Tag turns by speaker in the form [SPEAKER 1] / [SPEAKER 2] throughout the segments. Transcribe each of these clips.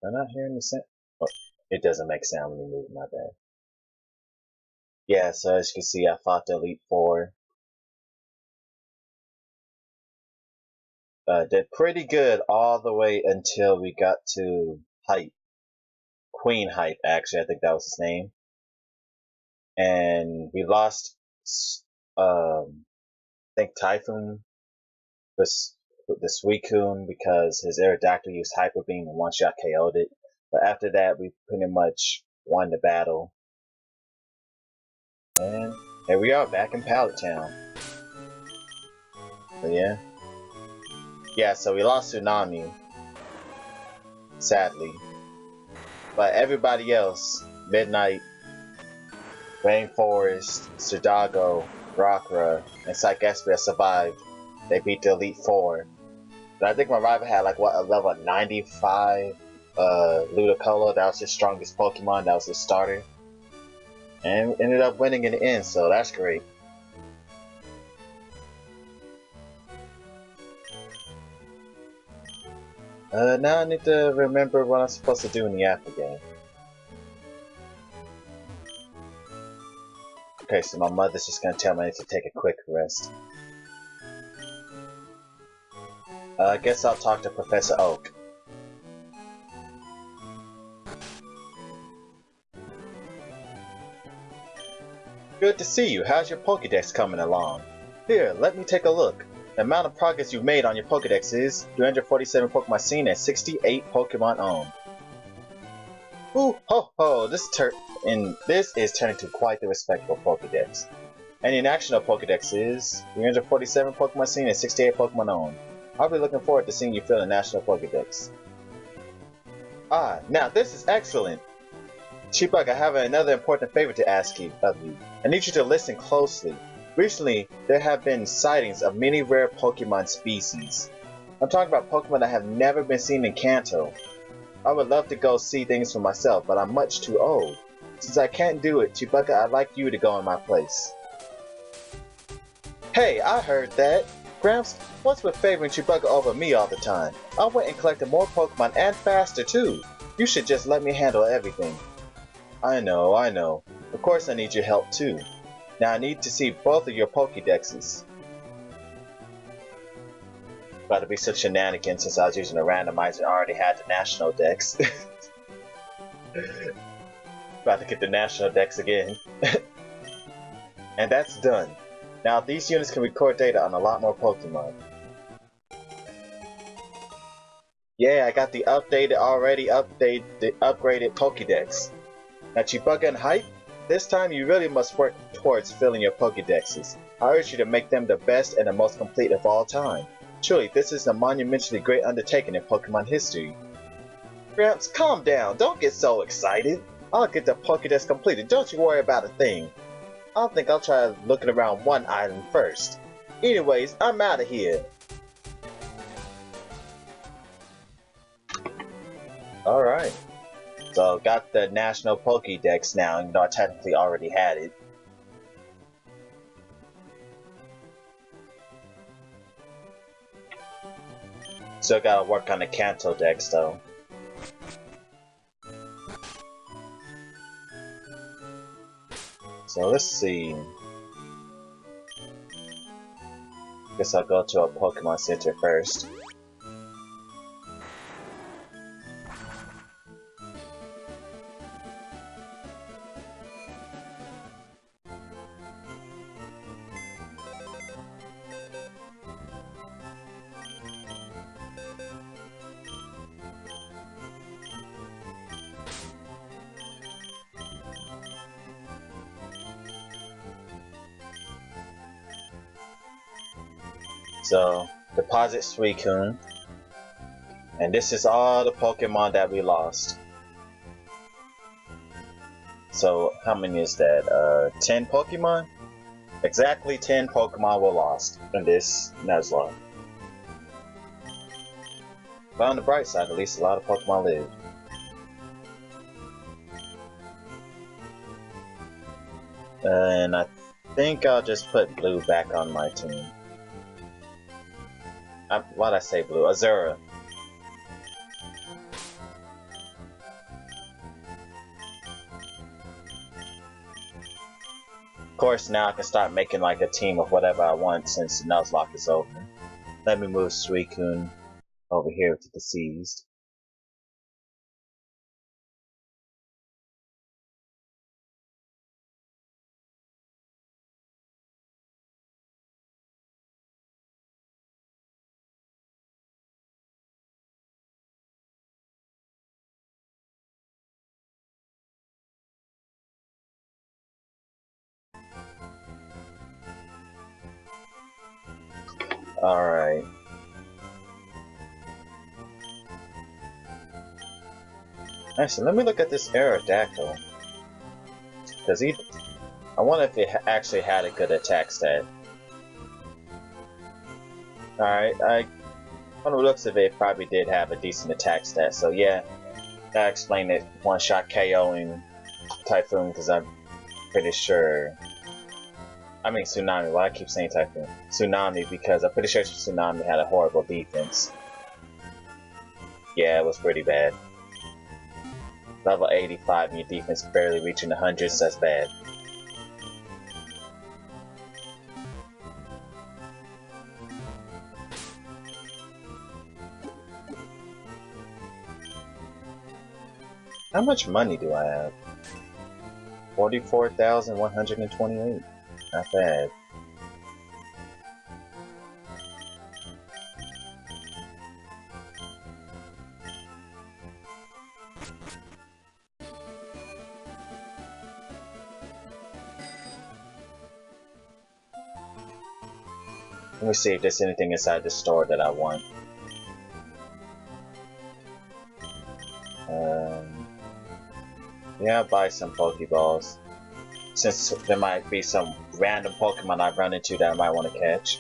[SPEAKER 1] Am I not hearing the sound? Oh, it doesn't make sound when you move, my bad. Yeah, so as you can see, I fought the Elite Four. Did pretty good all the way until we got to Hype. Queen Hype, actually, I think that was his name. And we lost, I think Typhoon, the Suicune, because his aerodactyl used Hyper Beam and one-shot KO'd it. But after that, we pretty much won the battle. And here we are, back in Pallet Town. But yeah. Yeah, so we lost Tsunami. Sadly. But everybody else, Midnight, Rainforest, Sudago, Rockra, and Psychespia survived. They beat the Elite Four. But I think my rival had like what, a level 95 Ludicolo. That was his strongest Pokemon. That was his starter. And ended up winning in the end, so that's great. Now I need to remember what I'm supposed to do in the after game. Okay, so my mother's just gonna tell me I need to take a quick rest. I guess I'll talk to Professor Oak. Good to see you. How's your Pokédex coming along? Here, let me take a look. The amount of progress you've made on your Pokédex is 347 Pokemon seen and 68 Pokemon owned. Ooh ho ho! This is turning to quite the respectable Pokédex. And the national Pokédex is 347 Pokemon seen and 68 Pokemon owned. I'll be looking forward to seeing you fill the national Pokédex. Ah, now this is excellent! Chibug, I have another important favor to ask of you. I need you to listen closely. Recently, there have been sightings of many rare Pokemon species. I'm talking about Pokemon that have never been seen in Kanto. I would love to go see things for myself, but I'm much too old. Since I can't do it, Chewbacca, I'd like you to go in my place. Hey, I heard that! Gramps, what's with favoring Chewbacca over me all the time? I went and collected more Pokemon and faster too! You should just let me handle everything. I know. Of course I need your help too. Now I need to see both of your Pokédexes. About to be such shenanigans since I was using a randomizer and already had the national dex. About to get the national dex again. And that's done. Now these units can record data on a lot more Pokemon. Yeah, I got the upgraded Pokédex. Now Chibugga and Hype, this time you really must work towards filling your Pokédexes. I urge you to make them the best and the most complete of all time. Truly, this is a monumentally great undertaking in Pokemon history. Gramps, calm down, don't get so excited. I'll get the Pokédex completed, don't you worry about a thing. I think I'll try looking around one island first. Anyways, I'm out of here. Alright. So, got the National Pokédex now, even though I technically already had it. Still gotta work on the Kanto Dex, though. So, let's see. Guess I'll go to a Pokemon Center first. So, deposit Suicune. And this is all the Pokemon that we lost. So, how many is that? 10 Pokemon? Exactly 10 Pokemon were lost in this Nuzlocke. But on the bright side, at least a lot of Pokemon lived. And I think I'll just put Blue back on my team. Why'd I say Blue? Azura. course, now I can start making like a team of whatever I want since the Nuzlocke is open. Let me move Suicune over here to the seized. Alright. Actually, let me look at this aerodactyl. Because I wonder if it actually had a good attack stat. Alright, from the looks of it, probably did have a decent attack stat. So yeah, that explained it. One-shot KOing Typhoon, because I'm pretty sure... I mean Tsunami, why I keep saying Typhoon? Tsunami, because I'm pretty sure Tsunami had a horrible defense. Yeah, it was pretty bad. Level 85 and your defense barely reaching the hundreds, that's bad. How much money do I have? 44,128. Not bad. Let me see if there's anything inside the store that I want. Yeah, I'll buy some Pokeballs. Since there might be some random Pokemon I run into that I might want to catch.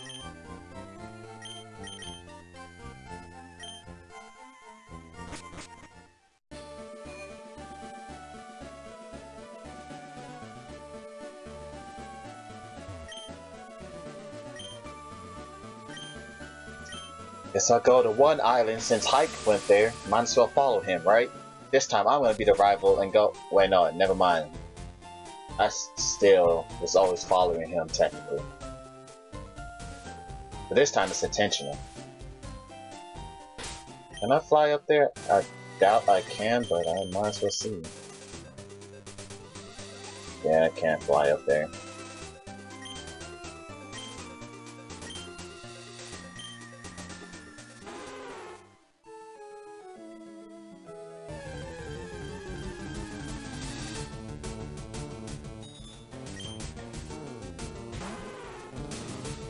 [SPEAKER 1] Guess I'll go to one island since Hike went there. Might as well follow him, right? This time I'm gonna be the rival and go. Wait, no, never mind. I still was always following him technically. But this time it's intentional. Can I fly up there? I doubt I can, but I might as well see. Yeah, I can't fly up there.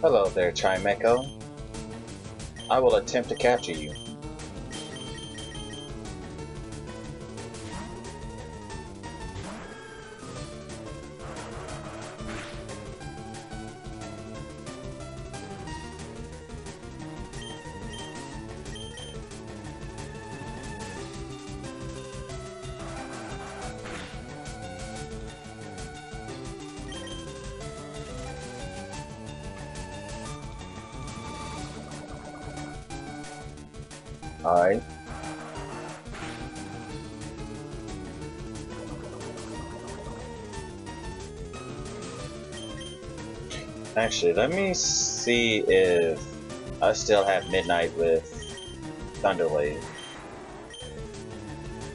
[SPEAKER 1] Hello there, Chimecho. I will attempt to capture you. Alright. Actually, let me see if I still have Midnight with Thunderwave.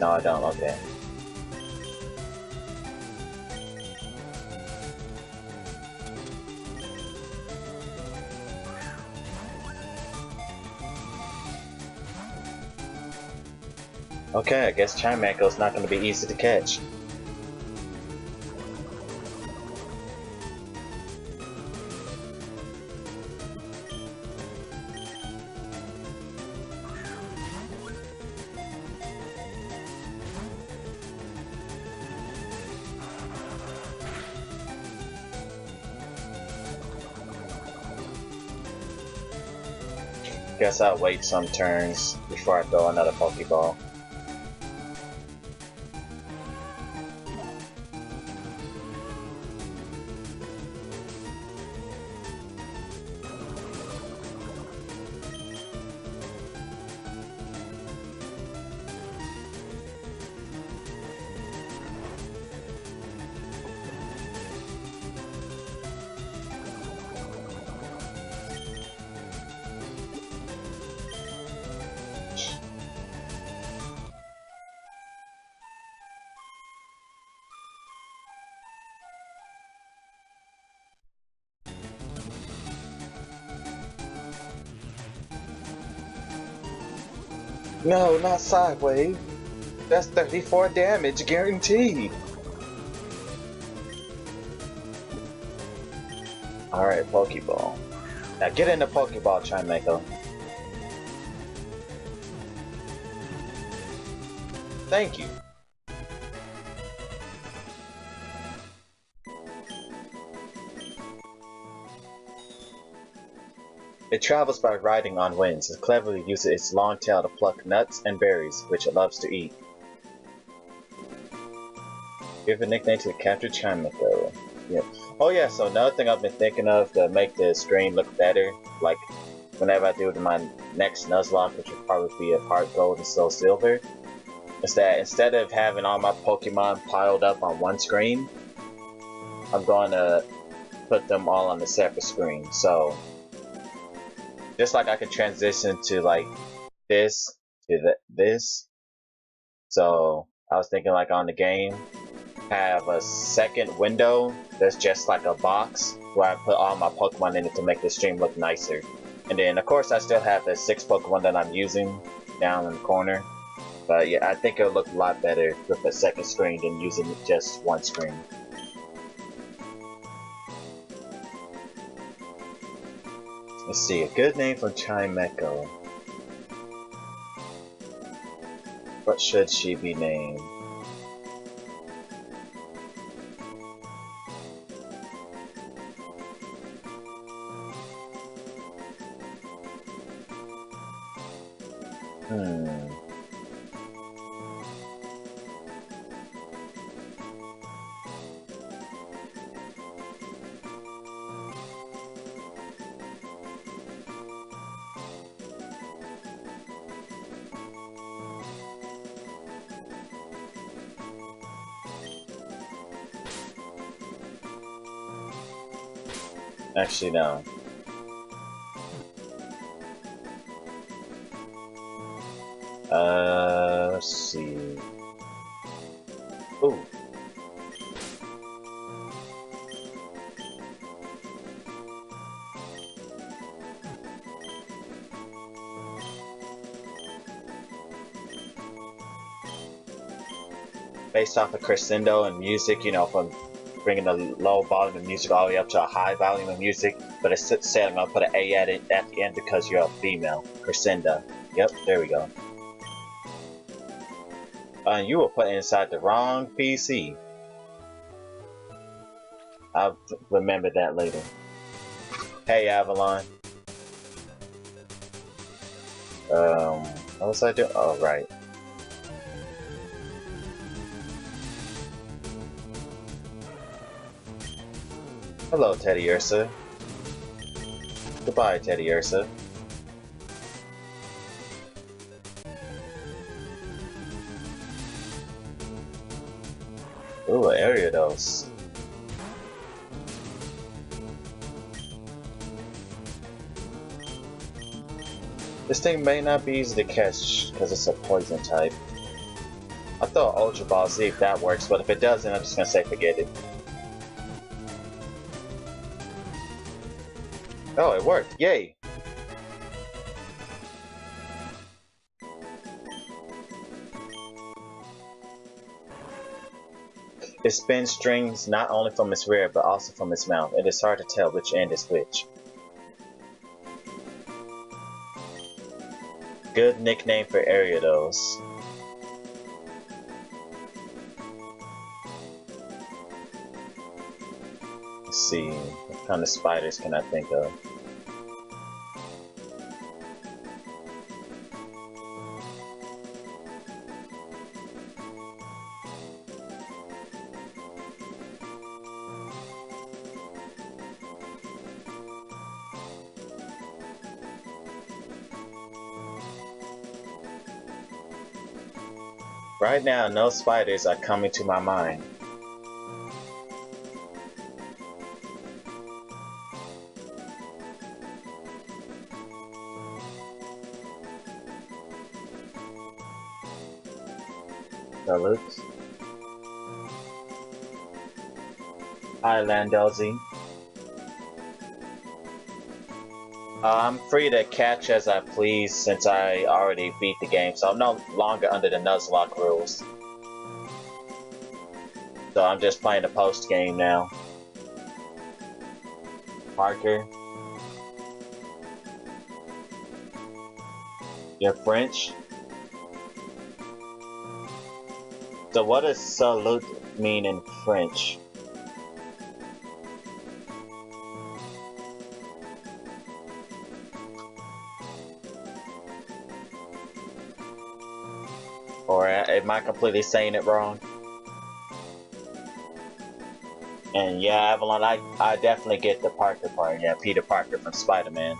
[SPEAKER 1] No, I don't. Okay. Okay, I guess Chimecho's not going to be easy to catch. Guess I'll wait some turns before I throw another Pokeball. No, not sideways. That's 34 damage guaranteed. Alright, Pokeball. Now get in the Pokeball, Chimecho. Thank you. It travels by riding on winds. It cleverly uses its long tail to pluck nuts and berries, which it loves to eat. Give a nickname to the captured Chimecho. Yep. Oh yeah, so another thing I've been thinking of to make the screen look better, like whenever I do my next Nuzlocke, which will probably be a part gold and soul silver, is that instead of having all my Pokemon piled up on one screen, I'm going to put them all on a separate screen. So just like I could transition to like this to this. So I was thinking like on the game, have a second window that's just like a box where I put all my Pokemon in it to make the stream look nicer. And then of course I still have the 6 Pokemon that I'm using down in the corner. But yeah, I think it'll look a lot better with a second screen than using just one screen. Let's see, a good name for Chimecho. What should she be named? Actually, no. Let's see. Ooh. Based off of crescendo and music, you know, from bringing the low volume of music all the way up to a high volume of music, but it's saying I'm gonna put an A at it at the end because you're a female. Crescendo. Yep, there we go. You were put inside the wrong PC. I'll remember that later. Hey, Avalon. What was I doing? Oh, right. Hello, Teddy Ursa. Goodbye, Teddy Ursa. Ooh, an Aerodactyl. This thing may not be easy to catch because it's a poison type. I thought Ultra Ball, see if that works, but if it doesn't, I'm just gonna say forget it. Oh, it worked! Yay! It spins strings not only from its rear, but also from its mouth. It is hard to tell which end is which. Good nickname for Aerodactyl. Let's see, what kind of spiders can I think of? Right now, no spiders are coming to my mind. Salute. Hi, Landozy. I'm free to catch as I please since I already beat the game, so I'm no longer under the Nuzlocke rules. So I'm just playing the post game now. Parker. You're French? So what does salute mean in French? Or am I completely saying it wrong? And yeah, Avalon, I definitely get the Parker part. Yeah, Peter Parker from Spider-Man.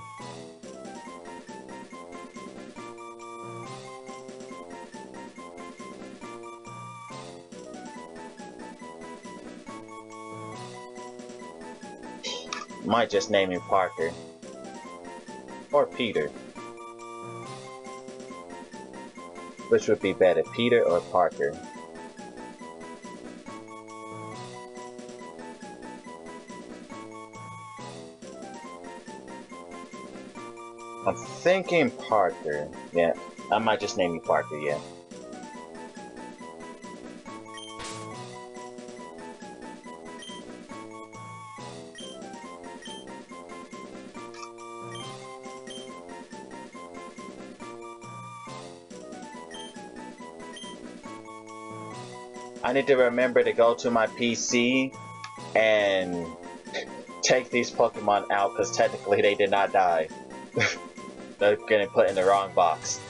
[SPEAKER 1] Might just name him Parker. Or Peter. Which would be better, Peter or Parker? I'm thinking Parker. Yeah, I might just name you Parker, yeah. I need to remember to go to my PC and take these Pokemon out because technically they did not die. They're getting put in the wrong box.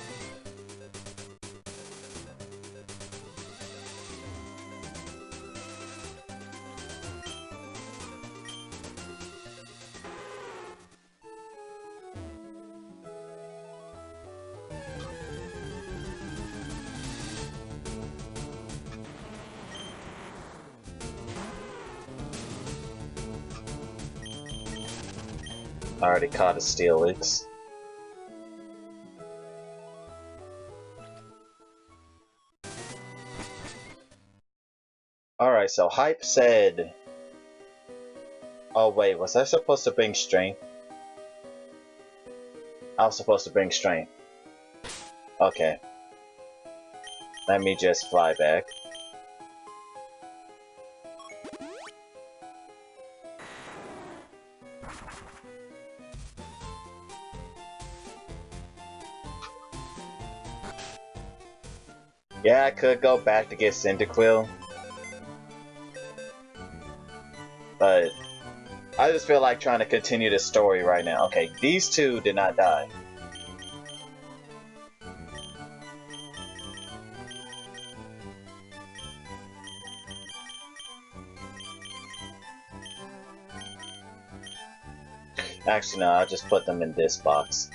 [SPEAKER 1] I already caught a Steelix. Alright, so Hype said... Oh wait, was I supposed to bring Strength? I was supposed to bring Strength. Okay. Let me just fly back. Yeah, I could go back to get Cyndaquil. But I just feel like trying to continue the story right now. Okay, these two did not die. Actually, no, I'll just put them in this box.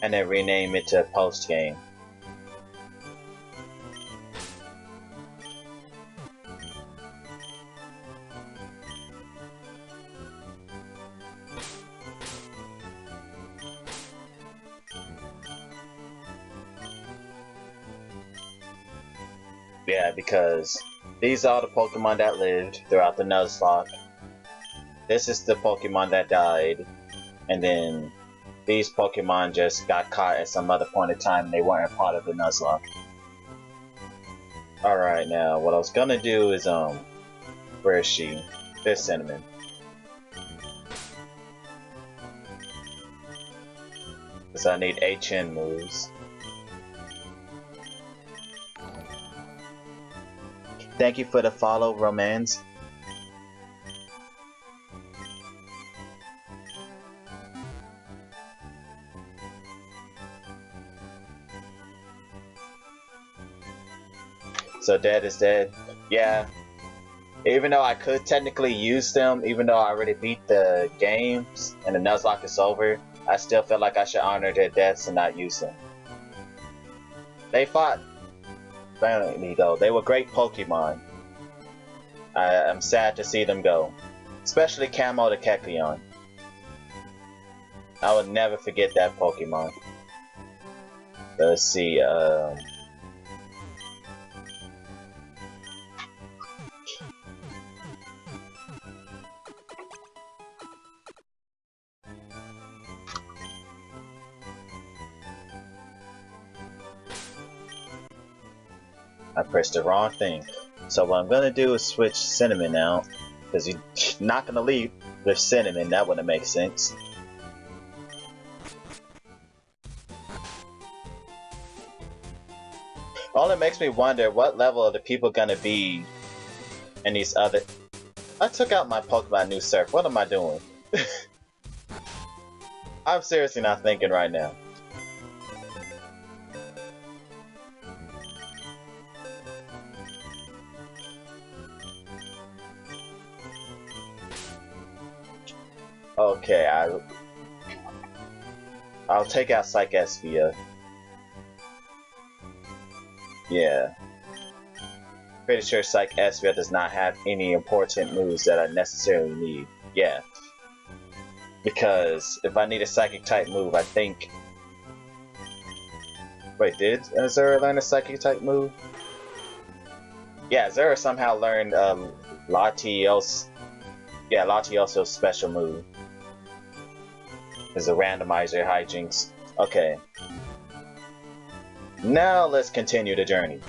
[SPEAKER 1] And then rename it to post game. Yeah, because these are the Pokemon that lived throughout the Nuzlocke. This is the Pokemon that died. And then these Pokemon just got caught at some other point in time and they weren't part of the Nuzlocke. Alright, now what I was gonna do is, where is she? There's Cinnamon. Because I need HN moves. Thank you for the follow, Romance. So dead is dead. Yeah. Even though I could technically use them, even though I already beat the games and the Nuzlocke is over, I still feel like I should honor their deaths and not use them. They fought valiantly though. They were great Pokemon. I'm sad to see them go. Especially Camo the Kecleon. I would never forget that Pokemon. Let's see, I pressed the wrong thing. So what I'm gonna do is switch Cinnamon out, because you're not gonna leave with Cinnamon. That wouldn't make sense. Only makes me wonder what level are the people gonna be in these other... I took out my Pokemon New Surf. What am I doing? I'm seriously not thinking right now. Okay, I'll take out Psych Espia. Yeah. Pretty sure Psych Espia does not have any important moves that I necessarily need. Yeah. Because if I need a Psychic type move, I think... Wait, did Azura learn a Psychic type move? Yeah, Azura somehow learned Latios... Yeah, Latioso's special move. Is a randomizer hijinks. Okay. Now let's continue the journey.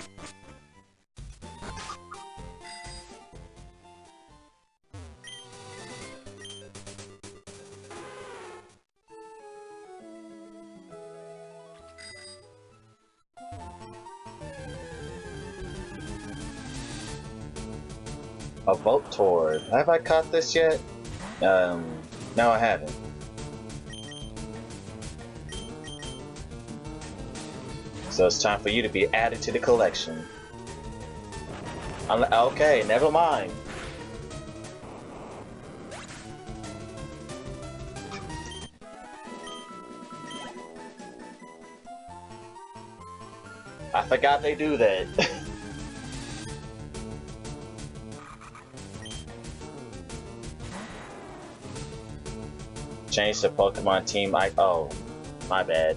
[SPEAKER 1] A Voltorb. Have I caught this yet? No I haven't. So it's time for you to be added to the collection. Okay, never mind. I forgot they do that. Change the Pokemon team. Oh, my bad.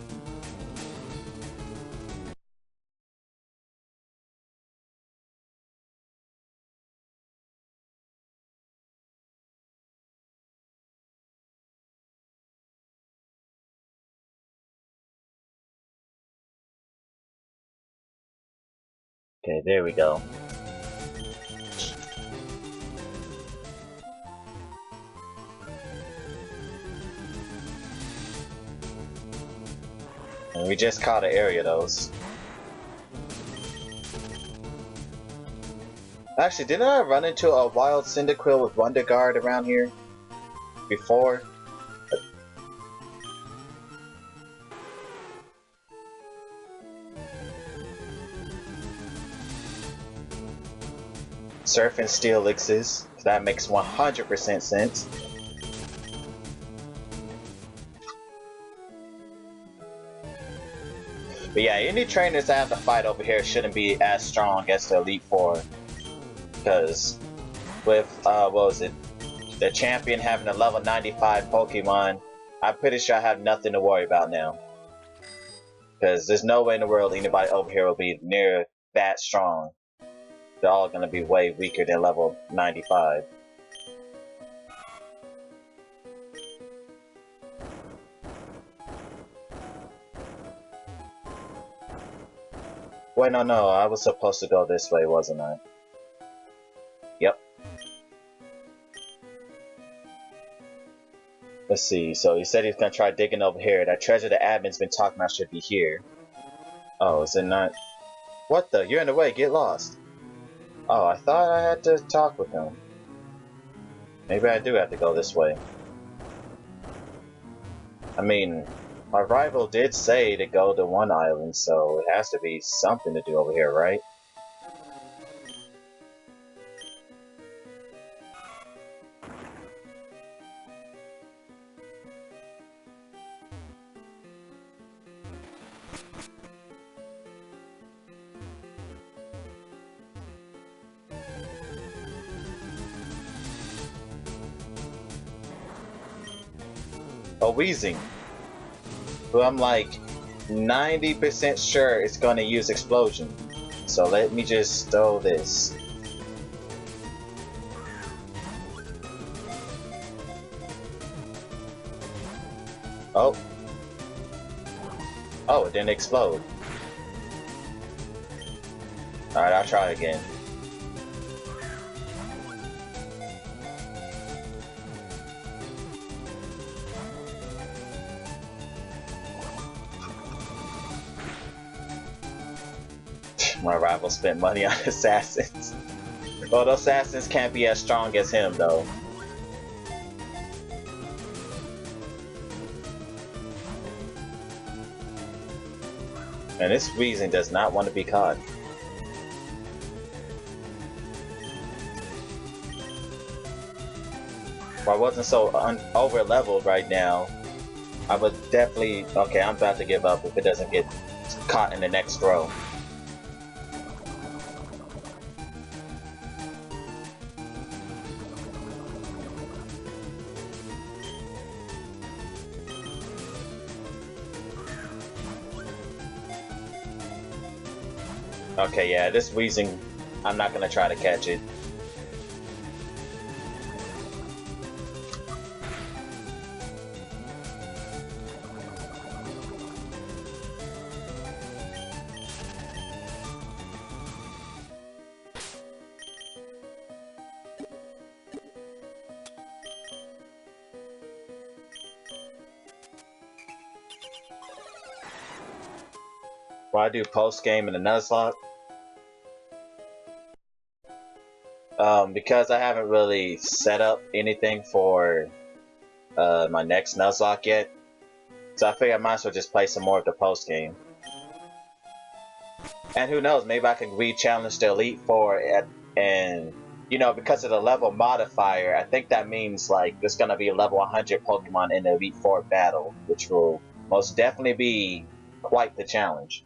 [SPEAKER 1] Okay, there we go. And we just caught an area of those. Actually, didn't I run into a wild Cyndaquil with Wonder Guard around here before? Surf and Steelixes. That makes 100% sense. But yeah, any trainers that have to fight over here shouldn't be as strong as the Elite Four. Because with, what was it? The champion having a level 95 Pokemon, I'm pretty sure I have nothing to worry about now. Because there's no way in the world anybody over here will be near that strong. They're all going to be way weaker than level 95. Wait, no, I was supposed to go this way, wasn't I? Yep. Let's see, so he said he's going to try digging over here. That treasure the admin's been talking about should be here. Oh, is it not? What the? You're in the way, get lost. Oh, I thought I had to talk with him. Maybe I do have to go this way. I mean, my rival did say to go to one island, so it has to be something to do over here, right? A Weezing, who I'm like 90% sure it's going to use Explosion. So let me just throw this. Oh. Oh, it didn't explode. Alright, I'll try again. My rival spent money on assassins. Well, those assassins can't be as strong as him, though. And this Weezing does not want to be caught. If I wasn't so over leveled right now, I would definitely... Okay, I'm about to give up if it doesn't get caught in the next throw. Okay, yeah, this Weezing, I'm not gonna try to catch it. Will I do post-game in the Nuzlocke? Because I haven't really set up anything for my next Nuzlocke yet, so I figure I might as well just play some more of the post-game. And who knows, maybe I can re-challenge the Elite Four and, you know, because of the level modifier, I think that means like there's gonna be a level 100 Pokemon in the Elite Four battle, which will most definitely be quite the challenge.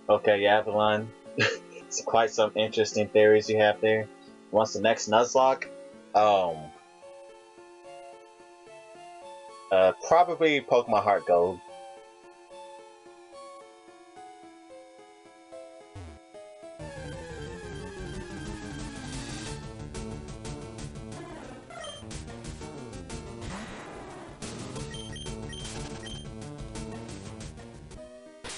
[SPEAKER 1] Okay, Avalon. It's quite some interesting theories you have there. Once the next Nuzlocke, probably Pokemon Heart Gold.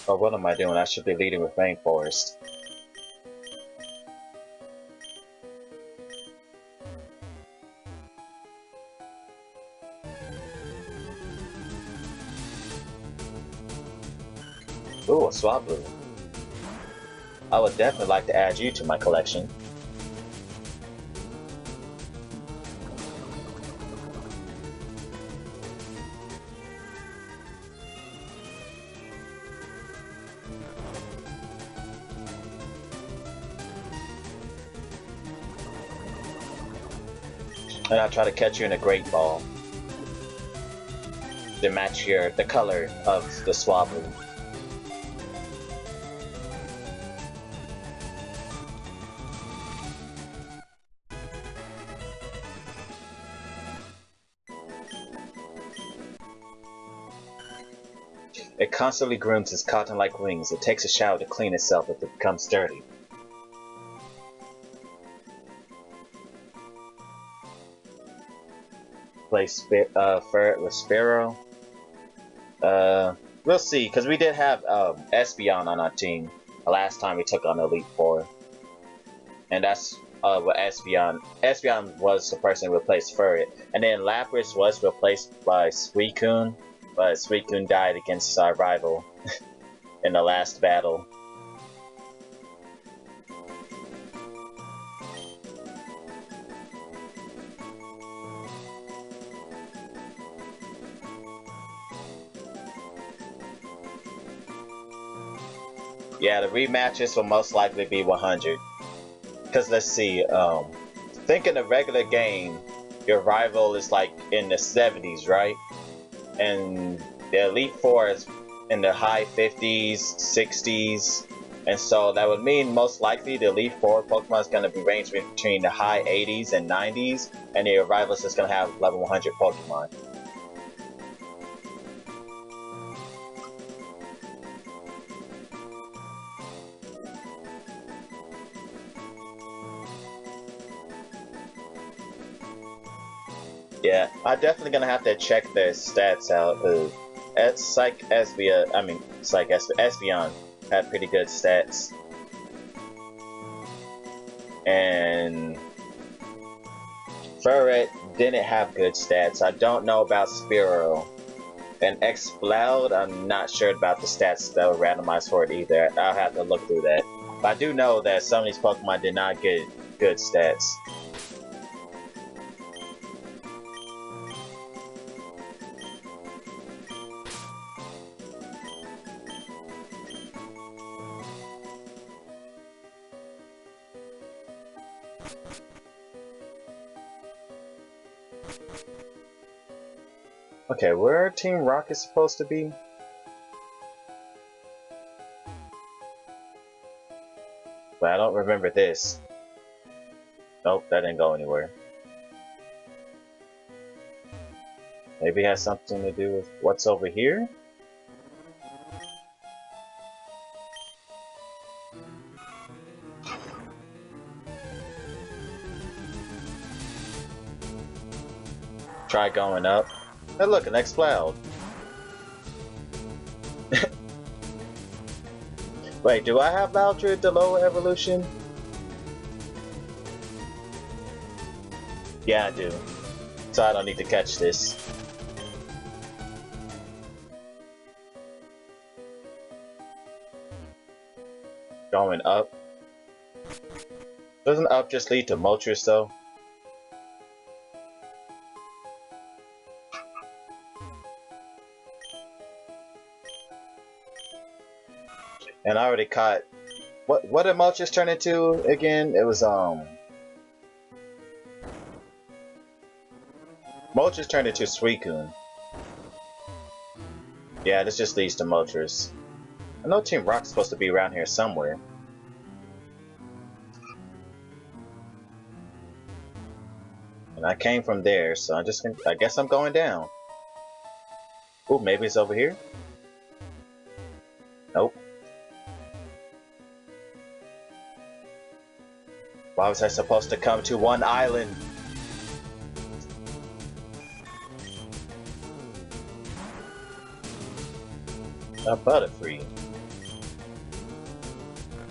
[SPEAKER 1] Oh, what am I doing? I should be leading with Rainforest. Ooh, a Swablu. I would definitely like to add you to my collection. And I'll try to catch you in a Great Ball to match the color of the Swablu. It constantly grooms its cotton-like wings. It takes a shower to clean itself if it becomes dirty. Play Ferret with Sparrow. We'll see, because we did have Espeon on our team the last time we took on Elite Four. And that's what Espeon was the person who replaced Ferret. And then Lapras was replaced by Suicune, but Suicune died against our rival in the last battle. Yeah, the rematches will most likely be 100. Because let's see, think in a regular game, your rival is like in the 70s, right? And the Elite Four is in the high 50s, 60s, and so that would mean most likely the Elite Four Pokemon is going to be ranged between the high 80s and 90s, and your rival is just going to have level 100 Pokemon. Yeah, I'm definitely gonna have to check their stats out. Espeon had pretty good stats, and Ferret didn't have good stats. I don't know about Spearow. And Exploud, I'm not sure about the stats that were randomized for it either. I'll have to look through that. But I do know that some of these Pokemon did not get good stats. Okay, where Team Rocket supposed to be? But I don't remember this. Nope, that didn't go anywhere. Maybe it has something to do with what's over here? Try going up. Hey look, an Exploud. Wait, do I have Loudred, the lower evolution? Yeah, I do. So I don't need to catch this. Going up. Doesn't up just lead to moltres though? And I already caught... What did moltres turn into again? It was moltres turned into Suicune. Yeah, this just leads to moltres. I know Team Rock's supposed to be around here somewhere. And I came from there, so I guess I'm going down. Ooh, maybe it's over here? Nope. Why was I supposed to come to one island? A Butterfree.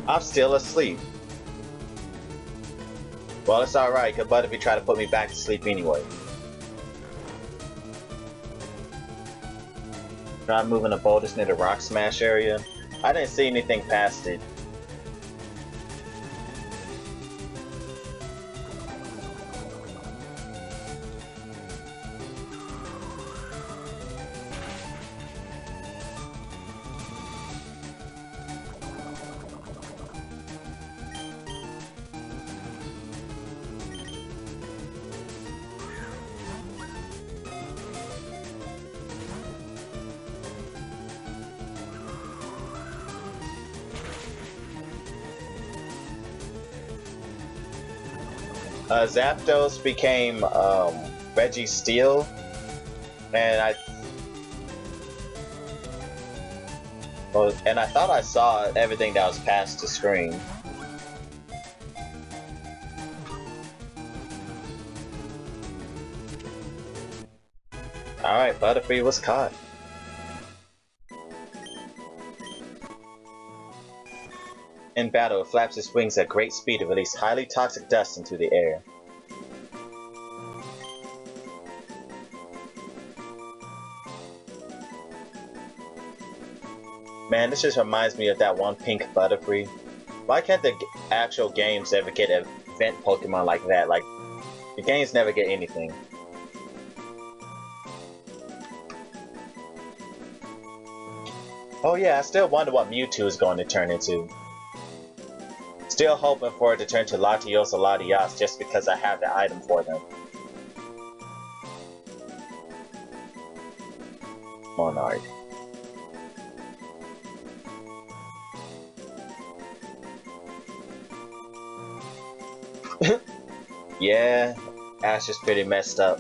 [SPEAKER 1] I'm still asleep. Well, it's alright, because Butterfree tried to put me back to sleep anyway. Try moving the boulders near the Rock Smash area. I didn't see anything past it. Zapdos became Registeel, and I thought I saw everything that was past the screen. Alright, Butterfree was caught. In battle, it flaps its wings at great speed to release highly toxic dust into the air. Man, this just reminds me of that one pink Butterfree. Why can't the actual games ever get event Pokemon like that? Like, the games never get anything. Oh yeah, I still wonder what Mewtwo is going to turn into. Still hoping for it to turn to Latios or Latias just because I have the item for them. Monarch. Yeah, Ash is pretty messed up.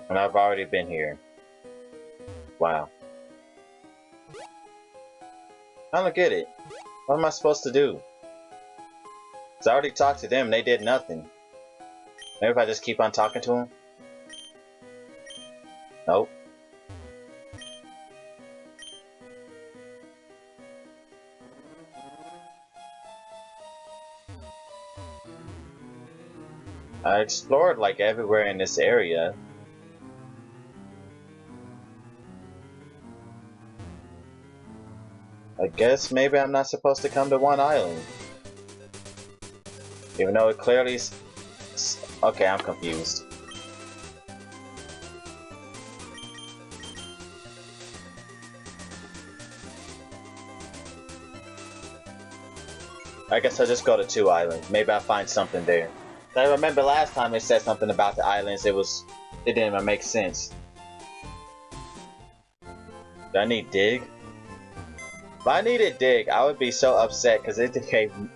[SPEAKER 1] And I've already been here. Wow. I don't get it. What am I supposed to do? 'Cause I already talked to them and they did nothing. Maybe if I just keep on talking to them? Nope. I explored like everywhere in this area. I guess maybe I'm not supposed to come to one island. Even though it clearly... Okay, I'm confused. I guess I'll just go to 2 islands. Maybe I'll find something there. I remember last time they said something about the islands. It didn't even make sense. Do I need dig? If I needed dig, I would be so upset because it became...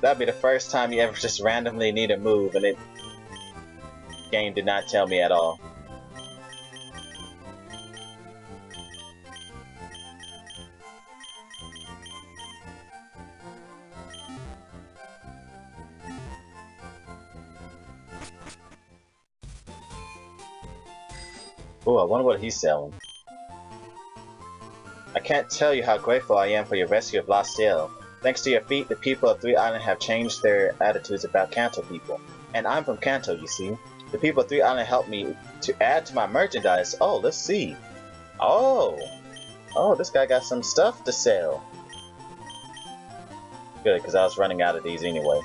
[SPEAKER 1] That'd be the first time you ever just randomly need a move and the game did not tell me at all. Ooh, I wonder what he's selling. I can't tell you how grateful I am for your rescue of Lost Ciel. Thanks to your feat, the people of 3 Island have changed their attitudes about Kanto people. And I'm from Kanto, you see. The people of 3 Island helped me to add to my merchandise. Oh, let's see. Oh, this guy got some stuff to sell. Good, because I was running out of these anyway.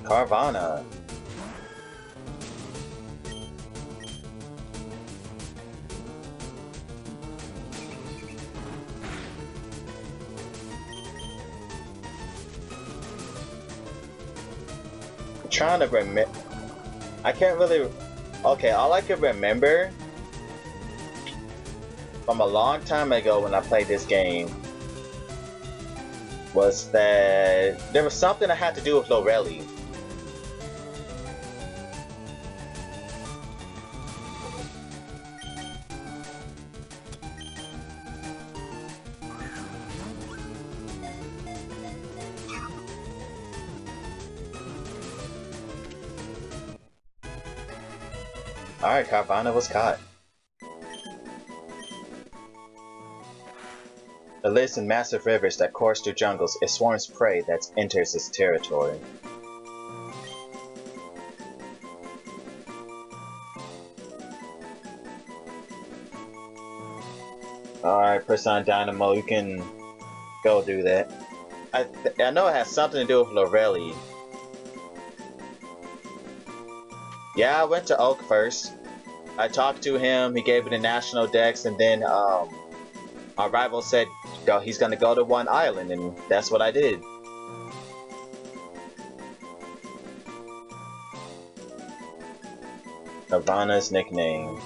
[SPEAKER 1] Carvana. I'm trying to remember. I can't really. Okay, all I can remember from a long time ago when I played this game was that there was something I had to do with Lorelli. Alright, Carvana was caught. It lives in massive rivers that course through jungles. It swarms prey that enters its territory. Alright, Person Dynamo, you can go do that. I know it has something to do with Lorelli. Yeah, I went to Oak first. I talked to him, he gave me the national dex, and then our rival said he's gonna go to 1 island, and that's what I did. Carvana's nickname.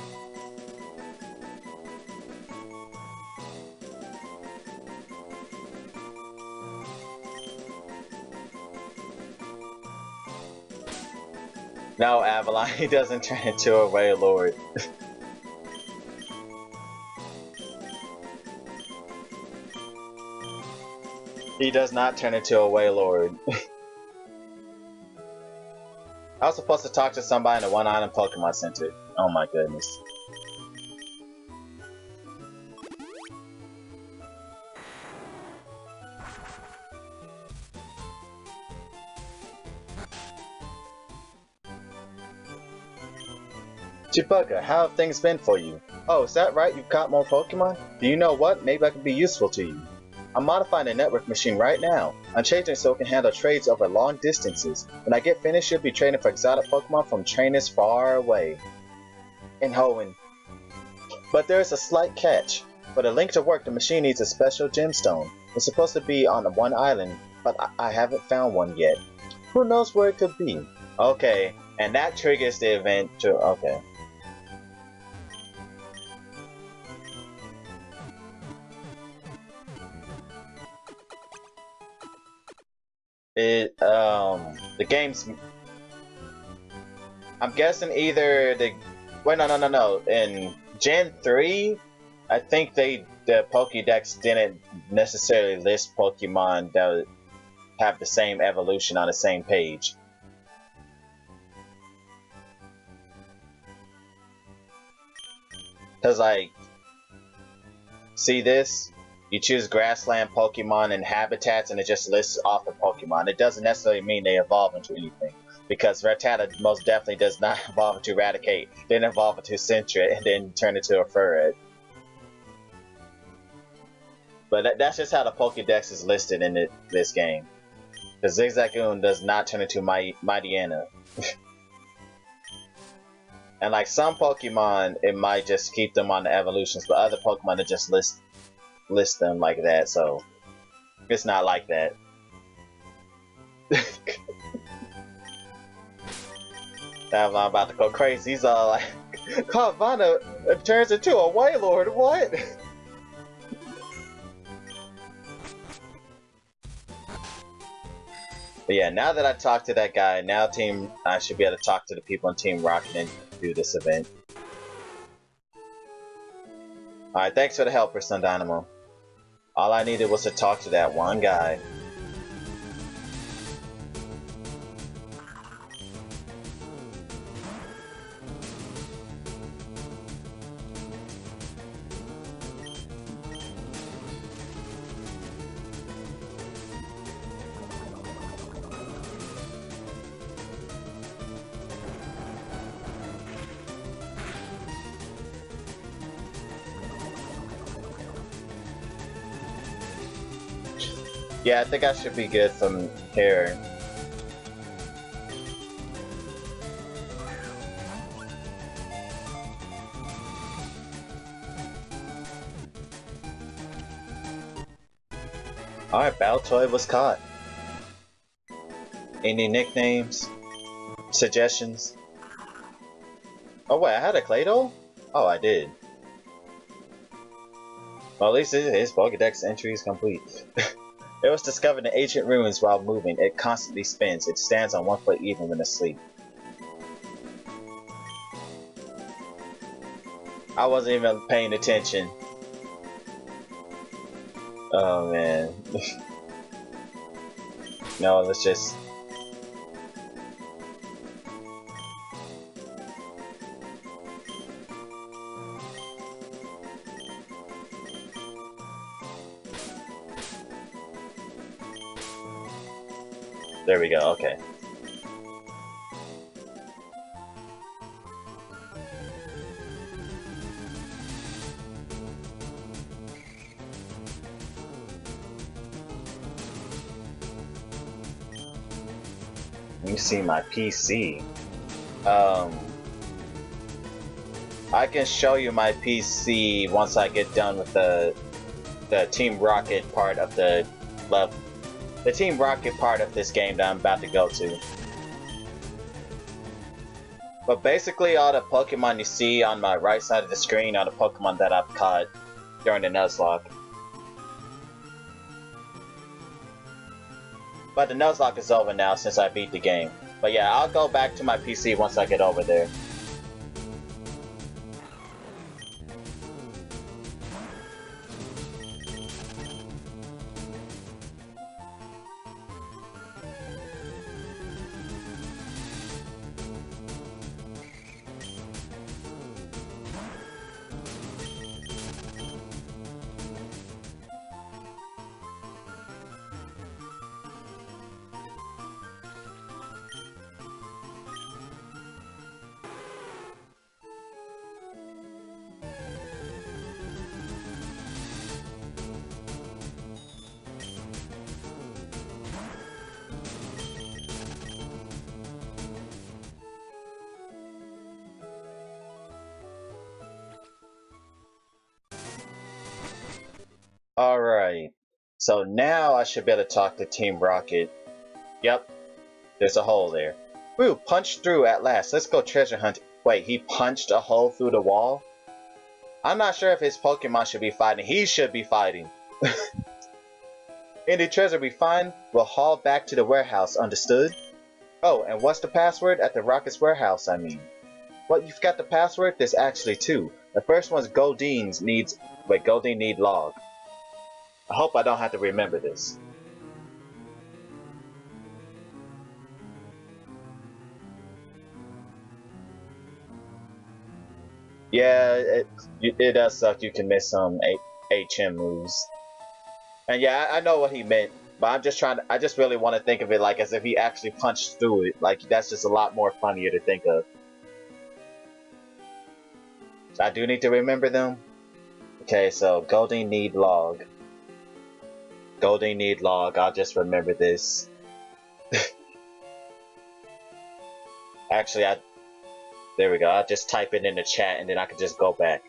[SPEAKER 1] No, Avalon, he doesn't turn into a Wailord. He does not turn into a Wailord. I was supposed to talk to somebody in the 1 Island Pokemon Center. Oh my goodness. Chipaka, how have things been for you? Oh, is that right? You've caught more Pokemon? Do you know what? Maybe I could be useful to you. I'm modifying the network machine right now. I'm changing it so it can handle trades over long distances. When I get finished, you'll be trading for exotic Pokemon from trainers far away. In Hoenn. But there's a slight catch. For the link to work, the machine needs a special gemstone. It's supposed to be on one island, but I haven't found one yet. Who knows where it could be? Okay, and that triggers the event to... okay. The game's... I'm guessing either the... Wait, no. In Gen 3, I think the Pokédex didn't necessarily list Pokemon that have the same evolution on the same page. Cause like, see this? You choose grassland Pokemon and habitats and it just lists off the Pokemon. It doesn't necessarily mean they evolve into anything. Because Rattata most definitely does not evolve into Eradicate, then evolve into Sentret, and then turn into a Furret. But that's just how the Pokédex is listed in this game. Because Zigzagoon does not turn into Mightyena. And like some Pokemon, it might just keep them on the evolutions, but other Pokemon, it just list them like that, so it's not like that. I'm about to go crazy. He's all like, Carvanha turns into a Wailord, what? But yeah, now that I talked to that guy, now I should be able to talk to the people in Team Rocket and do this event. Alright, thanks for the help, Sun Dynamo. All I needed was to talk to that one guy. Yeah, I think I should be good from here. Alright, Baltoy was caught. Any nicknames? Suggestions? Oh wait, I had a Claydol? Oh, I did. Well, at least his Pokédex entry is complete. It was discovered in ancient ruins while moving. It constantly spins. It stands on one foot even when asleep. I wasn't even paying attention. Oh man. No, let's just... There we go, okay. You see my PC. I can show you my PC once I get done with the Team Rocket part of the Team Rocket part of this game that I'm about to go to. But basically all the Pokemon you see on my right side of the screen are the Pokemon that I've caught during the Nuzlocke. But the Nuzlocke is over now since I beat the game. But yeah, I'll go back to my PC once I get over there. Alright. So now I should be able to talk to Team Rocket. Yep, there's a hole there. Woo, punched through at last. Let's go treasure hunt. Wait, he punched a hole through the wall? I'm not sure if his Pokemon should be fighting. He should be fighting. Any treasure we find, we'll haul back to the warehouse, understood? Oh, and what's the password at the Rocket's warehouse, I mean? What, you forgot the password? There's actually two. The first one's Goldeen need log. I hope I don't have to remember this. Yeah, it does suck you can miss some HM moves. And yeah, I know what he meant, but I just really want to think of it like as if he actually punched through it. Like, that's just a lot more funnier to think of. So I do need to remember them. Okay, so Goldeen need log. Goldeen need log, I'll just remember this. Actually, there we go, I'll just type it in the chat and then I can just go back.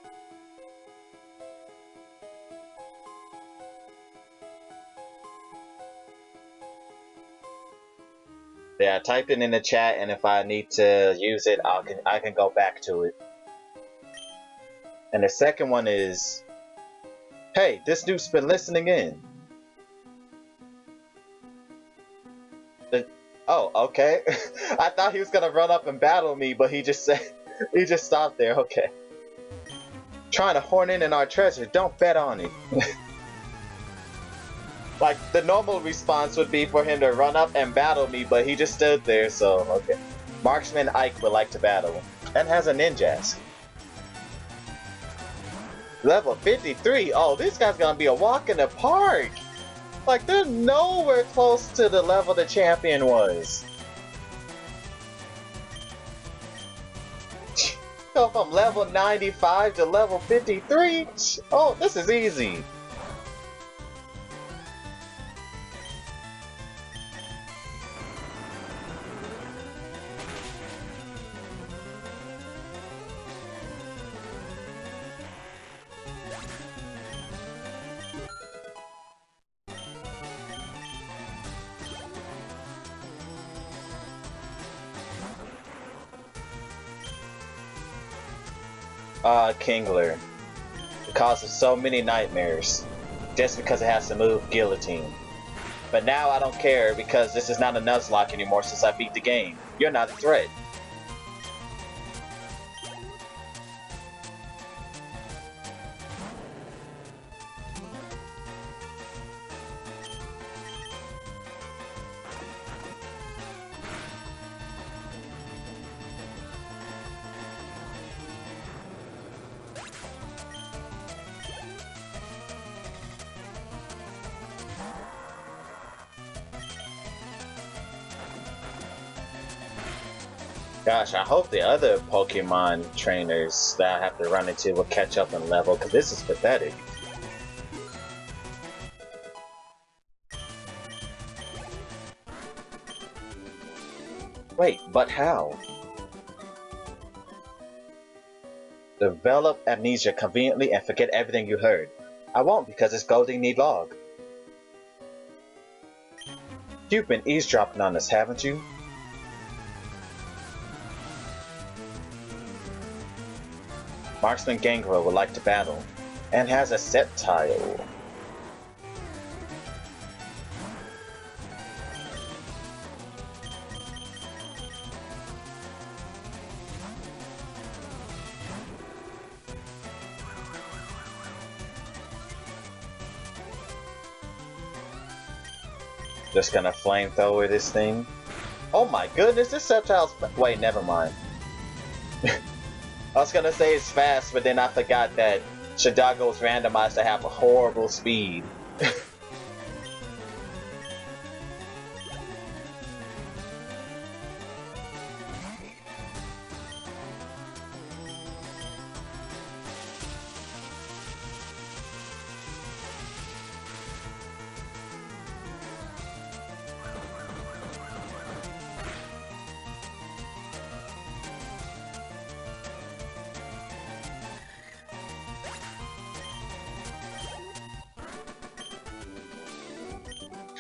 [SPEAKER 1] Yeah, type it in the chat, and if I need to use it, I can go back to it. And the second one is, hey, this dude's been listening in. Oh, okay. I thought he was gonna run up and battle me, but he just stopped there. Okay. Trying to horn in our treasure. Don't bet on it. Like, the normal response would be for him to run up and battle me, but he just stood there, so, okay. Marksman Ike would like to battle, and has a ninjask. Level 53? Oh, this guy's gonna be a walk in the park! Like, they're nowhere close to the level the champion was. Go from level 95 to level 53? Oh, this is easy. Kingler. It causes so many nightmares. Just because it has to move Guillotine. But now I don't care because this is not a Nuzlocke anymore since I beat the game. You're not a threat. Gosh, I hope the other Pokemon trainers that I have to run into will catch up in level, because this is pathetic. Wait, but how? Develop amnesia conveniently and forget everything you heard. I won't because it's Goldeen need log. You've been eavesdropping on us, haven't you? Marksman Gangrel would like to battle, and has a set tile. Just gonna flamethrower this thing. Oh my goodness, this Sceptile's... Wait, never mind. I was gonna say it's fast, but then I forgot that Shadago's randomized to have a horrible speed.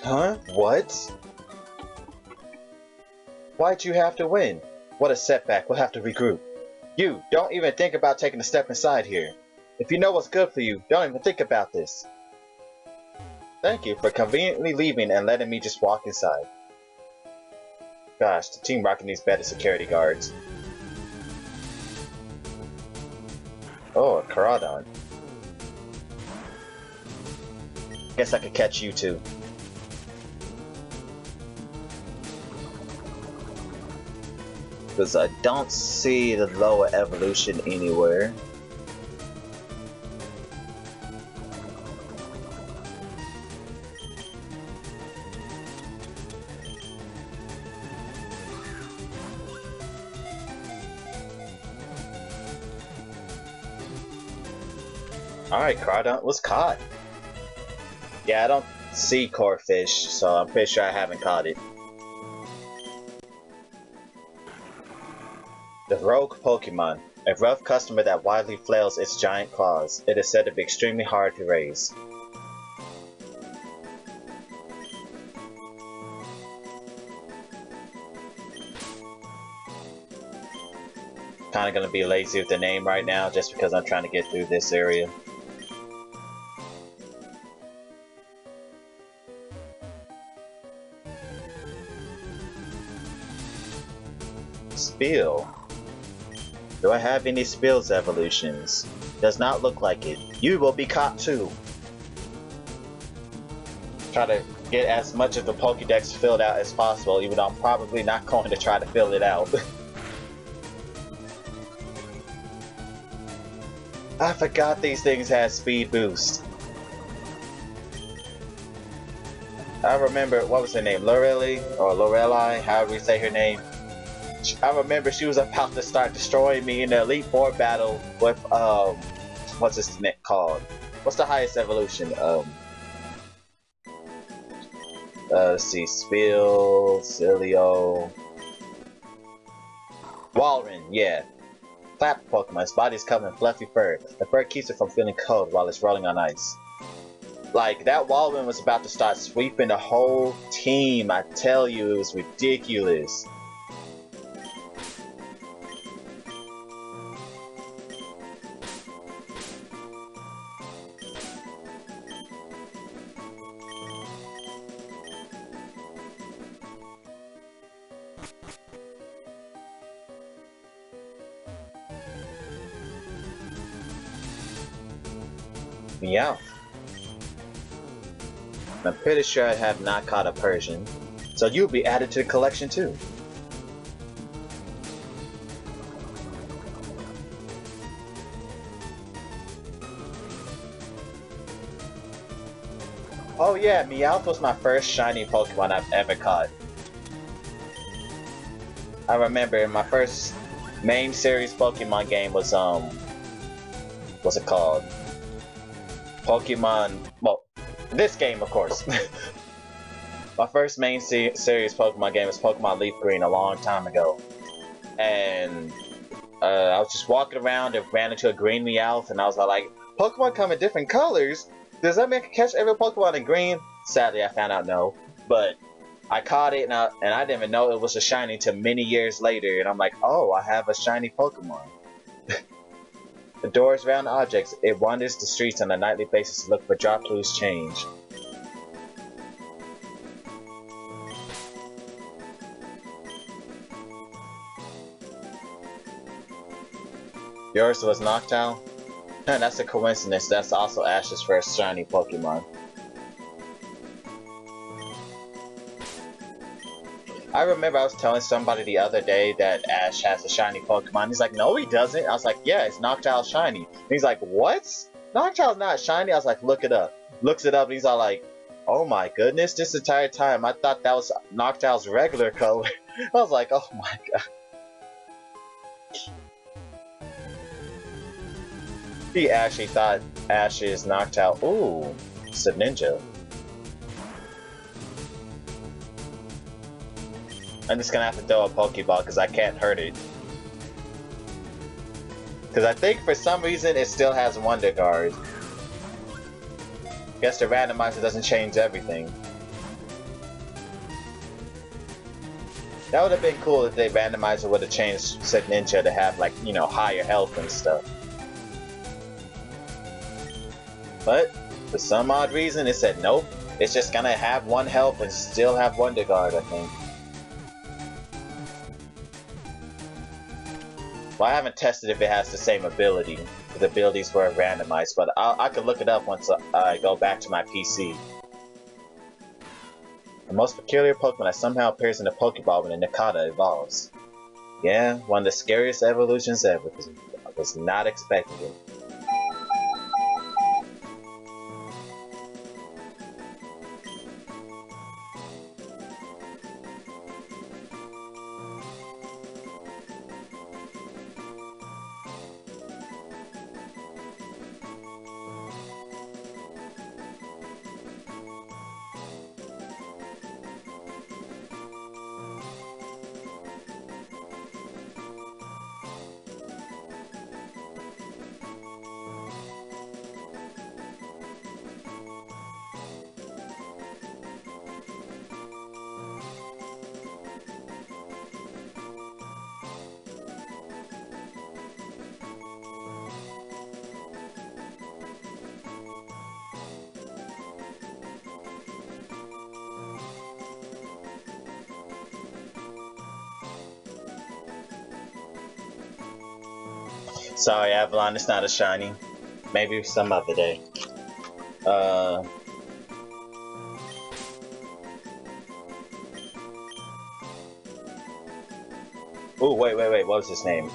[SPEAKER 1] Huh? What? Why'd you have to win? What a setback, we'll have to regroup. You, don't even think about taking a step inside here. If you know what's good for you, don't even think about this. Thank you for conveniently leaving and letting me just walk inside. Gosh, the Team Rocket needs better security guards. Oh, a Caradon. Guess I could catch you too. Because I don't see the lower evolution anywhere. Alright, Crawdon was caught. Yeah, I don't see Corphish, so I'm pretty sure I haven't caught it. The Rogue Pokemon, a rough customer that widely flails its giant claws. It is said to be extremely hard to raise. Kinda gonna be lazy with the name right now, just because I'm trying to get through this area. Spill. Do I have any Spills evolutions? Does not look like it. You will be caught too. Try to get as much of the Pokédex filled out as possible, even though I'm probably not going to try to fill it out. I forgot these things had speed boost. I remember, what was her name? Lorelei? Or Lorelei, however you say her name. I remember she was about to start destroying me in the Elite Four battle with, what's this neck called? What's the highest evolution? Let's see, Spill, Cilio... Walrein, yeah. Flap Pokemon, its body is covered in fluffy fur. The fur keeps it from feeling cold while it's rolling on ice. Like, that Walrein was about to start sweeping the whole team, I tell you, it was ridiculous. Meow. I'm pretty sure I have not caught a Persian, so you'll be added to the collection too. Oh yeah, Meowth was my first shiny Pokemon I've ever caught. I remember my first main series Pokemon game was what's it called? Pokemon, well, this game of course. My first main series Pokemon game was Pokemon Leaf Green a long time ago. And I was just walking around and ran into a green Meowth and I was like, Pokemon come in different colors? Does that mean I can catch every Pokemon in green? Sadly, I found out no. But I caught it and I didn't even know it was a shiny until many years later. And I'm like, oh, I have a shiny Pokemon. Adores round objects. It wanders the streets on a nightly basis to look for drop loose change. Yours was Noctowl? That's a coincidence. That's also Ash's first shiny Pokemon. I remember I was telling somebody the other day that Ash has a shiny Pokemon. He's like, no he doesn't. I was like, yeah, it's Noctowl shiny. And he's like, what? Noctowl's not shiny? I was like, look it up. Looks it up and he's all like, oh my goodness, this entire time I thought that was Noctowl's regular color. I was like, oh my god. He actually thought Ash's Noctowl. Ooh, it's a ninja. I'm just gonna have to throw a Pokeball because I can't hurt it. Because I think for some reason it still has Wonder Guard. Guess the randomizer doesn't change everything. That would have been cool if they randomizer would have changed said ninja to have, like, you know, higher health and stuff. But for some odd reason, it said nope. It's just gonna have one health and still have Wonder Guard, I think. Well, I haven't tested if it has the same ability. The abilities were randomized, but I could look it up once I go back to my PC. The most peculiar Pokemon that somehow appears in a Pokeball when a Nikata evolves. Yeah, one of the scariest evolutions ever, because I was not expecting it. Sorry, Avalon, it's not a shiny. Maybe some other day. Oh, wait, what was his name?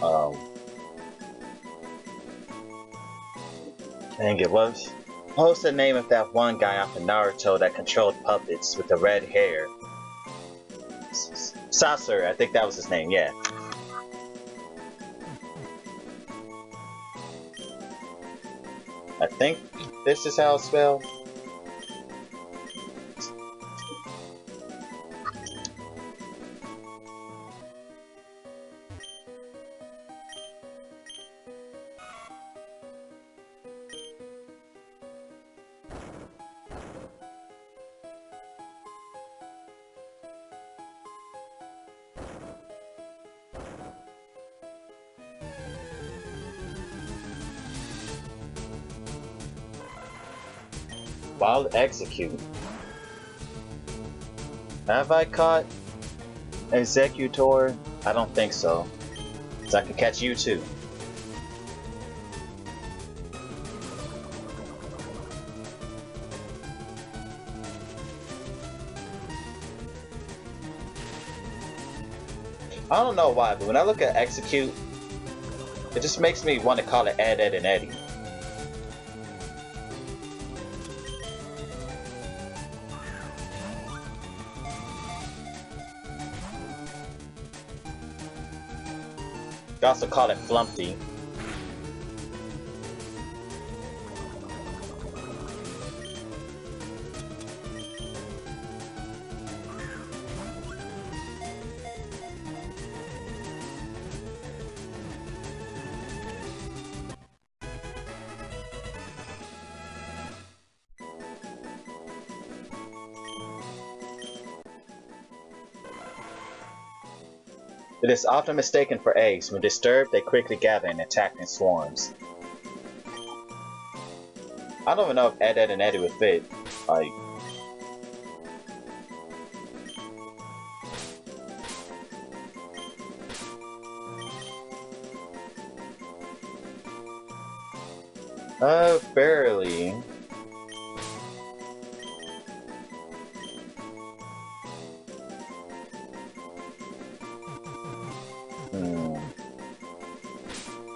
[SPEAKER 1] Dang it, what was the name of that one guy off of Naruto that controlled puppets with the red hair? Sasur, I think that was his name, yeah. I think this is how it's spelled. Wild Execute. Have I caught Executor? I don't think so. So I could catch you too. I don't know why, but when I look at Execute, it just makes me want to call it Ed, Ed, and Eddie. You also call it Flumpty. It is often mistaken for eggs. When disturbed, they quickly gather and attack in swarms. I don't even know if Ed, Ed, and Eddie would fit. Like... barely.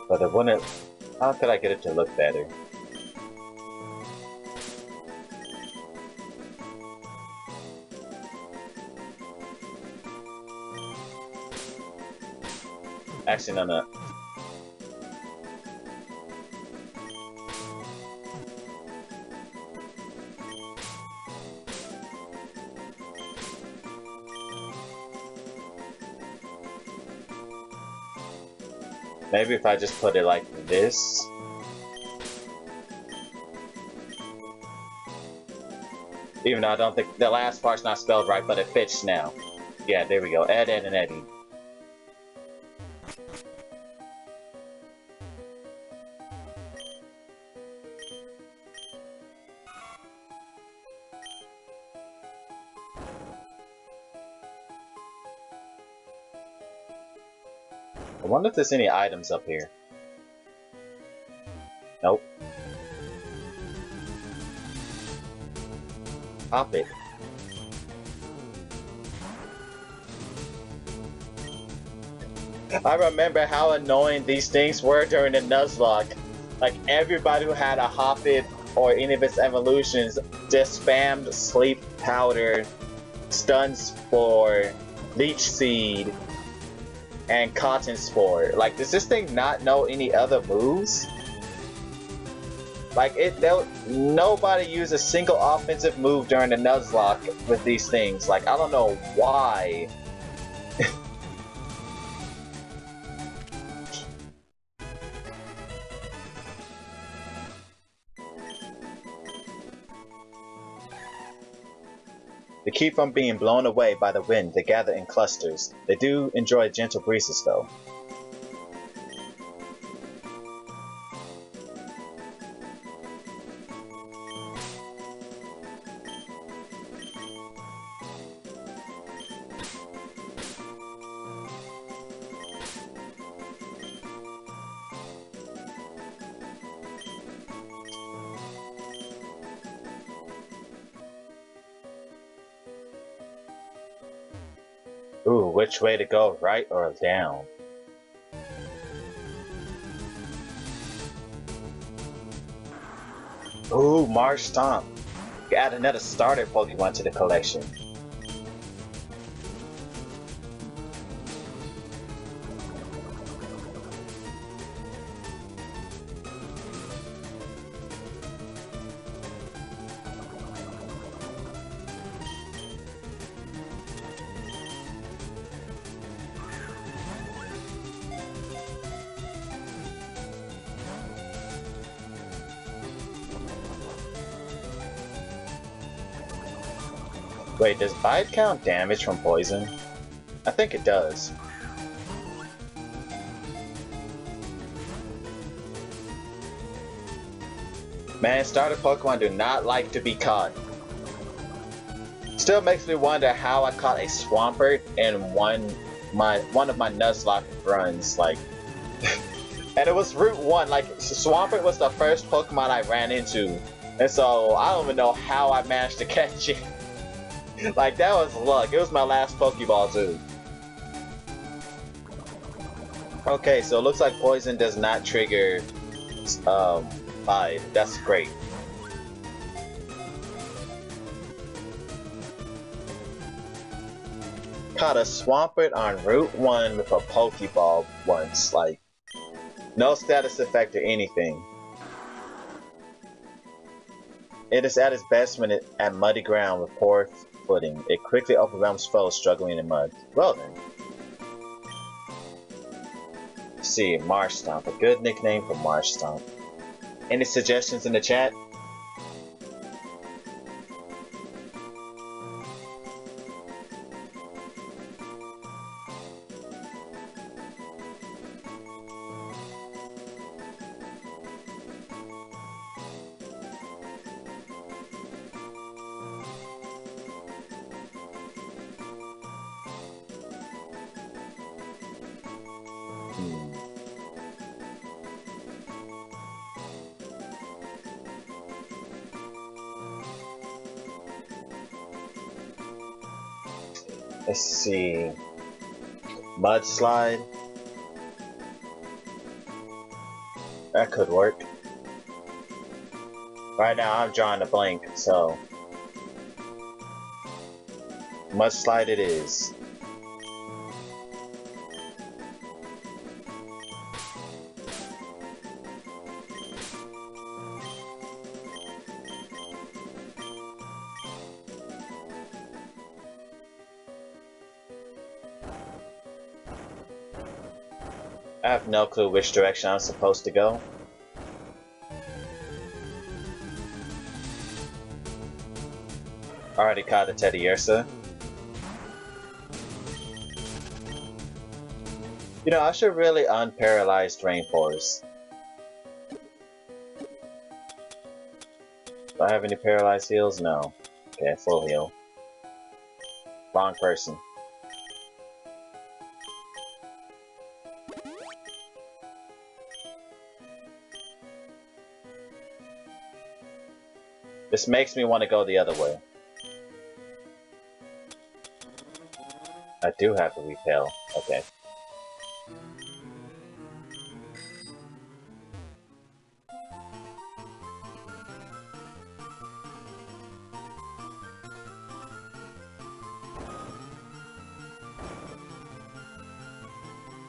[SPEAKER 1] But it wouldn't... How could I get it to look better? Actually, no. Maybe if I just put it like this. Even though I don't think the last part's not spelled right, but it fits now. Yeah, there we go. Ed, Ed, and Eddie. I wonder if there's any items up here. Nope. Pop it. I remember how annoying these things were during the Nuzlocke. Like, everybody who had a Hoppit or any of its evolutions just spammed Sleep Powder, Stun Spore, Leech Seed, and Cotton Spore. Like, does this thing not know any other moves? Like, nobody used a single offensive move during the Nuzlocke with these things. Like, I don't know why. To keep from being blown away by the wind, they gather in clusters. They do enjoy gentle breezes, though. Ooh, which way to go, right or down? Ooh, Marsh Stomp. Add another starter Pokemon to the collection. Wait, does Bite count damage from poison? I think it does. Man, starter Pokemon do not like to be caught. Still makes me wonder how I caught a Swampert in one of my Nuzlocke runs, like and it was Route 1, like Swampert was the first Pokemon I ran into. And so I don't even know how I managed to catch it. Like, that was luck. It was my last Pokeball, too. Okay, so it looks like poison does not trigger Bide. That's great. Caught a Swampert on Route 1 with a Pokeball once. Like, no status effect or anything. It is at its best when it's at muddy ground with poor footing. It quickly overwhelms foes struggling in mud. Well then. Let's see, Marsh Stomp. A good nickname for Marsh Stomp. Any suggestions in the chat? Let's see. Mudslide. That could work. Right now I'm drawing a blank, so Mudslide it is. I have no clue which direction I'm supposed to go. Already caught a Teddiursa. You know, I should really unparalyze Rainforest. Do I have any paralyzed heals? No. Okay, full heal. Wrong person. This makes me want to go the other way. I do have to repel. Okay.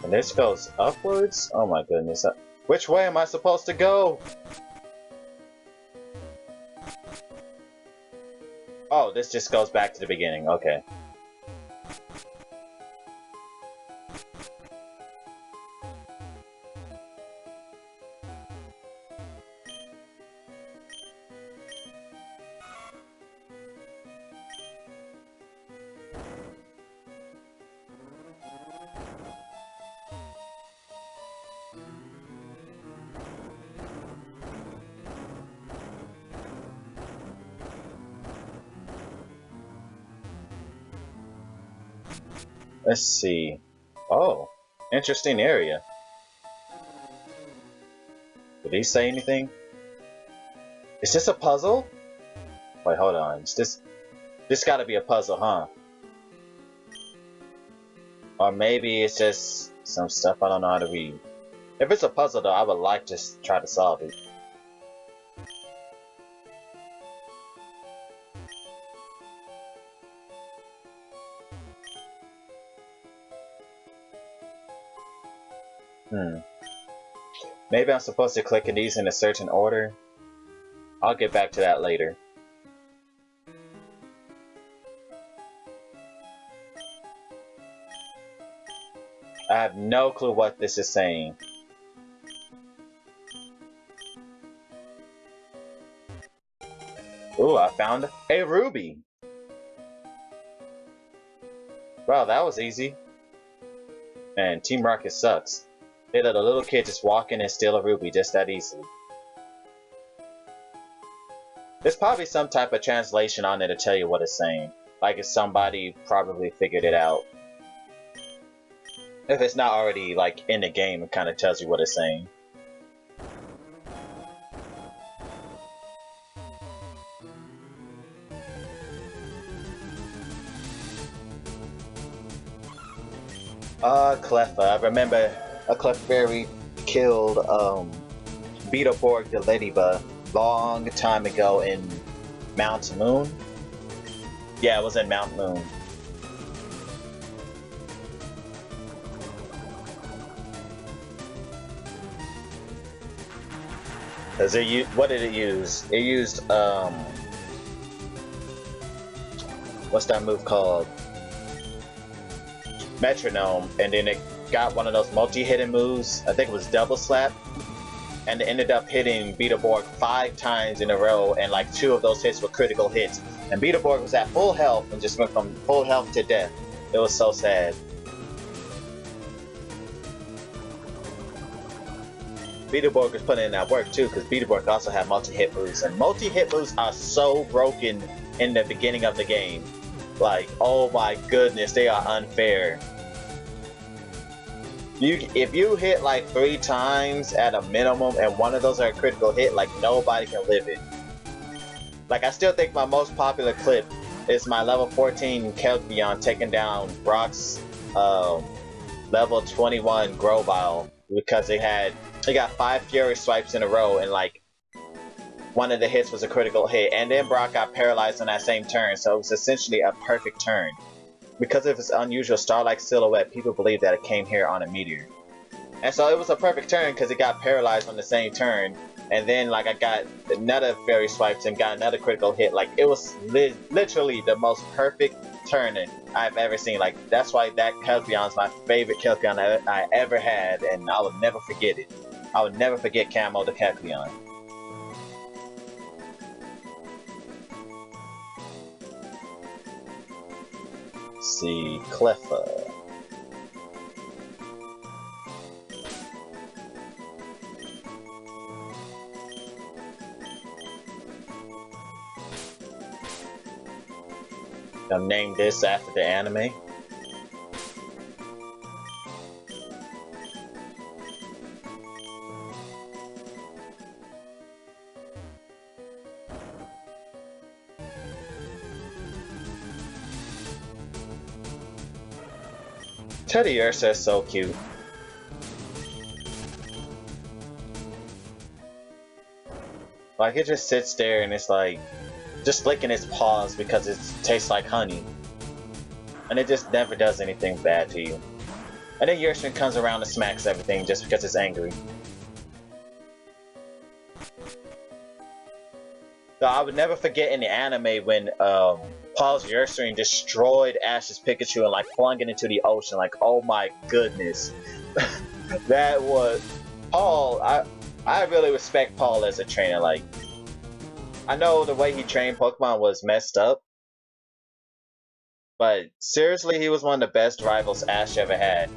[SPEAKER 1] And this goes upwards? Oh my goodness. Which way am I supposed to go? Oh, this just goes back to the beginning. Okay. Let's see. Oh, interesting area. Did he say anything? Is this a puzzle? Wait, hold on. Is this gotta be a puzzle, huh? Or maybe it's just some stuff I don't know how to read. If it's a puzzle though, I would like to try to solve it. Maybe I'm supposed to click these in a certain order. I'll get back to that later. I have no clue what this is saying. Ooh, I found a ruby! Wow, that was easy. Man, Team Rocket sucks. They let a little kid just walk in and steal a ruby just that easily. There's probably some type of translation on there to tell you what it's saying. Like if somebody probably figured it out. If it's not already like in the game, it kind of tells you what it's saying. Cleffa. I remember a Clefairy killed Beetleborg the Ladybug long time ago in Mount Moon. Yeah, it was in Mount Moon. Cause what did it use? It used what's that move called? Metronome, and then it got one of those multi-hitting moves. I think it was double slap, and it ended up hitting Beetleborg 5 times in a row, and like 2 of those hits were critical hits. And Beetleborg was at full health and just went from full health to death. It was so sad. Beetleborg was putting in that work too, because Beetleborg also had multi-hit moves, and multi-hit moves are so broken in the beginning of the game. Like, oh my goodness, they are unfair. If you hit like 3 times at a minimum and one of those are a critical hit, like nobody can live it. Like, I still think my most popular clip is my level 14 Kelpion taking down Brock's level 21 Grovyle, because they got 5 Fury Swipes in a row, and like one of the hits was a critical hit, and then Brock got paralyzed on that same turn, so it was essentially a perfect turn. Because of its unusual star-like silhouette, people believe that it came here on a meteor. And so it was a perfect turn because it got paralyzed on the same turn, and then like I got another Fairy Swipes and got another critical hit. Like, it was literally the most perfect turn I've ever seen. Like, that's why that Kelpion's my favorite Kelpion I ever had, and I will never forget it. I would never forget Camo the Kelpion. See, Cleffa. I'll name this after the anime. Teddy Ursa is so cute. Like, it just sits there and it's like, just licking its paws because it tastes like honey. And it just never does anything bad to you. And then Yershman comes around and smacks everything just because it's angry. So I would never forget in the anime when Paul's Yershman destroyed Ash's Pikachu and like flung it into the ocean. Like, oh my goodness. That was... Paul, I really respect Paul as a trainer. Like, I know the way he trained Pokemon was messed up, but seriously, he was one of the best rivals Ash ever had.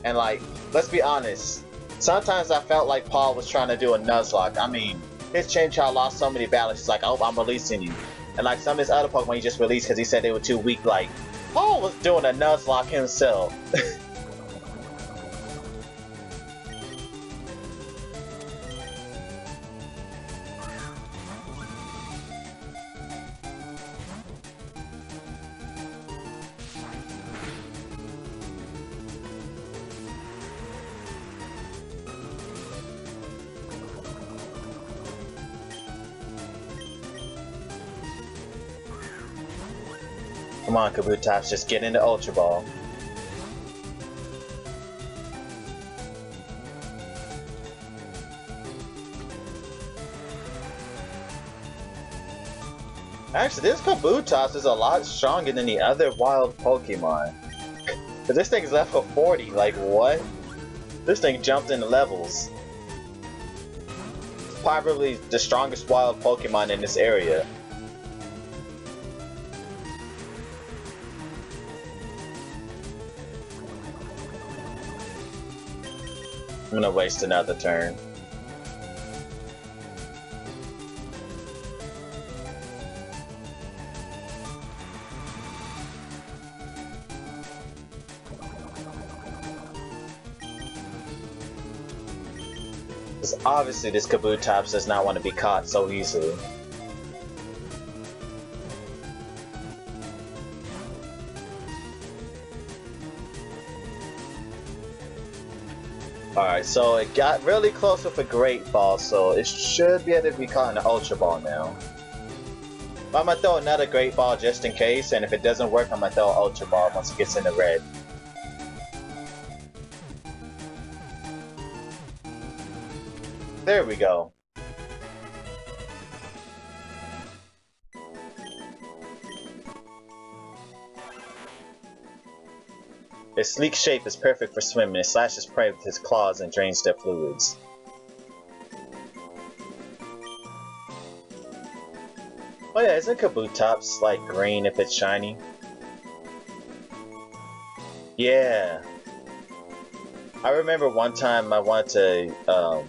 [SPEAKER 1] And like, let's be honest, sometimes I felt like Paul was trying to do a Nuzlocke. I mean, his Chinchou lost so many battles, he's like, oh, I'm releasing you. And like some of his other Pokemon he just released because he said they were too weak. Like, Paul was doing a Nuzlocke himself. Come on, Kabutops, just get into Ultra Ball. Actually, this Kabutops is a lot stronger than the other wild Pokemon. But this thing is level 40, like what? This thing jumped into levels. It's probably the strongest wild Pokemon in this area. I'm gonna waste another turn. Because obviously this Kabutops does not want to be caught so easily. Alright, so it got really close with a Great Ball, so it should be able to be caught in an Ultra Ball now. But I'm gonna throw another Great Ball just in case, and if it doesn't work, I'm gonna throw an Ultra Ball once it gets in the red. There we go. Its sleek shape is perfect for swimming. It slashes prey with his claws and drains their fluids. Oh yeah, isn't Kabutops like green if it's shiny? Yeah. I remember one time I wanted to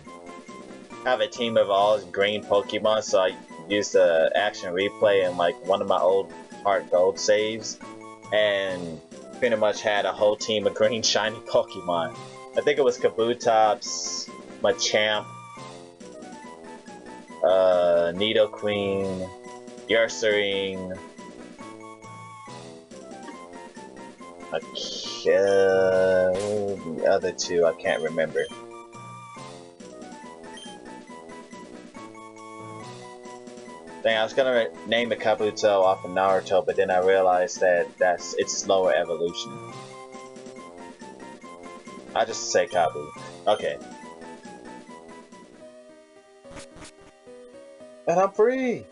[SPEAKER 1] have a team of all green Pokemon, so I used the action replay in like one of my old Heart Gold saves, and pretty much had a whole team of green shiny Pokemon. I think it was Kabutops, Machamp, Nidoqueen, Ursaring, the other two I can't remember. Dang, I was gonna name the Kabuto off of Naruto, but then I realized that that's its slower evolution. I just say Kabu. Okay. And I'm free!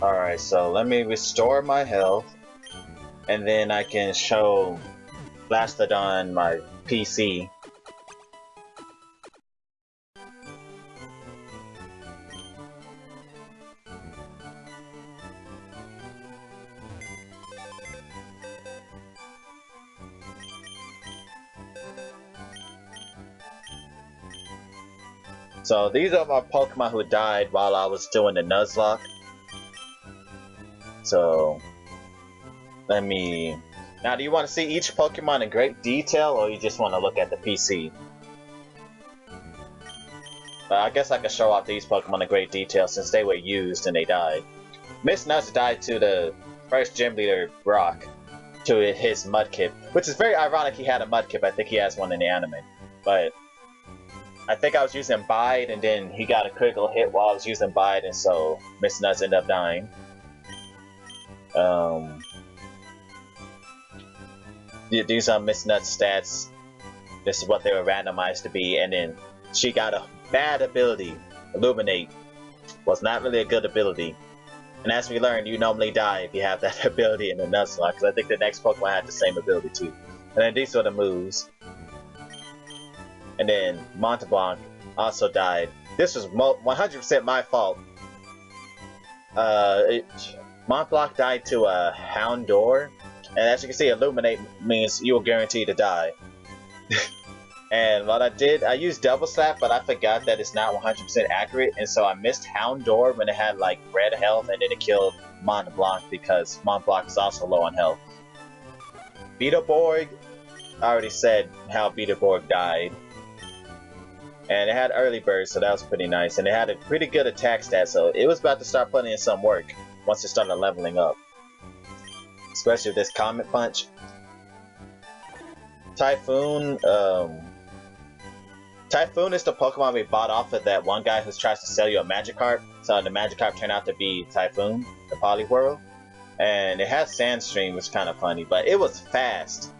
[SPEAKER 1] Alright, so let me restore my health, and then I can show Blastodon my PC. So these are my Pokemon who died while I was doing the Nuzlocke. So let me... Now, do you want to see each Pokemon in great detail, or you just want to look at the PC? I guess I can show off these Pokemon in great detail since they were used and they died. Miss Nuts died to the first gym leader, Brock, to his Mudkip, which is very ironic he had a Mudkip. I think he has one in the anime. But I think I was using Bide, and then he got a critical hit while I was using Bide, and so Miss Nuts ended up dying. These are Miss Nuts' stats. This is what they were randomized to be, and then she got a bad ability. Illuminate was not really a good ability. And as we learned, you normally die if you have that ability in the Nuzlocke, because I think the next Pokemon had the same ability too. And then these were the moves. And then Montblanc also died. This was 100% my fault. Montblanc died to a Houndour. And as you can see, Illuminate means you will guarantee to die. And what I did, I used Double Slap, but I forgot that it's not 100% accurate, and so I missed Houndour when it had like red health, and then it killed Montblanc because Montblanc is also low on health. Beetleborg, I already said how Beetleborg died. And it had early bird, so that was pretty nice, and it had a pretty good attack stat, so it was about to start putting in some work once it started leveling up. Especially with this Comet Punch. Typhoon, Typhoon is the Pokemon we bought off of that one guy who tries to sell you a Magikarp. So the Magikarp turned out to be Typhoon, the Poliwhirl. And it has Sandstream, which is kind of funny, but it was fast.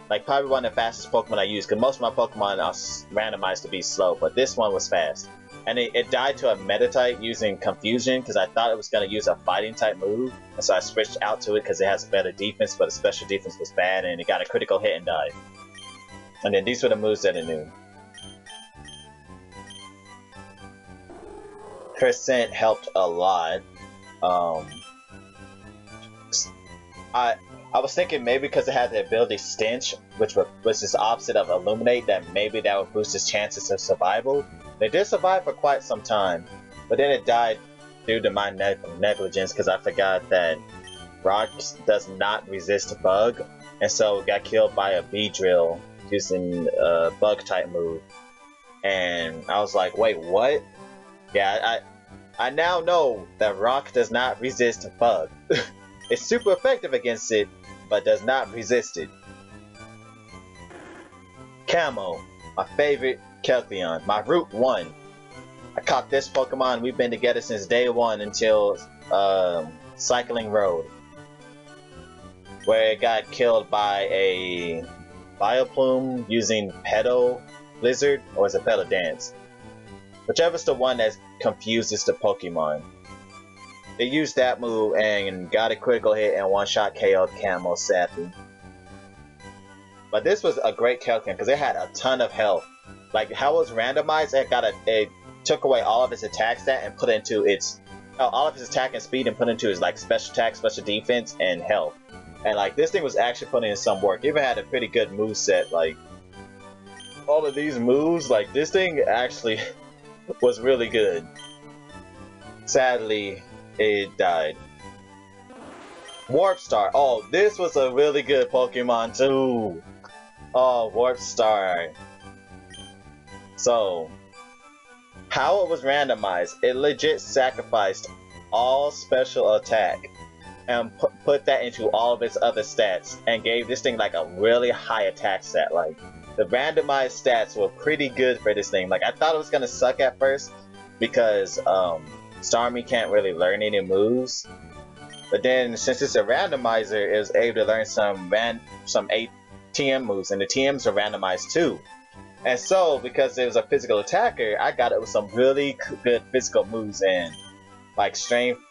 [SPEAKER 1] Like, probably one of the fastest Pokemon I used, because most of my Pokemon are randomized to be slow, but this one was fast. And it died to a Meta-type using Confusion, because I thought it was going to use a Fighting-type move, and so I switched out to it because it has a better defense, but the special defense was bad, and it got a critical hit and died. And then these were the moves that it knew. Percent helped a lot. I was thinking maybe because it had the ability Stench, which is the opposite of Illuminate, that maybe that would boost his chances of survival. They did survive for quite some time, but then it died due to my negligence because I forgot that Rock does not resist Bug, and so got killed by a Beedrill using a Bug type move. And I was like, wait, what? Yeah, I now know that Rock does not resist Bug. It's super effective against it, but does not resist it. Camo, my favorite Kelpion, my Route 1. I caught this Pokemon, we've been together since day 1 until Cycling Road, where it got killed by a Vileplume using Petal Blizzard, or is it Petal Dance? Whichever's the one that confuses the Pokemon. They used that move and got a critical hit and one-shot KO'd Camo, sadly. But this was a great Kelpion because it had a ton of health. Like how it was randomized, it took away all of its attack stat and put it into its all of its attack and speed and put it into its like special attack, special defense, and health. And like this thing was actually putting in some work. It even had a pretty good move set. Like all of these moves, like this thing actually was really good. Sadly, it died. Warp Star. Oh, this was a really good Pokemon too. Oh, Warp Star. So, how it was randomized, it legit sacrificed all special attack and put that into all of its other stats and gave this thing like a really high attack stat. Like, the randomized stats were pretty good for this thing. Like, I thought it was gonna suck at first because, Starmie can't really learn any moves, but then since it's a randomizer, it was able to learn some TM moves, and the TMs are randomized too. And so, because it was a physical attacker, I got it with some really good physical moves and like strength,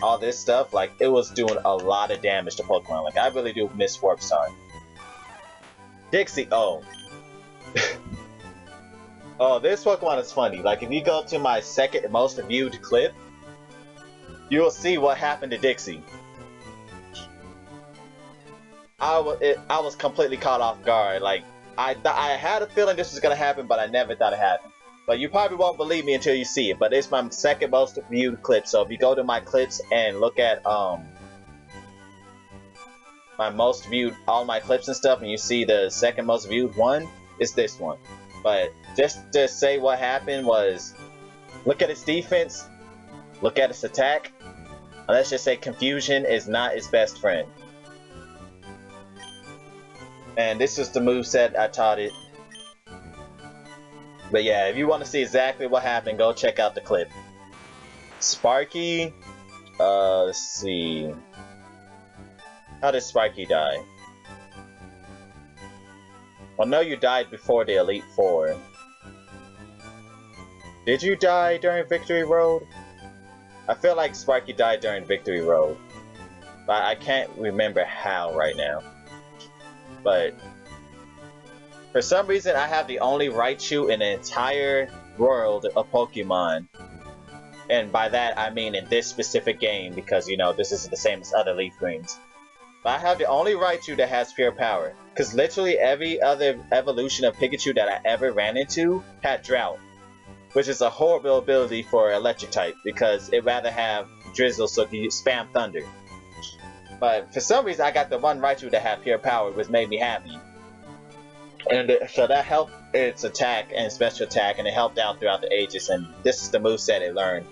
[SPEAKER 1] all this stuff. Like it was doing a lot of damage to Pokemon. Like I really do miss Warp Star. Dixie, oh. Oh, this Pokemon is funny. Like, if you go to my second most viewed clip, you will see what happened to Dixie. I was completely caught off guard. Like, I had a feeling this was gonna happen, but I never thought it happened. But you probably won't believe me until you see it. But it's my second most viewed clip. So if you go to my clips and look at my most viewed, all my clips and stuff, and you see the second most viewed one, it's this one. But just to say what happened was, look at its defense, look at its attack, and let's just say confusion is not its best friend. And this is the moveset I taught it. But yeah, if you want to see exactly what happened, go check out the clip. Sparky, let's see. How did Sparky die? Well, no, you died before the Elite Four. Did you die during Victory Road? I feel like Sparky died during Victory Road. But I can't remember how right now. But for some reason, I have the only Raichu in the entire world of Pokemon. And by that, I mean in this specific game, because, you know, this isn't the same as other Leaf Greens. But I have the only Raichu that has pure power. Because literally every other evolution of Pikachu that I ever ran into had Drought. Which is a horrible ability for Electric type, because it rather have Drizzle so you spam Thunder. But for some reason, I got the one Raichu that had pure power, which made me happy. And so that helped its attack and special attack, and it helped out throughout the ages, and this is the moveset it learned.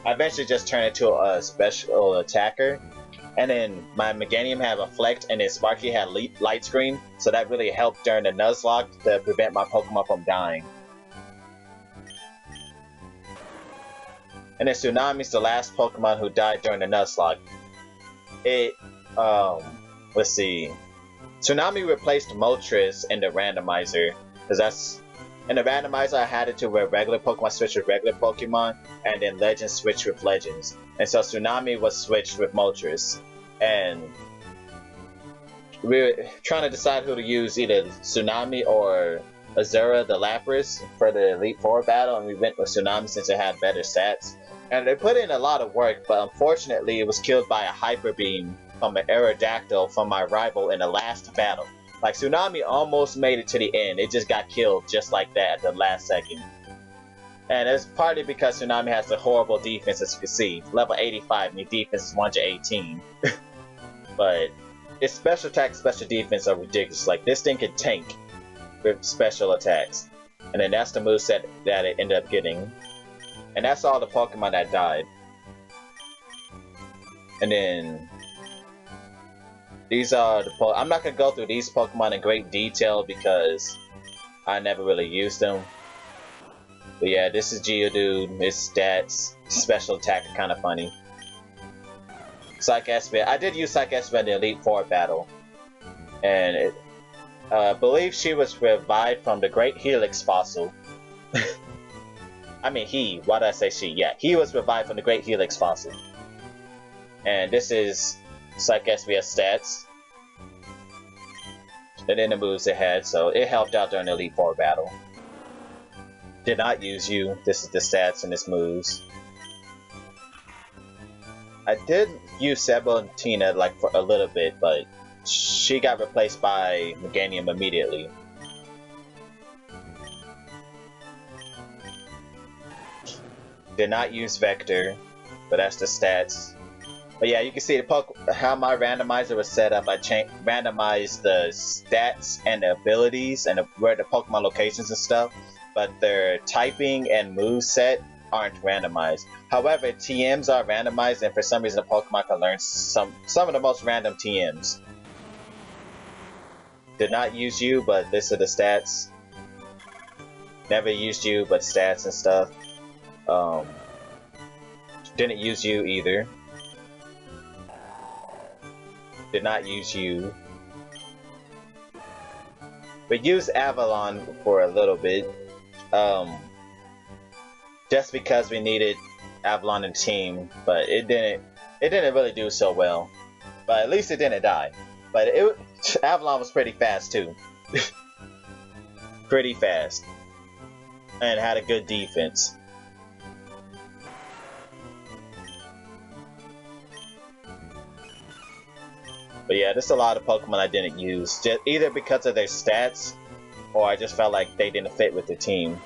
[SPEAKER 1] I eventually just turned it to a special attacker, and then my Meganium had Reflect, and then Sparky had Light Screen, so that really helped during the Nuzlocke to prevent my Pokemon from dying. And then Tsunami's the last Pokemon who died during the Nuzlocke. Let's see. Tsunami replaced Moltres in the randomizer, because that's in the randomizer I had it to where regular Pokemon switched with regular Pokemon, and then Legends switched with Legends. And so Tsunami was switched with Moltres, and we were trying to decide who to use, either Tsunami or Azura the Lapras for the Elite Four battle, and we went with Tsunami since it had better stats. And they put in a lot of work, but unfortunately it was killed by a Hyper Beam from an Aerodactyl from my rival in the last battle. Like, Tsunami almost made it to the end, it just got killed just like that at the last second. And it's partly because Tsunami has a horrible defense, as you can see. Level 85 and your defense is 118. But its special attack and special defense are ridiculous. Like, this thing can tank with special attacks. And then that's the moveset that it ended up getting. And that's all the Pokemon that died. And then these are the I'm not going to go through these Pokemon in great detail because I never really used them. But yeah, this is Geodude, its stats, special attack are kind of funny. Psych Espia, I did use Psych Espia in the Elite Four battle. And I believe she was revived from the Great Helix fossil. I mean why did I say she? Yeah, he was revived from the Great Helix fossil. And this is Psych Espia's stats. And then the moves it had, so it helped out during the Elite Four battle. Did not use you. This is the stats and its moves. I did use Sabotina like for a little bit, but she got replaced by Meganium immediately. Did not use Vector, but that's the stats. But yeah, you can see how my randomizer was set up. I randomized the stats and the abilities and where the Pokemon locations and stuff, but their typing and move set aren't randomized. However, TMs are randomized, and for some reason the Pokemon can learn some of the most random TMs. Did not use you, but this are the stats. Never used you, but stats and stuff. Didn't use you either. Did not use you. But used Avalon for a little bit. Just because we needed Avalon in the team, but it didn't really do so well. But at least it didn't die. But Avalon was pretty fast too. Pretty fast. And had a good defense. But yeah, there's a lot of Pokemon I didn't use, just either because of their stats, or I just felt like they didn't fit with the team.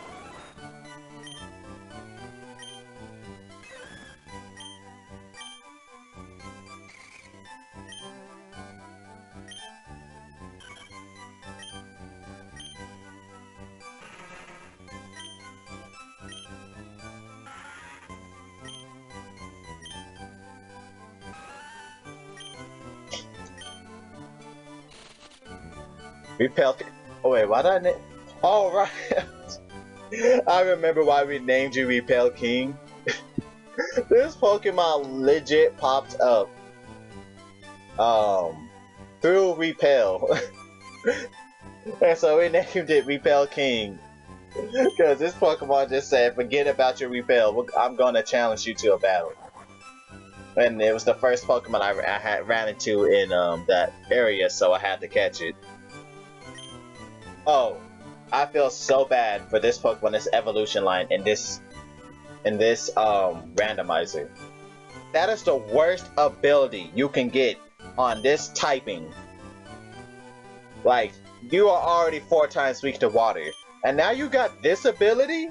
[SPEAKER 1] Repel. Oh wait, why did I name? Oh right. I remember why we named you Repel King. This Pokemon legit popped up. Through Repel. And so we named it Repel King. Because this Pokemon just said, forget about your Repel. I'm gonna challenge you to a battle. And it was the first Pokemon I had ran into in that area, so I had to catch it. Oh, I feel so bad for this Pokemon, this evolution line in this randomizer. That is the worst ability you can get on this typing. Like, you are already 4 times weak to water, and now you got this ability?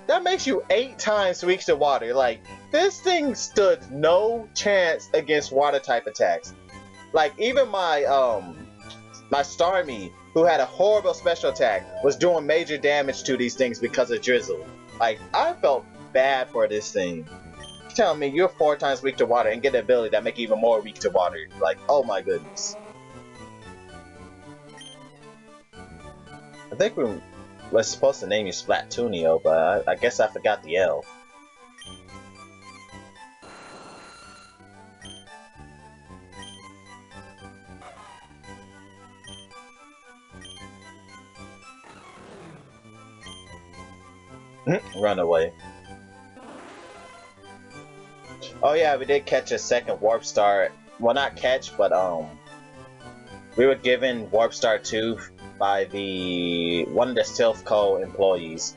[SPEAKER 1] That makes you 8 times weak to water. Like, this thing stood no chance against water type attacks. Like, even my Starmie, who had a horrible special attack, was doing major damage to these things because of Drizzle. Like, I felt bad for this thing. You're telling me you're 4 times weak to water and get an ability that make you even more weak to water. Like, oh my goodness. I think we were supposed to name you Splatoonio, but I guess I forgot the L. Run away. Oh yeah, we did catch a second Warp Star. Well, not catch, but we were given Warp Star 2 by one of the Silph Co employees.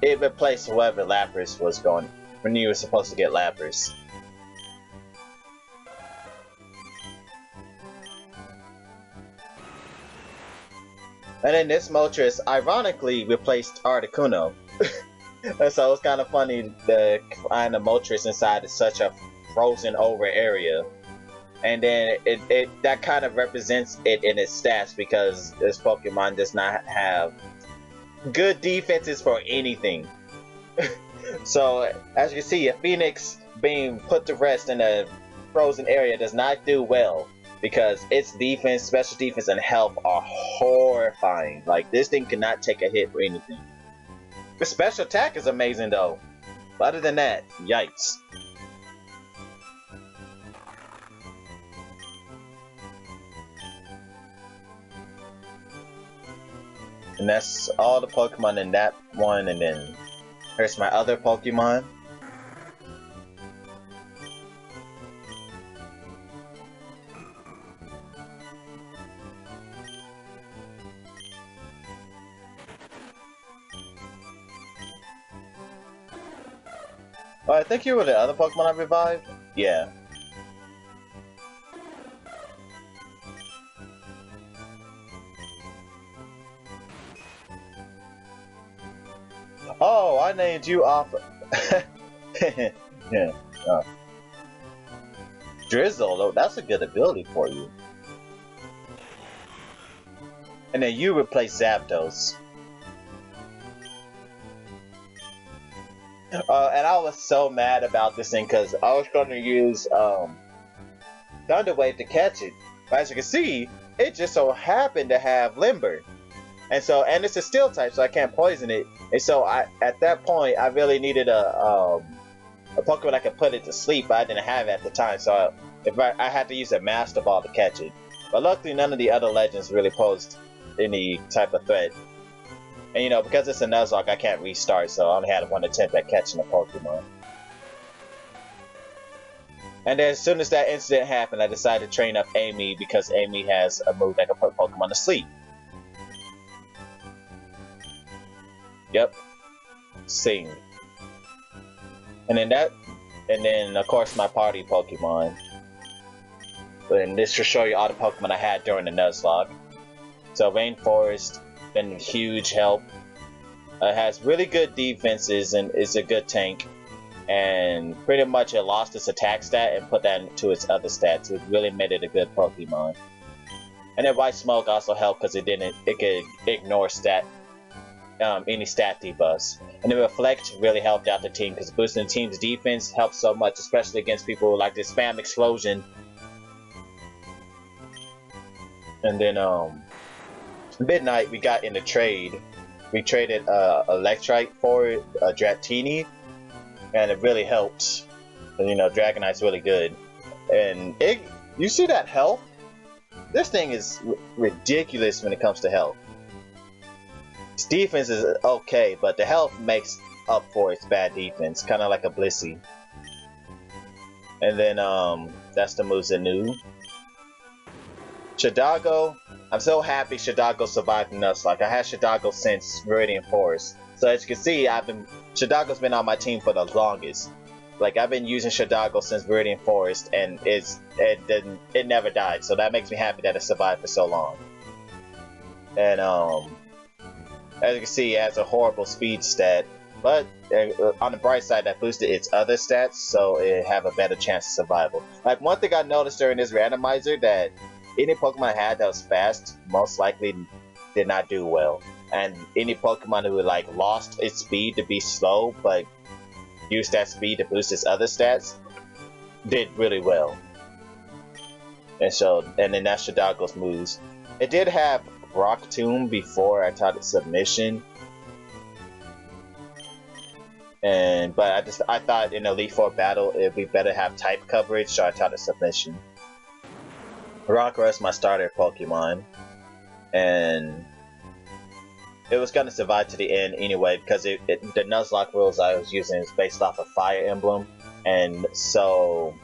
[SPEAKER 1] It replaced whoever Lapras was going when you were supposed to get Lapras. And then this Moltres ironically replaced Articuno. And so it's kind of funny to find a Moltres inside of such a frozen over area. And then that kind of represents it in its stats, because this Pokemon does not have good defenses for anything. So as you see, a Phoenix being put to rest in a frozen area does not do well, because its defense, special defense, and health are horrifying. Like, this thing cannot take a hit for anything. The special attack is amazing though. But other than that, yikes. And that's all the Pokemon in that one, and then here's my other Pokemon. Oh, I think you were the other Pokemon I revived? Yeah. Oh, I named you off. Yeah. Oh. Drizzle, though, that's a good ability for you. And then you replace Zapdos. And I was so mad about this thing because I was going to use Thunder Wave to catch it. But as you can see, it just so happened to have Limber. And it's a Steel type, so I can't poison it. And so at that point, I really needed a Pokemon that could put it to sleep, but I didn't have it at the time. So I had to use a Master Ball to catch it. But luckily, none of the other legends really posed any type of threat. And you know, because it's a Nuzlocke, I can't restart, so I only had one attempt at catching a Pokemon. And then as soon as that incident happened, I decided to train up Amy, because Amy has a move that can put Pokemon to sleep. Yep. Sing. And then of course my party Pokemon. And this should show you all the Pokemon I had during the Nuzlocke. So Rainforest, been huge help. It has really good defenses and is a good tank. And pretty much it lost its attack stat and put that into its other stats. It really made it a good Pokemon. And then White Smoke also helped because it could ignore any stat debuffs. And then Reflect really helped out the team because boosting the team's defense helps so much, especially against people who like to spam Explosion. And then Midnight, we got in a trade. We traded Electrite for a Dratini, and it really helped. You know, Dragonite's really good. And you see that health? This thing is ridiculous when it comes to health. Its defense is okay, but the health makes up for its bad defense, kind of like a Blissey. And then that's the moves in new. Shadago, I'm so happy Shadago survived the Nuzlocke. I had Shadago since Viridian Forest. So as you can see, Shadago's been on my team for the longest. Like, I've been using Shadago since Viridian Forest, and it never died. So that makes me happy that it survived for so long. And as you can see, it has a horrible speed stat. But on the bright side, that boosted its other stats, so it have a better chance of survival. Like, one thing I noticed during this randomizer, that any Pokemon I had that was fast most likely did not do well. And any Pokemon who like lost its speed to be slow, but used that speed to boost its other stats, did really well. And then that's Shadago's moves. It did have Rock Tomb before I taught it Submission. But I thought in Elite Four battle it'd be better to have type coverage, so I taught it Submission. Rockruff is my starter Pokemon, and it was gonna survive to the end anyway because the Nuzlocke rules I was using is based off of Fire Emblem, and so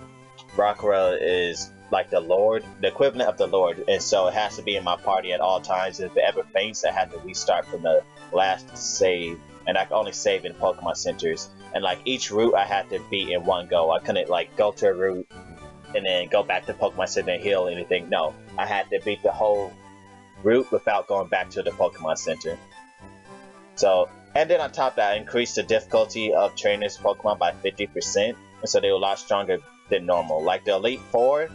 [SPEAKER 1] Rockruff is like the Lord, the equivalent of the Lord, and so it has to be in my party at all times. If it ever faints, I had to restart from the last save, and I can only save in Pokemon Centers. And like each route I had to beat in one go. I couldn't like go to a route and then go back to Pokemon Center and heal anything. No, I had to beat the whole route without going back to the Pokemon Center. So, and then on top of that, I increased the difficulty of training this Pokemon by 50%, and so they were a lot stronger than normal. Like the Elite Four,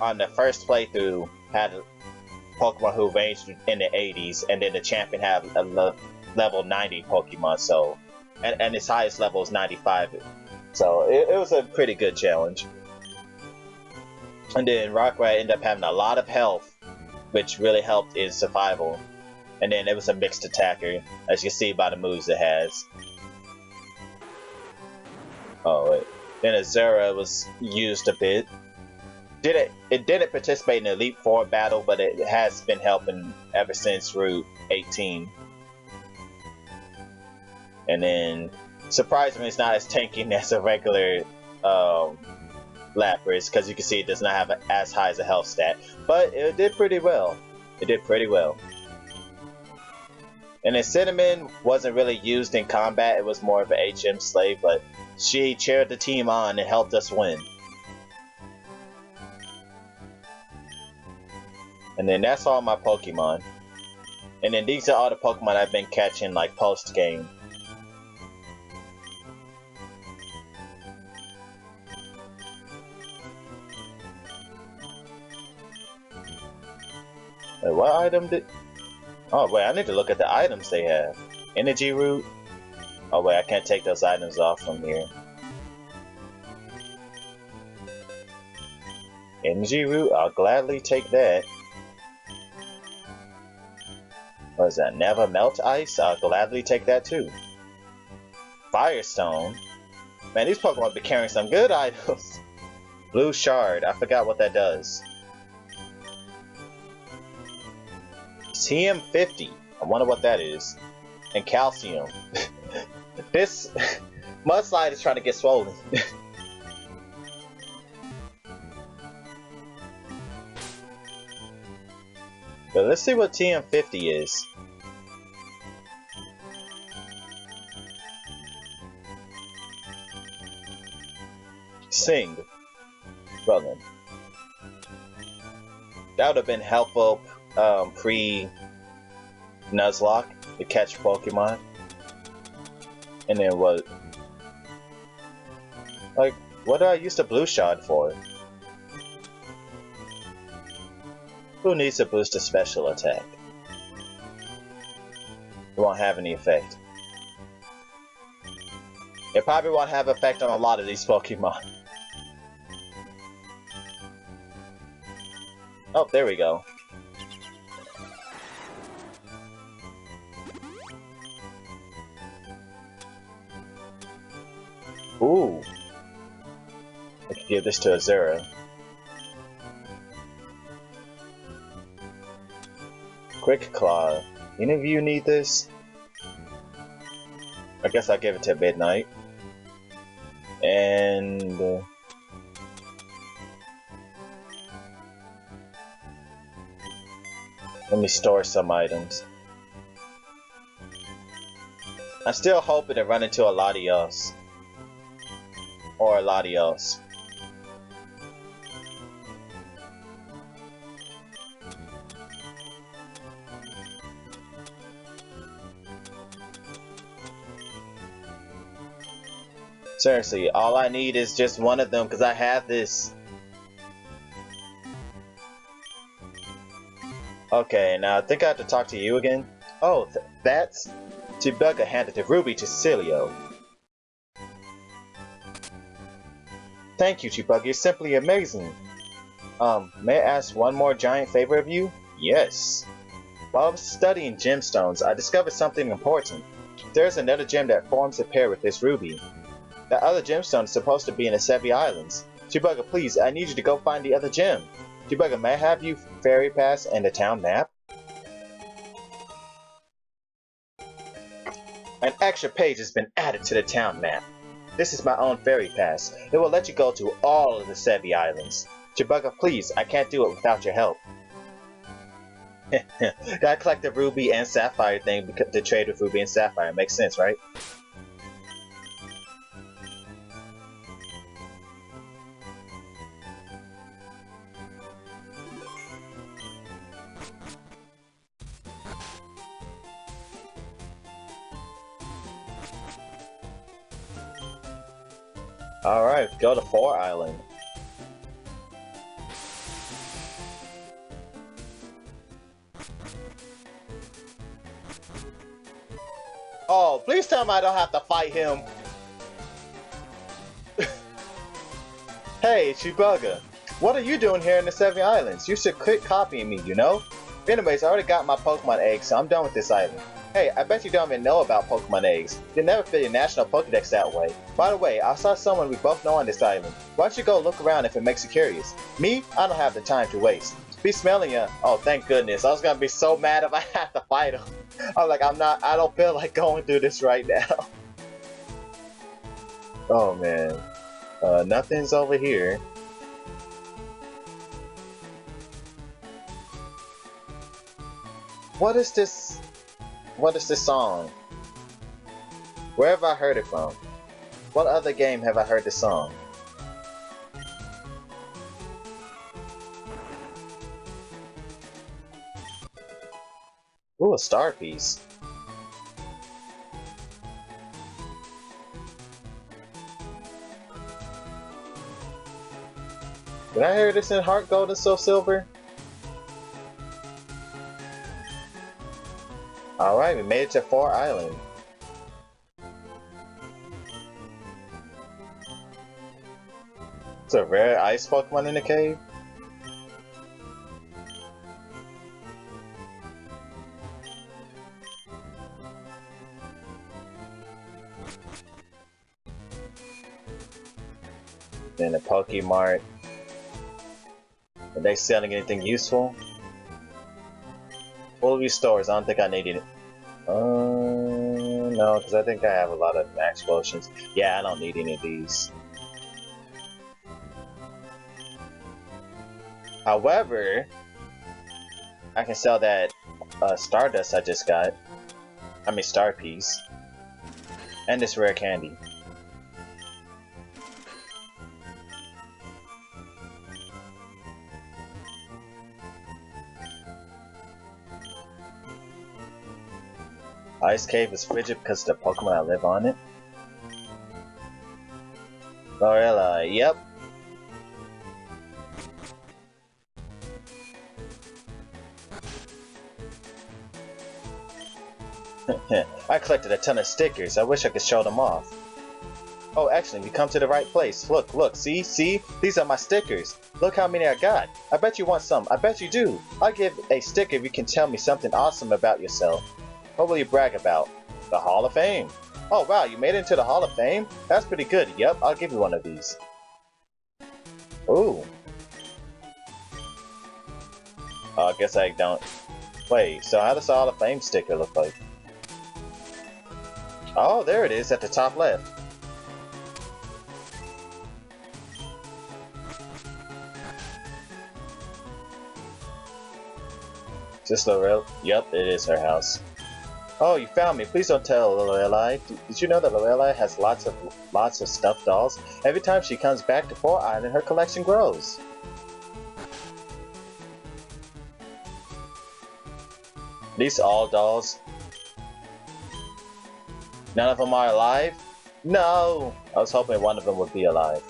[SPEAKER 1] on the first playthrough, had Pokemon who ranged in the 80s, and then the champion had a level 90 Pokemon, so, and its highest level is 95. So, it was a pretty good challenge. And then Rockruff ended up having a lot of health, which really helped in survival. And then it was a mixed attacker, as you can see by the moves it has. Oh wait. Then Azura was used a bit. It didn't participate in the Elite Four battle, but it has been helping ever since Route 18. And then, surprisingly, it's not as tanky as a regular Lapras, because you can see it does not have as high as a health stat, but it did pretty well. It did pretty well. And then Cinnamon wasn't really used in combat, it was more of an HM slave, but she cheered the team on and helped us win. And then that's all my Pokemon. And then these are all the Pokemon I've been catching like post-game. Wait, what item did... Oh wait, I need to look at the items they have. Energy Root? Oh wait, I can't take those items off from here. Energy Root? I'll gladly take that. What is that? Never Melt Ice? I'll gladly take that too. Firestone? Man, these Pokemon be carrying some good items. Blue Shard, I forgot what that does. TM50, I wonder what that is. And Calcium. This Mudslide is trying to get swollen. But let's see what TM50 is. Sing. Well then. That would have been helpful pre-Nuzlocke to catch Pokemon. And then what? Like, what do I use the Blue Shard for? Who needs to boost a special attack? It won't have any effect. It probably won't have effect on a lot of these Pokemon. Oh, there we go. Ooh. I could give this to Azura. Quick Claw. Any of you need this? I guess I'll give it to Midnight. And... let me store some items. I'm still hoping to run into a Latios. Or a Latios. Seriously, all I need is just one of them because I have this. Okay, now I think I have to talk to you again. Oh, that's... Chibugga handed the ruby to Cilio. Thank you, Chibugga. You're simply amazing. May I ask one more giant favor of you? Yes. While I was studying gemstones, I discovered something important. There's another gem that forms a pair with this ruby. That other gemstone is supposed to be in the Sevi Islands. Chibugga, please, I need you to go find the other gem. Chibugga, may I have you ferry pass and the town map? An extra page has been added to the town map. This is my own ferry pass. It will let you go to all of the Sevi Islands. Chibugga, please, I can't do it without your help. Gotta collect the Ruby and Sapphire thing because to trade with Ruby and Sapphire. Makes sense, right? Alright, go to 4 Island. Oh, please tell me I don't have to fight him. Hey, Chibugga. What are you doing here in the Seven Islands? You should quit copying me, you know? Anyways, I already got my Pokemon eggs, so I'm done with this island. Hey, I bet you don't even know about Pokemon eggs. They never fit your national Pokedex that way. By the way, I saw someone we both know on this island. Why don't you go look around if it makes you curious? Me? I don't have the time to waste. Be smelling ya. Oh, thank goodness. I was gonna be so mad if I had to fight him. I'm like, I don't feel like going through this right now. Oh man. Nothing's over here. What is this? What is this song? Where have I heard it from? What other game have I heard this song? Ooh, a star piece. Did I hear this in Heart Gold and Soul Silver? Alright, we made it to 4 Island. It's a rare ice Pokemon in the cave. Then the Pokemart. Are they selling anything useful? All of these stores, I don't think I need it. No, because I think I have a lot of max potions. Yeah, I don't need any of these. However, I can sell that Stardust I just got. I mean, Star Piece. And this rare candy. Ice Cave is frigid because of the Pokemon that live on it. Gorilla, yep. I collected a ton of stickers. I wish I could show them off. Oh, actually, we come to the right place. Look, look, see? These are my stickers. Look how many I got. I bet you want some. I bet you do. I'll give a sticker if you can tell me something awesome about yourself. What will you brag about? The Hall of Fame. Oh wow, you made it into the Hall of Fame? That's pretty good. Yep, I'll give you one of these. Ooh. I guess I don't... Wait, so how does the Hall of Fame sticker look like? Oh, there it is at the top left. Just Lorelei? Yep, it is her house. Oh, you found me. Please don't tell Lorelei. Did you know that Lorelei has lots of stuffed dolls? Every time she comes back to 4 Island, her collection grows. These are all dolls. None of them are alive? No! I was hoping one of them would be alive.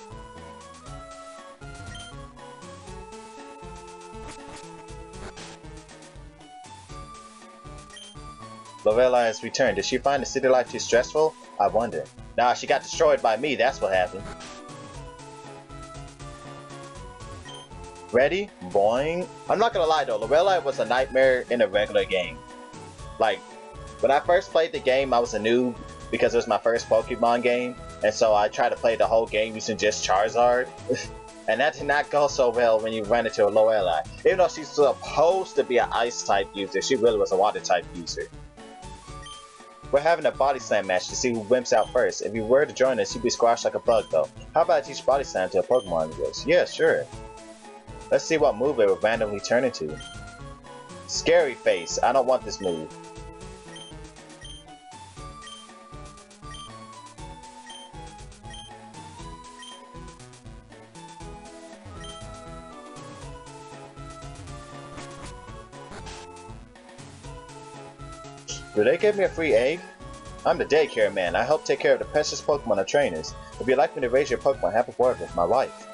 [SPEAKER 1] Lorelei has returned. Did she find the city life too stressful? I wonder. Nah, she got destroyed by me, that's what happened. Ready? Boing. I'm not gonna lie though, Lorelei was a nightmare in a regular game. Like, when I first played the game, I was a noob because it was my first Pokemon game, and so I tried to play the whole game using just Charizard. And that did not go so well when you ran into a Lorelei. Even though she's supposed to be an ice type user, she really was a water type user. We're having a body slam match to see who wimps out first. If you were to join us, you'd be squashed like a bug though. How about I teach body slam to a Pokemon of yours? Yeah, sure. Let's see what move it will randomly turn into. Scary face. I don't want this move. Do they give me a free egg? I'm the daycare man. I help take care of the precious Pokemon and trainers. If you'd like me to raise your Pokemon, have a word with my wife.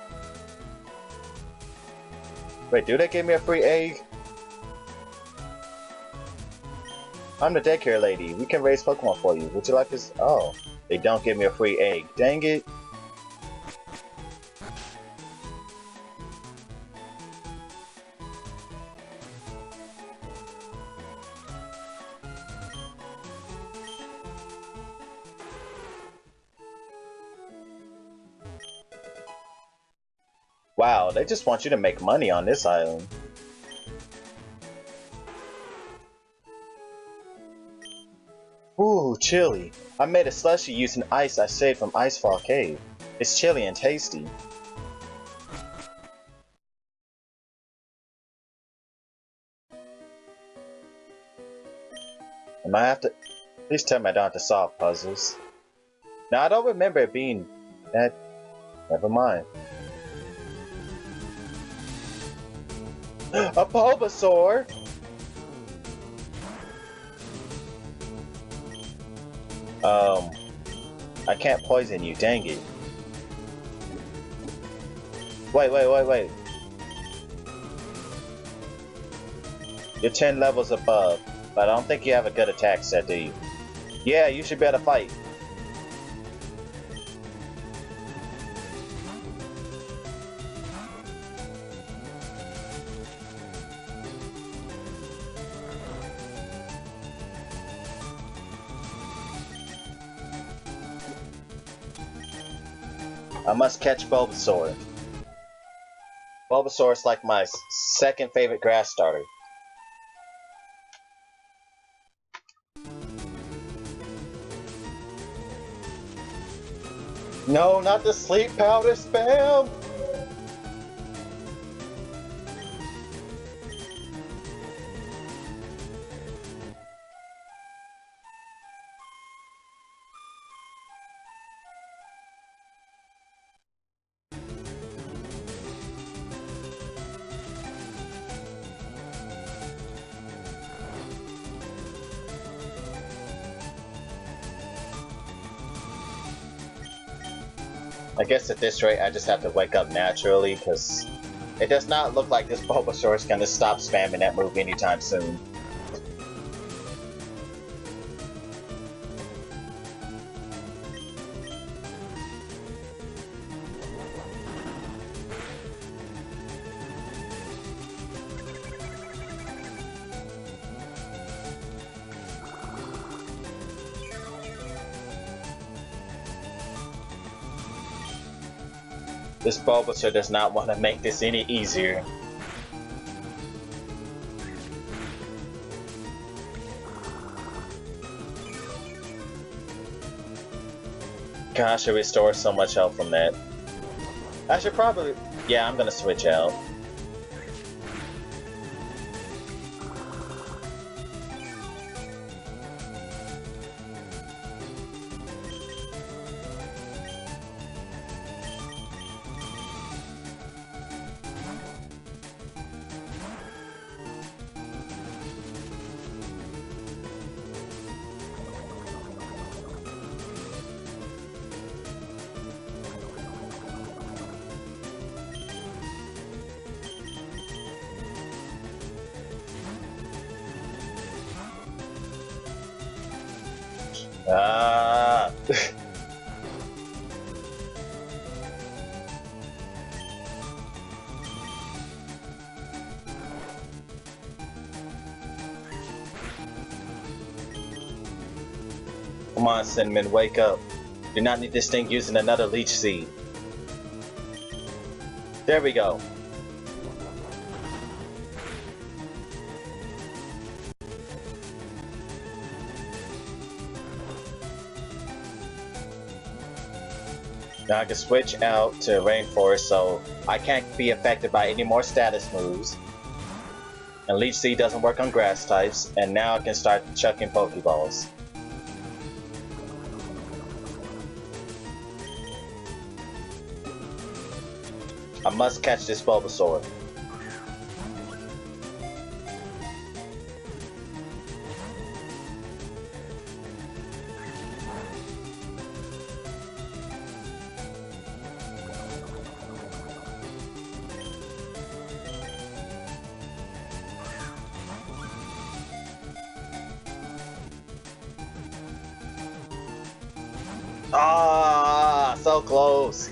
[SPEAKER 1] Wait, do they give me a free egg? I'm the daycare lady. We can raise Pokemon for you. Would you like this? Oh, they don't give me a free egg. Dang it. Wow, they just want you to make money on this island. Ooh, chilly. I made a slushie using ice I saved from Icefall Cave. It's chilly and tasty. I might have to... Please tell me I don't have to solve puzzles. Now, I don't remember it being that... Never mind. A Bulbasaur! I can't poison you, dang it. Wait. You're 10 levels above, but I don't think you have a good attack set, do you? Yeah, you should be able to fight. I must catch Bulbasaur. Bulbasaur is like my second favorite grass starter. No, not the sleep powder spam! I guess at this rate I just have to wake up naturally, because it does not look like this Bulbasaur is going to stop spamming that move anytime soon. This Bulbasaur does not want to make this any easier. Gosh, I should restore so much health from that. I should probably... Yeah, I'm gonna switch out. Ah. Come on, Cinnamon, wake up. Do not need this thing using another leech seed. There we go. Now I can switch out to Rainforest so I can't be affected by any more status moves. And Leech Seed doesn't work on grass types, and now I can start chucking Pokeballs. I must catch this Bulbasaur. Ah, so close.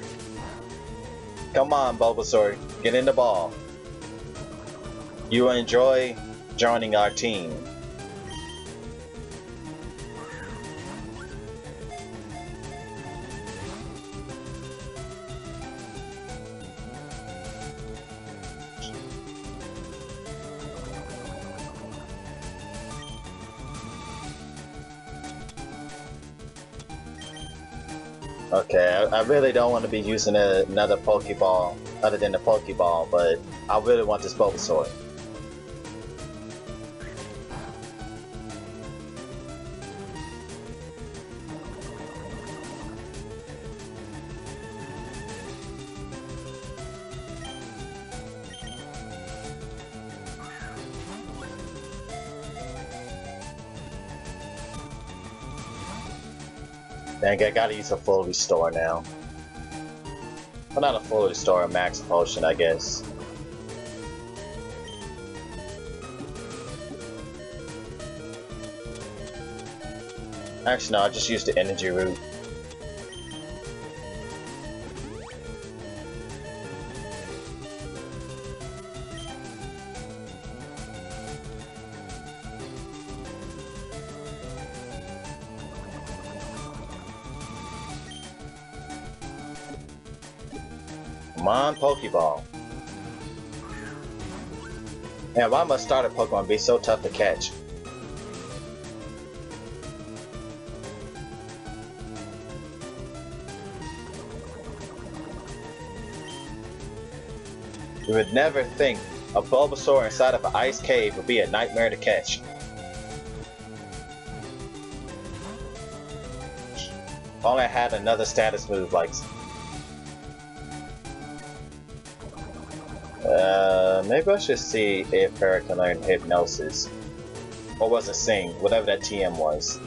[SPEAKER 1] Come on, Bulbasaur, get in the ball. You will enjoy joining our team. Okay, I really don't want to be using another Pokeball other than the Pokeball, but I really want this Bulbasaur. Dang, I gotta use a full restore now. Well, not a full restore, a max potion, I guess. Actually, no, I just used the energy root. Come on, Pokeball. Man, why must starter Pokemon be so tough to catch? You would never think a Bulbasaur inside of an ice cave would be a nightmare to catch. If only I had another status move like... maybe I should see if Farrah can learn Hypnosis. Or was it Sing? Whatever that TM was.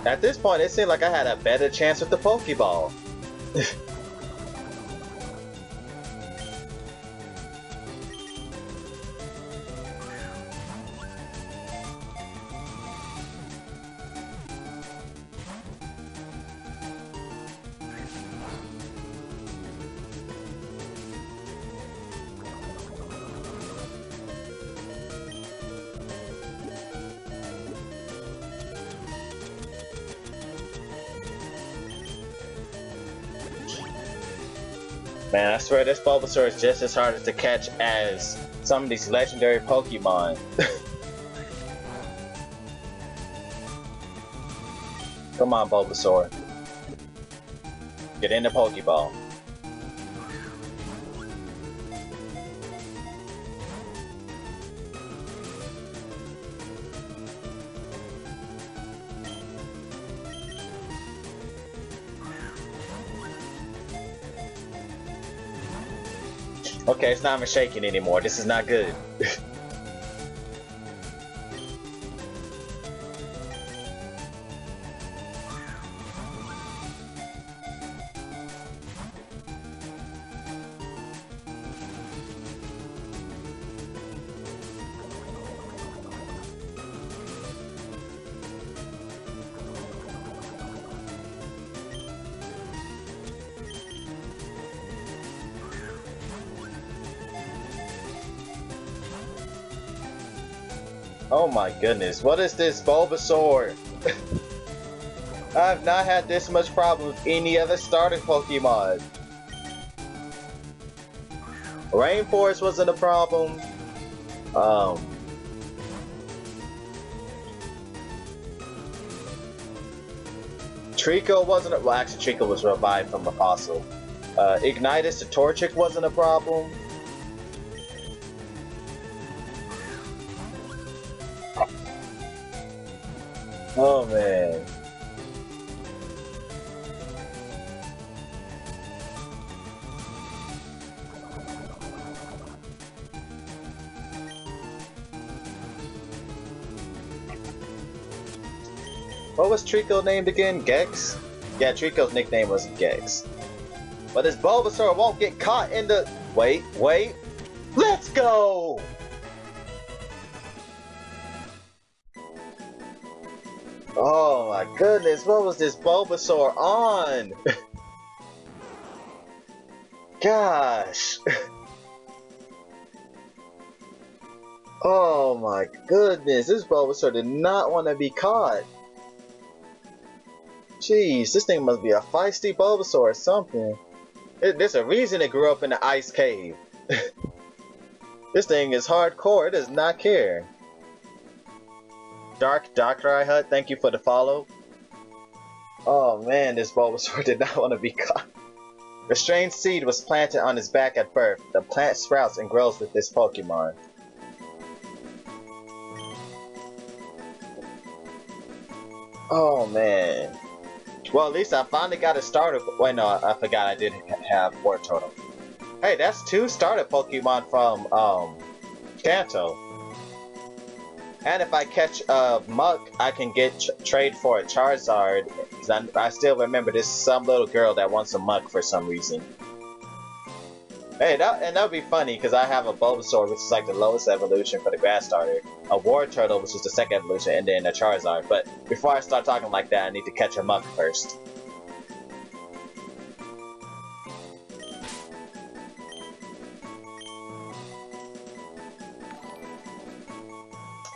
[SPEAKER 1] At this point, it seemed like I had a better chance with the Pokeball. Man, I swear this Bulbasaur is just as hard to catch as some of these legendary Pokemon. Come on, Bulbasaur. Get in the Pokeball. Okay, it's not even shaking anymore. This is not good. Oh my goodness, what is this Bulbasaur? I have not had this much problem with any other starting Pokemon. Rainforest wasn't a problem. Trico wasn't a, well, actually Trico was revived from a fossil. Ignitus the Torchic wasn't a problem. Oh man. What was Trico named again? Gex? Yeah, Trico's nickname was Gex. But this Bulbasaur won't get caught in the... Wait. Let's go! Oh my goodness, what was this Bulbasaur on? Gosh. Oh my goodness, this Bulbasaur did not want to be caught. Jeez, this thing must be a feisty Bulbasaur or something. There's a reason it grew up in the ice cave. This thing is hardcore, it does not care. Darkrai Hut, thank you for the follow. Oh man, this Bulbasaur did not want to be caught. The strange seed was planted on his back at birth. The plant sprouts and grows with this Pokemon. Oh man. Well, at least I finally got a starter. Wait, no, I forgot I did have Wartortle. Hey, that's 2 starter Pokemon from Kanto. And if I catch a Muck, I can get trade for a Charizard. Cause I still remember there's some little girl that wants a Muck for some reason. Hey, that would be funny because I have a Bulbasaur, which is like the lowest evolution for the grass starter, a Wartortle, which is the 2nd evolution, and then a Charizard. But before I start talking like that, I need to catch a Muck first.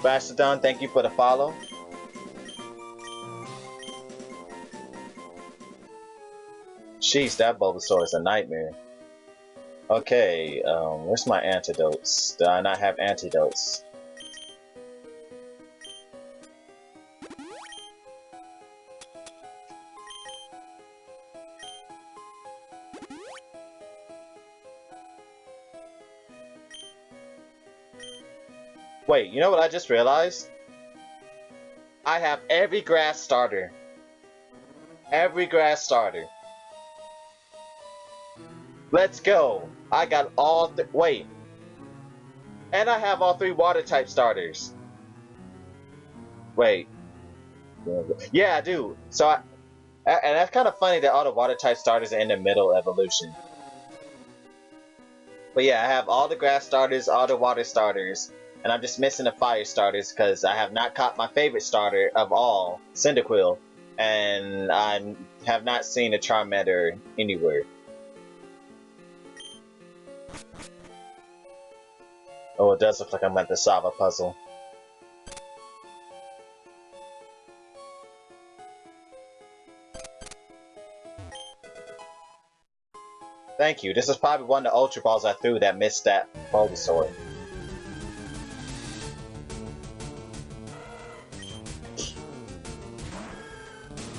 [SPEAKER 1] Bastodon, thank you for the follow. Jeez, that Bulbasaur is a nightmare. Okay, where's my antidotes? Do I not have antidotes? Wait, you know what I just realized? I have every grass starter. Every grass starter. Let's go! I got all wait. And I have all 3 water type starters. Wait. Yeah, I do. So and that's kind of funny that all the water type starters are in the middle evolution. But yeah, I have all the grass starters, all the water starters, and I'm just missing the fire starters because I have not caught my favorite starter of all, Cyndaquil, and I have not seen a Charmander anywhere. Oh, it does look like I'm at the solve a puzzle. Thank you. This is probably one of the Ultra Balls I threw that missed that Bulbasaur.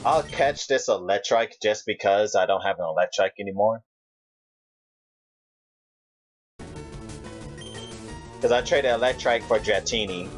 [SPEAKER 1] I'll catch this Electrike just because I don't have an Electrike anymore. Because I traded Electrike for Dratini.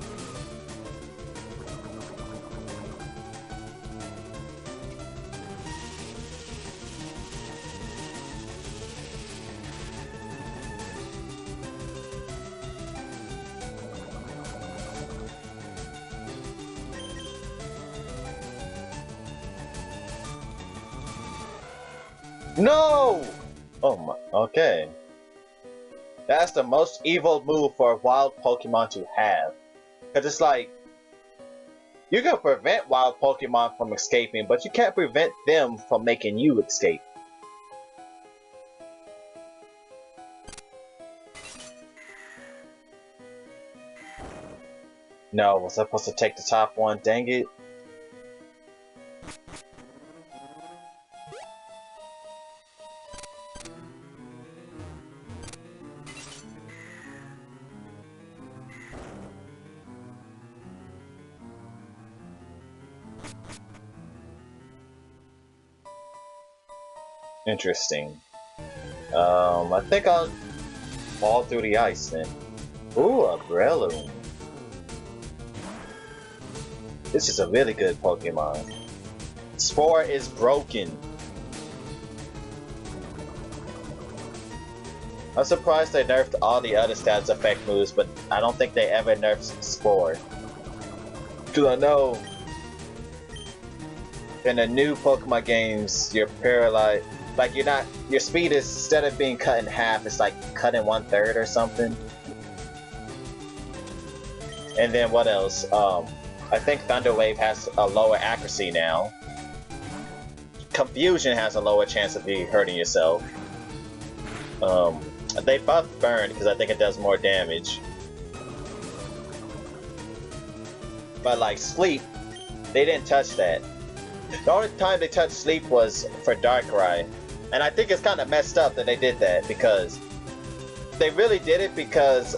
[SPEAKER 1] No! Oh my, okay. That's the most evil move for a wild Pokemon to have. Cause it's like, you can prevent wild Pokemon from escaping, but you can't prevent them from making you escape. No, was I supposed to take the top one? Dang it. Interesting. I think I'll fall through the ice then. Ooh, a Breloom. This is a really good Pokemon. Spore is broken. I'm surprised they nerfed all the other stats effect moves, but I don't think they ever nerfed Spore. Cause I know in the new Pokemon games, you're paralyzed. Like you're not, your speed is, instead of being cut in half, it's like cut in 1/3 or something. And then what else? I think Thunder Wave has a lower accuracy now. Confusion has a lower chance of you hurting yourself. They buffed Burn because I think it does more damage. But like Sleep, they didn't touch that. The only time they touched Sleep was for Darkrai. And I think it's kind of messed up that they did that because they really did it because,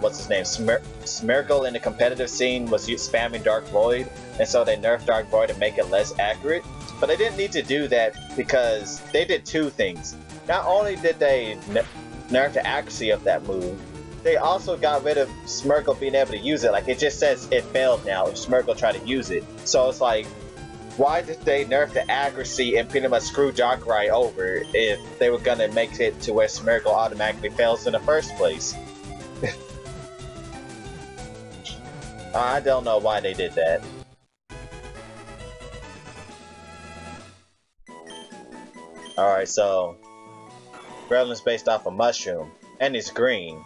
[SPEAKER 1] what's his name? Smeargle in the competitive scene was spamming Dark Void, and so they nerfed Dark Void to make it less accurate. But they didn't need to do that because they did two things. Not only did they nerf the accuracy of that move, they also got rid of Smeargle being able to use it. Like, it just says it failed now if Smeargle tried to use it. So it's like, why did they nerf the accuracy and pretty much screw Darkrai over if they were gonna make it to where Smeargle automatically fails in the first place? I don't know why they did that. Alright, so Breloom's based off a mushroom, and it's green.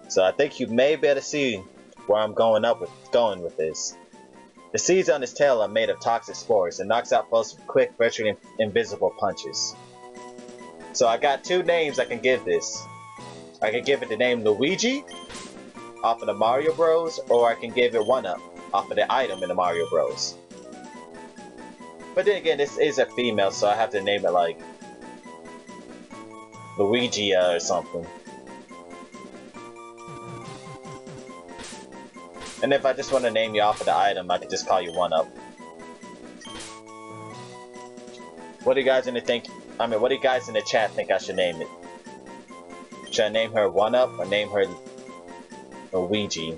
[SPEAKER 1] So I think you may be able to see where I'm going with this. The seeds on his tail are made of toxic spores and knocks out foes with quick, virtually invisible punches. So I got two names I can give this. I can give it the name Luigi, off of the Mario Bros, or I can give it 1-Up, off of the item in the Mario Bros. But then again, this is a female, so I have to name it like Luigia or something. And if I just want to name you off of the item, I can just call you 1-Up. What do you guys in the chat think I should name it? Should I name her 1-Up or name her Luigi?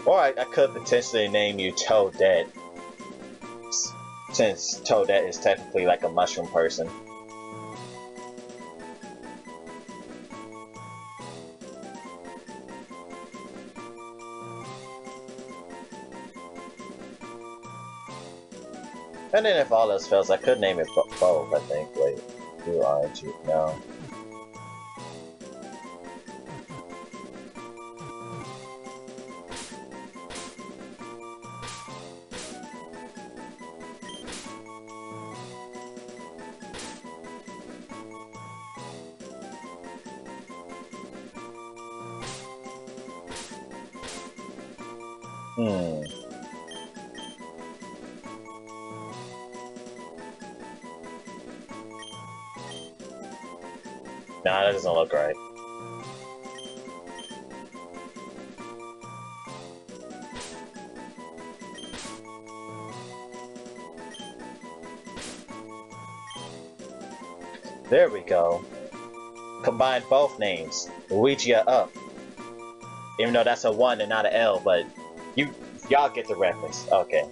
[SPEAKER 1] Or I could potentially name you Toadette, since Toadette is technically like a mushroom person. And then if all else fails, I could name it both, I think. Wait, who are you? No. Hmm. Nah, that doesn't look right. There we go. Combine both names. Luigi up. Even though that's a 1 and not an L, but y'all get the reference. Okay.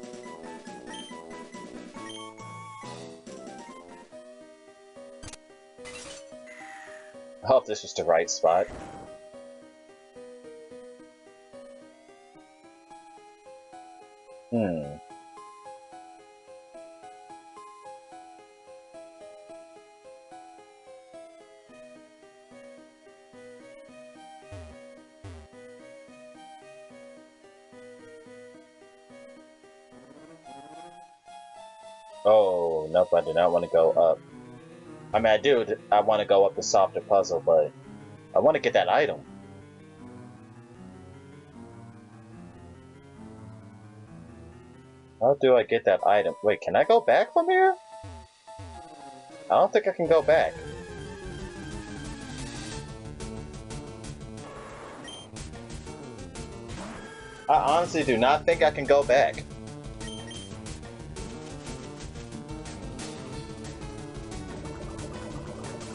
[SPEAKER 1] I hope this was the right spot. Hmm. Oh, nope, I do not want to go up. I mean, I want to go up the softer puzzle, but I want to get that item. How do I get that item? Wait, can I go back from here? I don't think I can go back. I honestly do not think I can go back.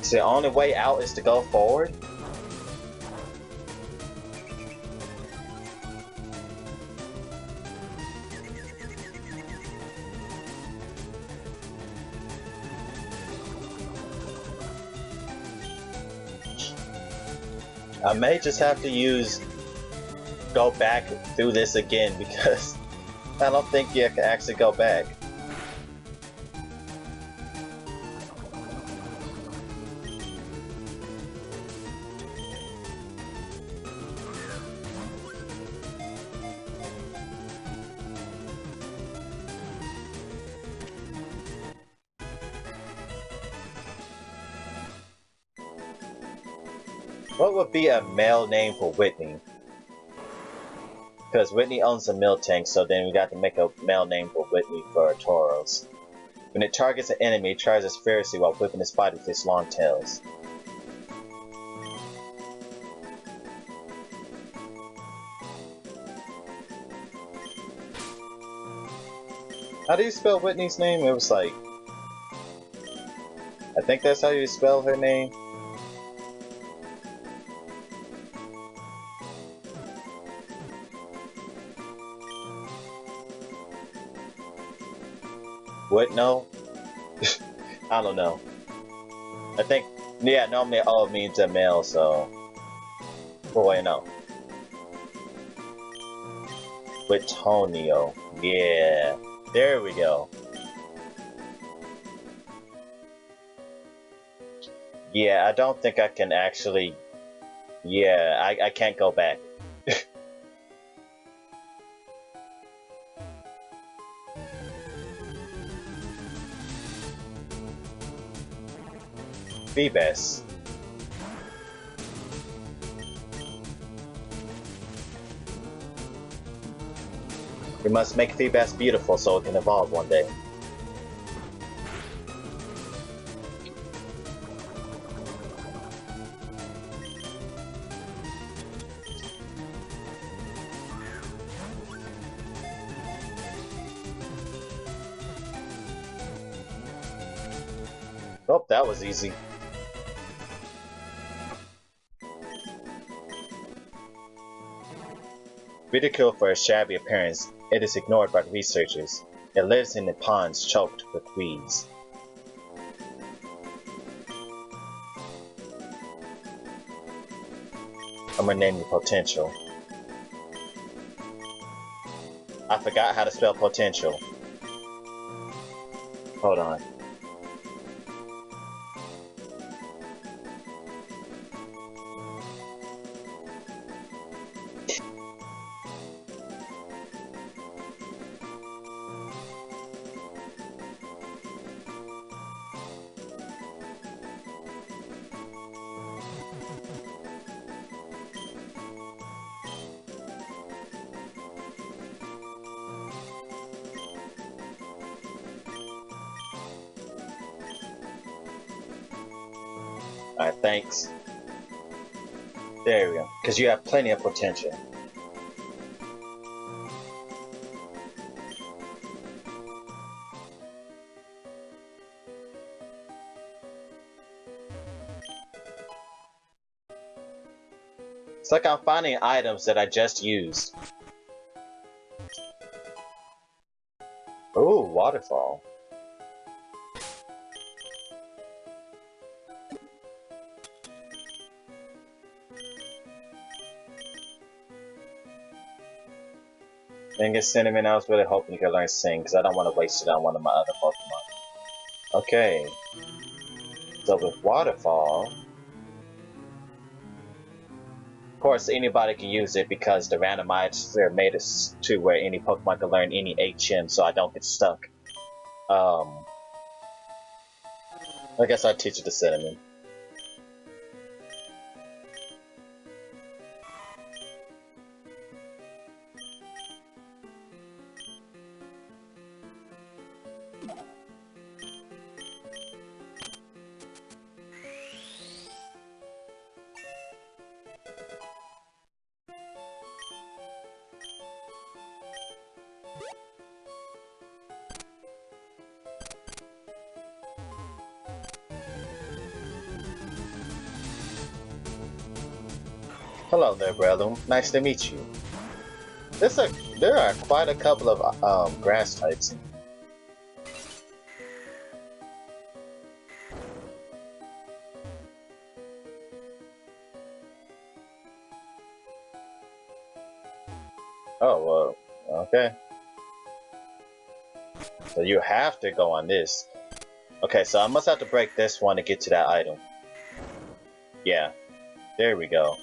[SPEAKER 1] So the only way out is to go forward? I may just have to go back through this again because I don't think you can actually go back. What would be a male name for Whitney? Because Whitney owns a milk tank, so then we got to make a male name for Whitney for our Tauros. When it targets an enemy, it charges fiercely while whipping its body with its long tails. How do you spell Whitney's name? It was like... I think that's how you spell her name. What? No? I don't know. I think... Yeah, normally O means a male, so... Oh, wait, no. Whittonio. Yeah. There we go. Yeah, I don't think I can actually... Yeah, I can't go back. Feebas. We must make Feebas beautiful so it can evolve one day. Oh, that was easy. Ridiculed for its shabby appearance, it is ignored by the researchers. It lives in the ponds choked with weeds. I'm gonna name you Potential. I forgot how to spell potential. Hold on. Alright, thanks. There we go. Because you have plenty of potential. It's like I'm finding items that I just used. Ooh, waterfall. Dang it, Cinnamon, I was really hoping you could learn Sing, because I don't want to waste it on one of my other Pokemon. Okay. So with waterfall... Of course, anybody can use it because the randomizer made it to where any Pokemon can learn any HM, so I don't get stuck. I guess I'll teach it to Cinnamon. Hello there, brother. Nice to meet you. There are quite a couple of grass types. Oh, well, okay. So you have to go on this. Okay, so I must have to break this one to get to that item. Yeah, there we go.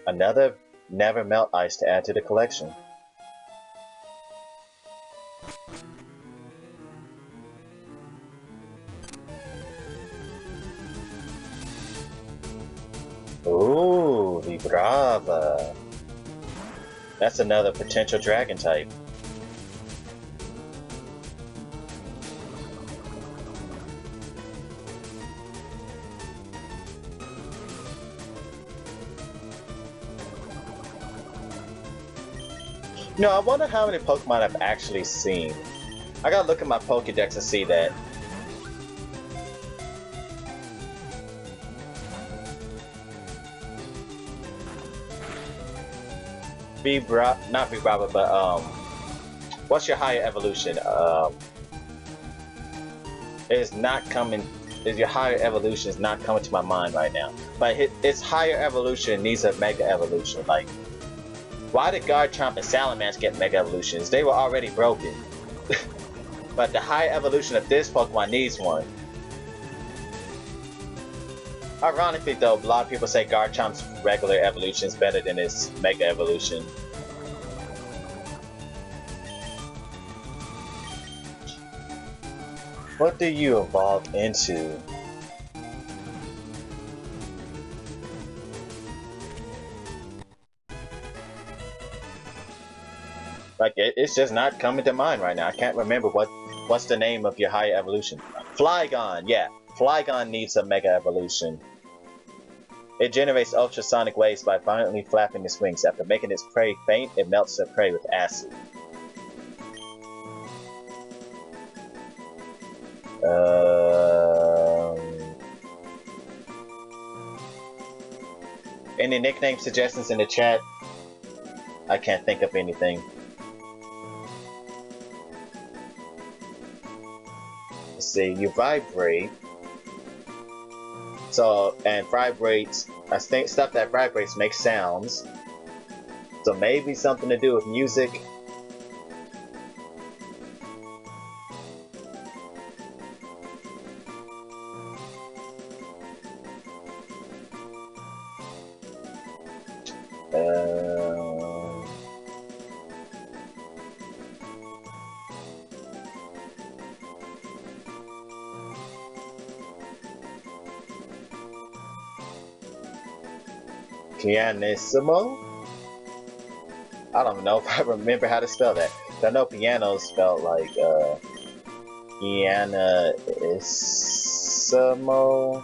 [SPEAKER 1] Another Never Melt Ice to add to the collection. Ooh, Vibrava. That's another potential dragon type. No, I wonder how many Pokemon I've actually seen. I gotta look at my Pokédex and see that. Not Vibrava, but what's your higher evolution? Your higher evolution is not coming to my mind right now. But its higher evolution needs a Mega Evolution. Like, why did Garchomp and Salamence get Mega Evolutions? They were already broken. But the high evolution of this Pokemon needs one. Ironically though, a lot of people say Garchomp's regular evolution is better than its Mega Evolution. What do you evolve into? Like, it's just not coming to mind right now. I can't remember what's the name of your higher evolution. Flygon, yeah. Flygon needs a Mega Evolution. It generates ultrasonic waves by violently flapping its wings. After making its prey faint, it melts their prey with acid. Any nickname suggestions in the chat? I can't think of anything. Let's see, you vibrate. So, and vibrates, I think stuff that vibrates makes sounds. So maybe something to do with music. Pianissimo? I don't know if I remember how to spell that. I know piano is spelled like piano is Mo.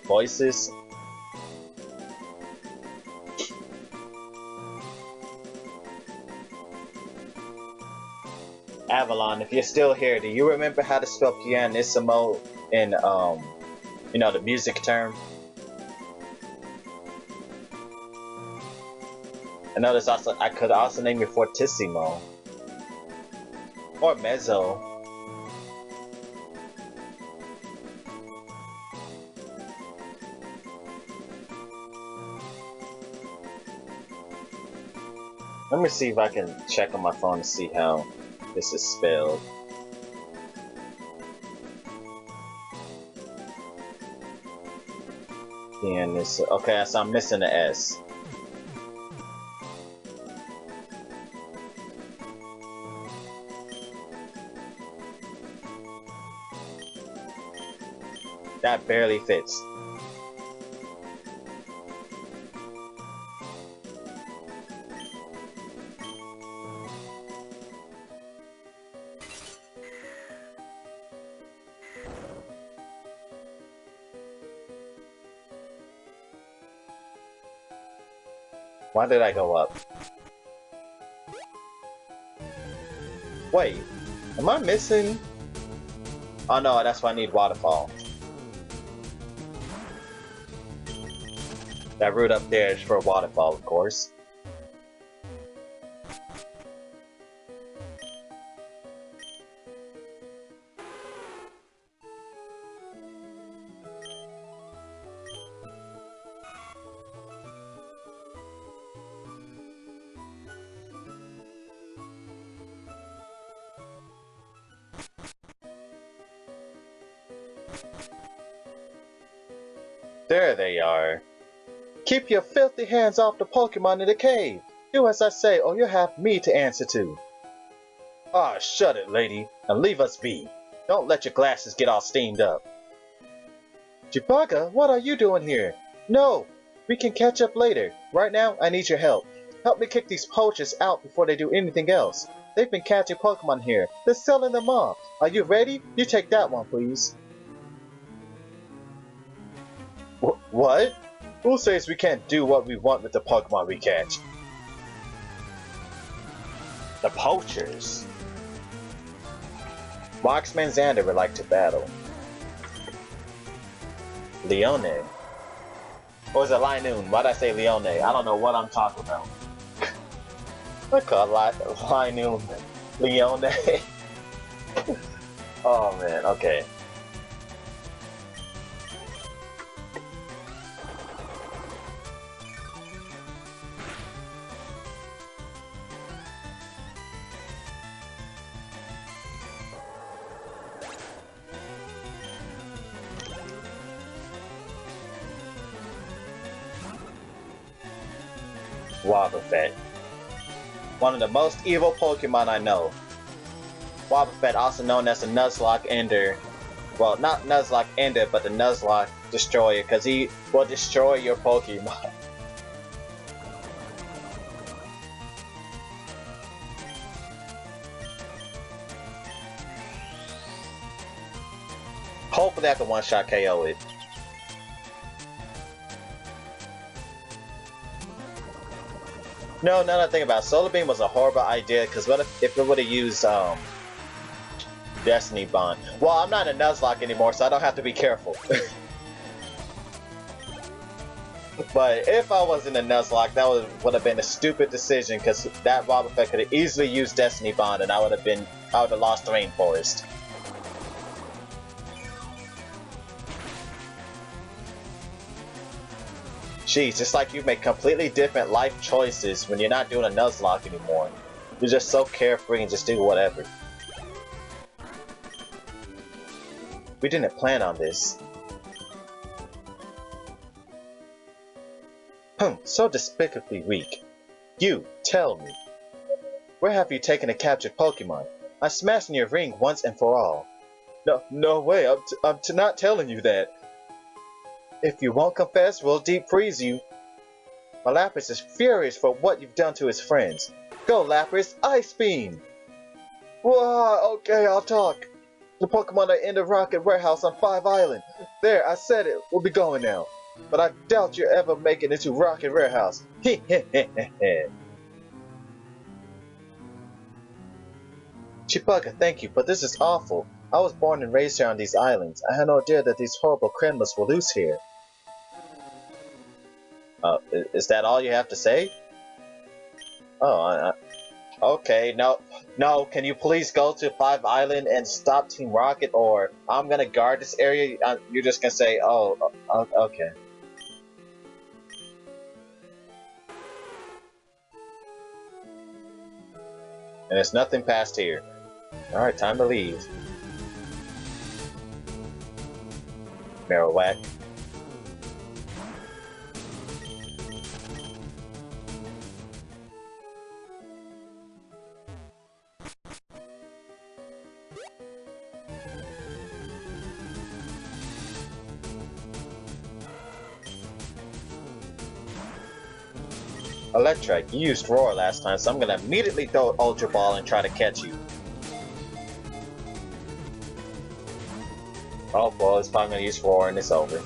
[SPEAKER 1] Voices. Avalon, if you're still here, do you remember how to spell pianissimo in, you know, the music term? I know there's also, I could also name you fortissimo. Or mezzo. Let me see if I can check on my phone to see how this is spelled. Okay, so I'm missing the S. That barely fits. Why did I go up? Wait, am I missing? Oh no, that's why I need waterfall. That route up there is for waterfall, of course. There they are. Keep your filthy hands off the Pokemon in the cave! Do as I say, or you'll have me to answer to. Ah, shut it, lady, and leave us be. Don't let your glasses get all steamed up. Chewbacca, what are you doing here? No! We can catch up later. Right now, I need your help. Help me kick these poachers out before they do anything else. They've been catching Pokemon here. They're selling them off. Are you ready? You take that one, please. What? Who says we can't do what we want with the Pokemon we catch? The poachers. Marksman Xander would like to battle. Leone. Or is it Linoon? Why'd I say Leone? I don't know what I'm talking about. I call Linoon Leone. Oh man, okay. Wobbuffet. One of the most evil Pokemon I know. Wobbuffet, also known as the Nuzlocke Ender. Well, not Nuzlocke Ender, but the Nuzlocke Destroyer, because he will destroy your Pokemon. Hopefully I can one-shot KO it. No, now that I think about it, Solar Beam was a horrible idea, because what if it would have used, Destiny Bond? Well, I'm not a Nuzlocke anymore, so I don't have to be careful. But if I was in a Nuzlocke, that would have been a stupid decision, because that Wobbuffet could have easily used Destiny Bond, and I would have lost the Rainforest. Jeez, it's like you make completely different life choices when you're not doing a Nuzlocke anymore. You're just so carefree and just do whatever. We didn't plan on this. So despicably weak. You, tell me. Where have you taken a captured Pokemon? I smashed in your ring once and for all. No way, I'm not telling you that. If you won't confess, we'll deep freeze you. My Lapras is furious for what you've done to his friends. Go, Lapras, Ice Beam! Whoa, okay, I'll talk. The Pokemon are in the Rocket Warehouse on 5 Island. There, I said it. We'll be going now. But I doubt you'll ever make it into Rocket Warehouse. Chipaka, thank you, but this is awful. I was born and raised here on these islands. I had no idea that these horrible criminals were loose here. Is that all you have to say? Oh, okay, no, can you please go to 5 Island and stop Team Rocket, or I'm gonna guard this area? You're just gonna say, oh, okay. And there's nothing past here. Alright, time to leave. Marowak. Electric, you used Roar last time, so I'm gonna immediately throw Ultra Ball and try to catch you. Oh boy, it's probably gonna use Roar and it's over.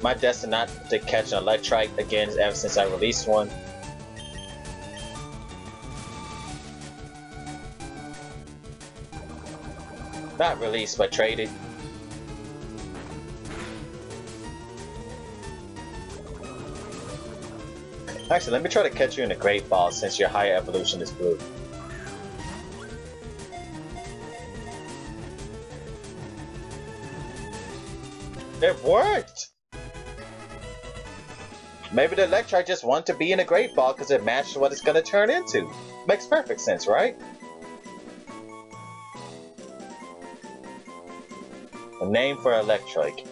[SPEAKER 1] My destined not to catch an Electrike again ever since I released one. Not released, but traded. Actually, let me try to catch you in a Great Ball since your higher evolution is blue. It worked! Maybe the Electrike just wanted to be in a Great Ball because it matched what it's going to turn into. Makes perfect sense, right? A name for Electrike.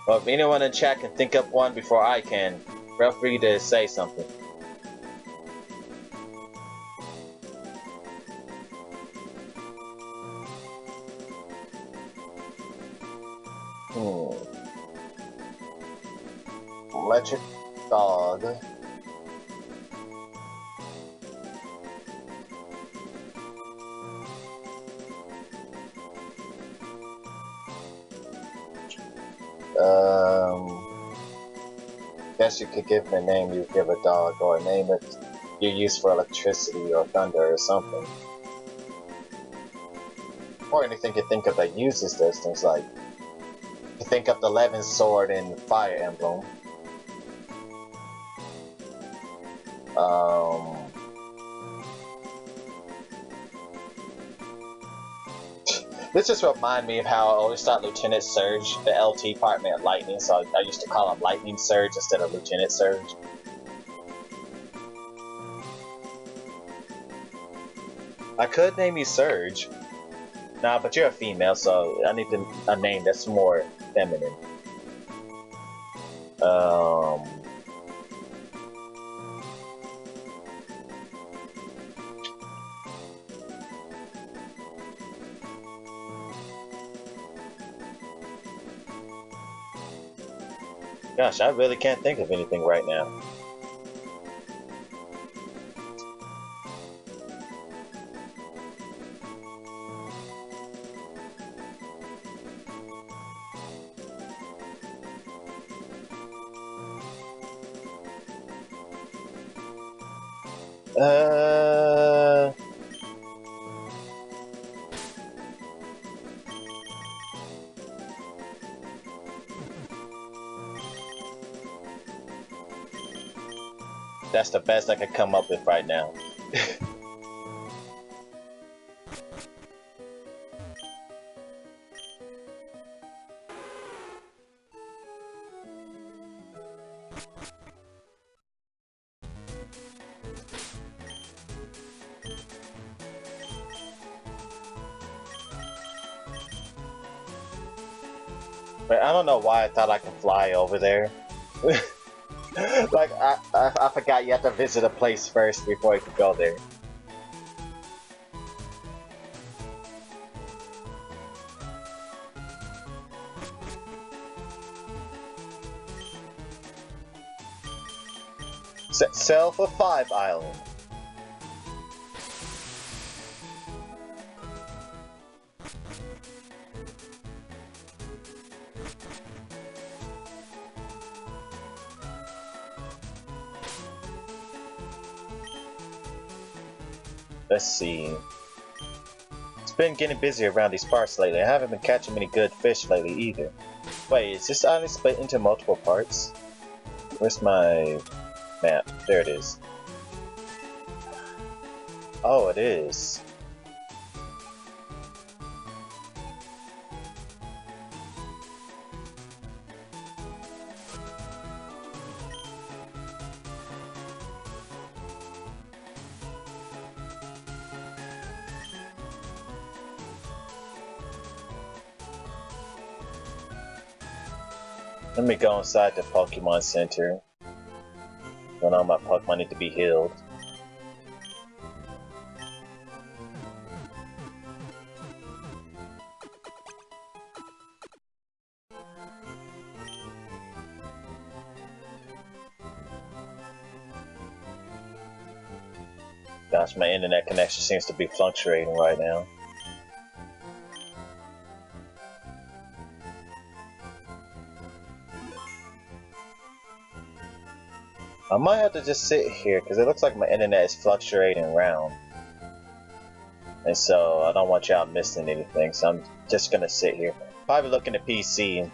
[SPEAKER 1] Well, if anyone in chat can think up one before I can, feel free to say something. Electric dog. Guess you could give it a name you give a dog, or a name that you use for electricity or thunder or something. Or anything you think of that uses those things, like you think of the Levin sword in Fire Emblem. This just reminded me of how I always thought Lieutenant Surge, the LT part, meant lightning, so I used to call him Lightning Surge instead of Lieutenant Surge. I could name you Surge. Nah, but you're a female, so I need a name that's more feminine. Gosh, I really can't think of anything right now. That's the best I could come up with right now. But I don't know why I thought I could fly over there. Like, I forgot you have to visit a place first before you can go there. Set sail for 5 Island. Let's see. It's been getting busy around these parts lately. I haven't been catching many good fish lately either. Wait, is this island split into multiple parts? Where's my map? There it is. Oh, it is. Let me go inside the Pokemon Center. When all my Pokemon need to be healed. Gosh, my internet connection seems to be fluctuating right now. I might have to just sit here because it looks like my internet is fluctuating around. And so I don't want y'all missing anything, so I'm just gonna sit here. Probably look in the PC.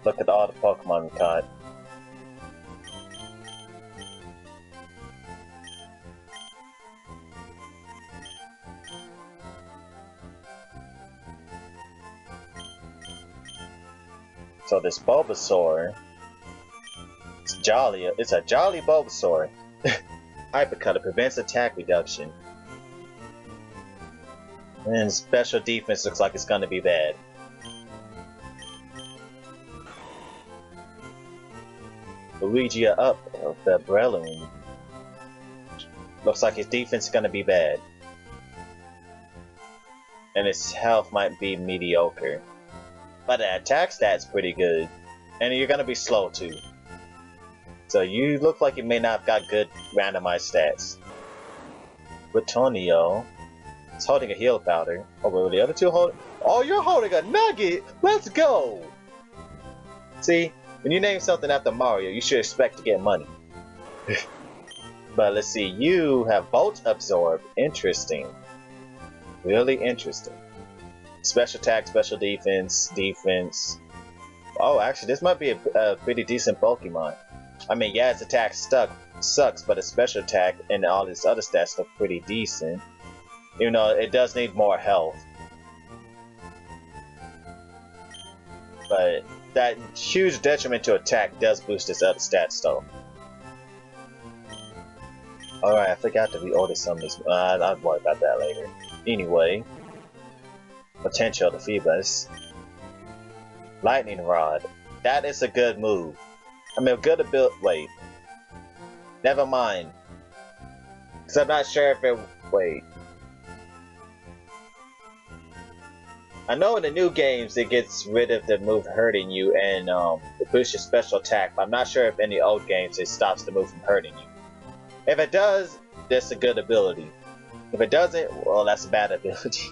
[SPEAKER 1] Look at all the Pokemon we caught. So this Bulbasaur, it's a jolly Bulbasaur. Hypercut, it prevents attack reduction. And special defense looks like it's gonna be bad. Luigi up of the Breloom. Looks like his defense is gonna be bad. And his health might be mediocre. But the attack stat's pretty good. And you're gonna be slow too. So you look like you may not have got good randomized stats. Britonio is holding a heal powder. Oh, were the other two holding? Oh, you're holding a nugget! Let's go! See, when you name something after Mario, you should expect to get money. But let's see, you have Bolt Absorb. Interesting. Really interesting. Special attack, special defense, defense. Oh, actually, this might be a pretty decent Pokemon. I mean, yeah, its attack sucks, but its special attack and all its other stats look pretty decent. Even though it does need more health. But that huge detriment to attack does boost its other stats, though. Alright, I forgot to reorder some of these. I'll worry about that later. Anyway. Potential to Phoebus. Lightning Rod. That is a good move. I mean, a good ability. Wait. Never mind. Because I'm not sure if it. Wait. I know in the new games it gets rid of the move hurting you and it boosts your special attack, but I'm not sure if in the old games it stops the move from hurting you. If it does, that's a good ability. If it doesn't, well, that's a bad ability.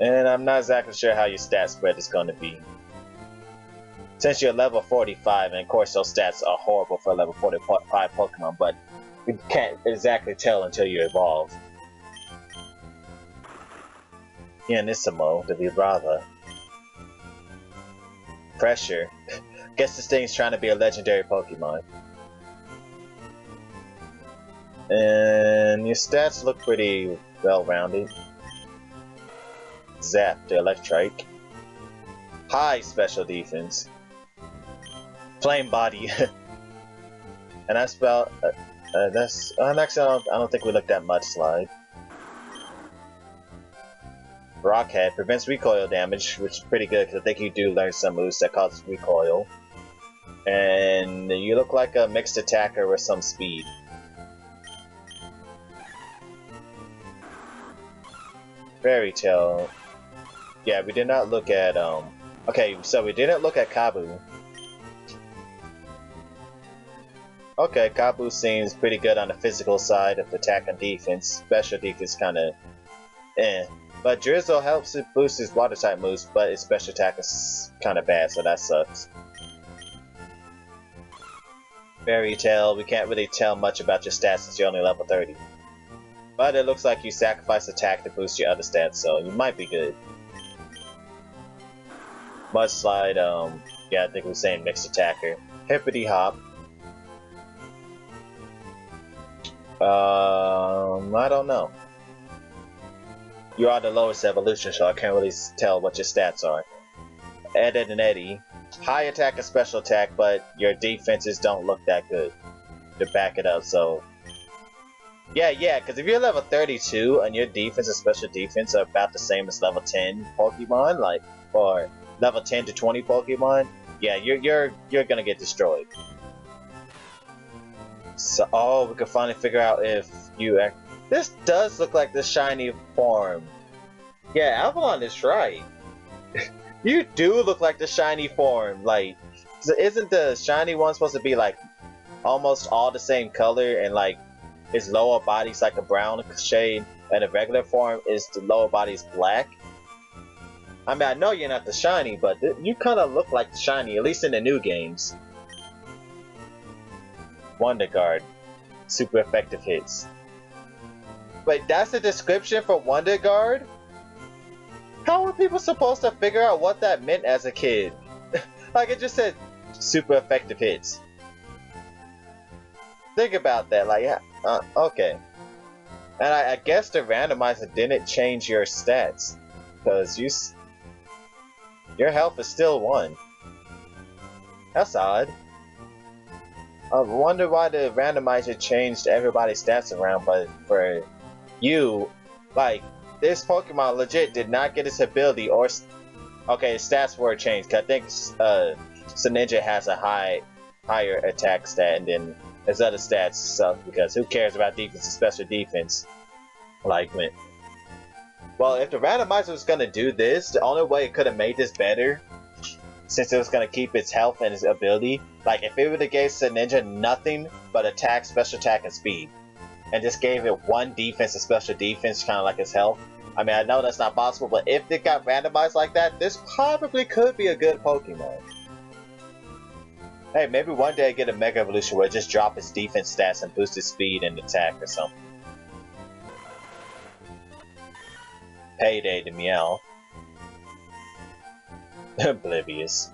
[SPEAKER 1] And I'm not exactly sure how your stat spread is going to be. Since you're level 45, and of course those stats are horrible for level 45 Pokemon, but you can't exactly tell until you evolve. Pianissimo, the Vibrava. Pressure. Guess this thing's trying to be a legendary Pokemon. And your stats look pretty well-rounded. Zap, the Electrike. High special defense. Flame Body. And that's about... that's... actually, I don't think we looked that much slide. Rockhead prevents recoil damage, which is pretty good because I think you do learn some moves that cause recoil. And you look like a mixed attacker with some speed. Fairy Tail. Yeah, we did not look at, okay, so we didn't look at Kabu. Okay, Kabu seems pretty good on the physical side of attack and defense. Special defense kinda eh. But Drizzle helps it boost his water type moves, but his special attack is kinda bad, so that sucks. Fairy Tail, we can't really tell much about your stats since you're only level 30. But it looks like you sacrifice attack to boost your other stats, so you might be good. Mudslide, yeah, I think we were saying mixed attacker. Hippity Hop. I don't know. You are the lowest evolution, so I can't really tell what your stats are. Ed and Eddie. High attack and special attack, but your defenses don't look that good to back it up, so... Yeah, because if you're level 32 and your defense and special defense are about the same as level 10 Pokemon, like, or level 10 to 20 Pokemon, yeah, you're gonna get destroyed. So, oh, we can finally figure out if you... This does look like the shiny form. Yeah, Avalon is right. You do look like the shiny form. Like, isn't the shiny one supposed to be like almost all the same color, and like its lower body's like a brown shade, and the regular form is the lower body's black? I mean, I know you're not the shiny, but you kind of look like the shiny, at least in the new games. Wonder Guard. Super effective hits. Wait, that's the description for Wonder Guard? How were people supposed to figure out what that meant as a kid? Like, it just said super effective hits. Think about that, like, okay. And I guess the randomizer didn't change your stats, because your health is still 1. That's odd. I wonder why the randomizer changed everybody's stats around, but for you, like, this Pokemon legit did not get its ability or... Okay, its stats were changed, because I think Greninja has a higher attack stat, and then his other stats suck, because who cares about defense and special defense? Like, man. Well, if the randomizer was going to do this, the only way it could have made this better, since it was going to keep its health and its ability, like if it would have gave Greninja nothing but attack, special attack, and speed, and just gave it 1 defense and special defense, kind of like its health. I mean, I know that's not possible, but if it got randomized like that, this probably could be a good Pokemon. Hey, maybe one day I get a Mega Evolution where it just drop its defense stats and boost its speed and attack or something. Payday to Meow. Oblivious.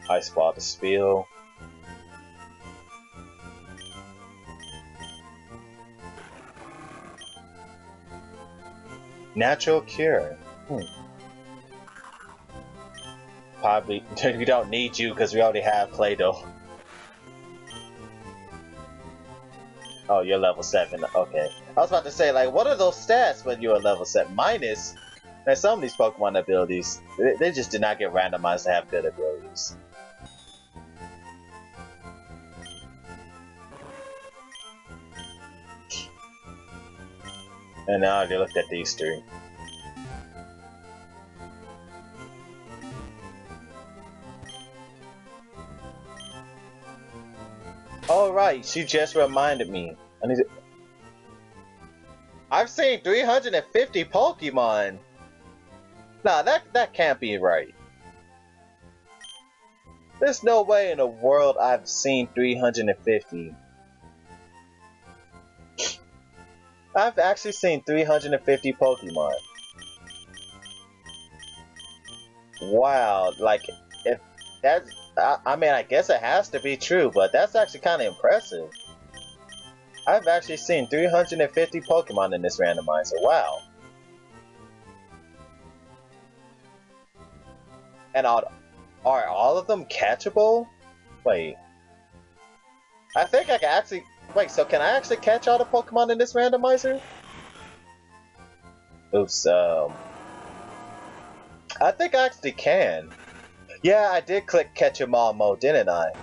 [SPEAKER 1] Ice Ball to Spiel. Natural Cure. Probably, we don't need you because we already have Play-Doh. Oh, you're level 7. Okay. I was about to say, like, what are those stats when you're level 7? Minus, and some of these Pokemon abilities, they just did not get randomized to have good abilities. And now I already looked at these 3. Alright, she just reminded me. I've seen 350 Pokemon! Nah, that can't be right. There's no way in the world I've seen 350. I've actually seen 350 Pokemon. Wow, like, if that's... I mean, I guess it has to be true, but that's actually kind of impressive. I've actually seen 350 Pokemon in this randomizer. Wow. And are all of them catchable? Wait. I think I can actually... Wait, so can I actually catch all the Pokemon in this randomizer? Oops, I think I actually can. Yeah, I did click Catch 'em all mode, didn't I?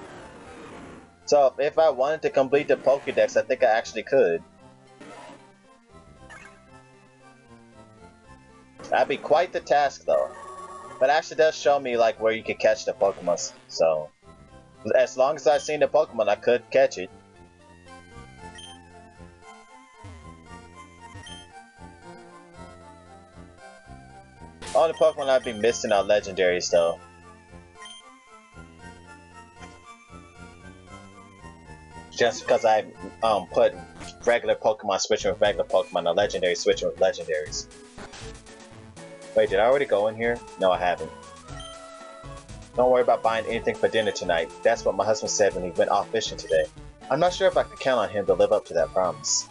[SPEAKER 1] So if I wanted to complete the Pokédex, I think I actually could. That'd be quite the task, though. But it actually does show me like where you can catch the Pokemon, so as long as I've seen the Pokemon, I could catch it. All the Pokemon I've been missing are legendaries, though. Just because I put regular Pokemon switching with regular Pokemon and legendary switching with legendaries. Wait, did I already go in here? No, I haven't. Don't worry about buying anything for dinner tonight. That's what my husband said when he went off fishing today. I'm not sure if I can count on him to live up to that promise.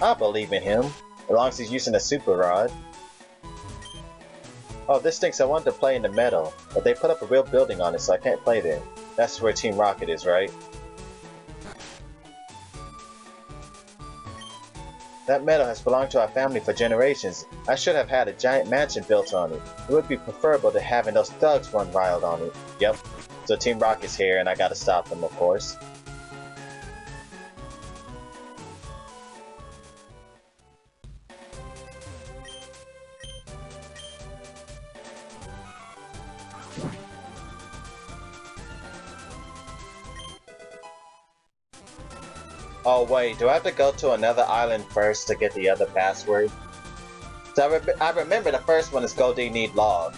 [SPEAKER 1] I believe in him, as long as he's using a super rod. Oh, this stinks. I wanted to play in the meadow, but they put up a real building on it, so I can't play there. That's where Team Rocket is, right? That meadow has belonged to our family for generations. I should have had a giant mansion built on it. It would be preferable to having those thugs run wild on it. Yep. So Team Rocket's here, and I gotta stop them, of course. Oh wait, do I have to go to another island first to get the other password? So I remember the first one is go need log.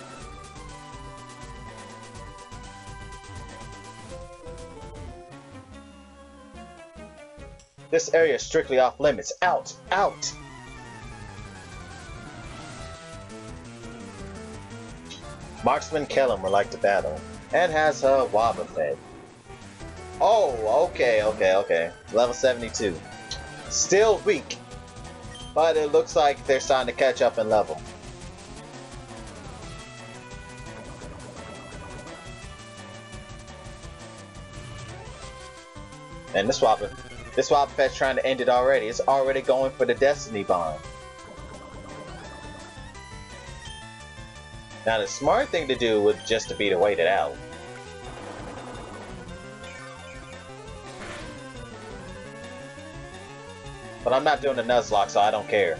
[SPEAKER 1] This area is strictly off limits. Out! Out! Marksman Kellum would like to battle, and has a Wobbuffet. Oh, okay. Level 72. Still weak, but it looks like they're starting to catch up in level. And this Wobbuffet's trying to end it already. It's already going for the Destiny Bomb. Now the smart thing to do would just to be to wait it out. But I'm not doing the Nuzlocke, so I don't care.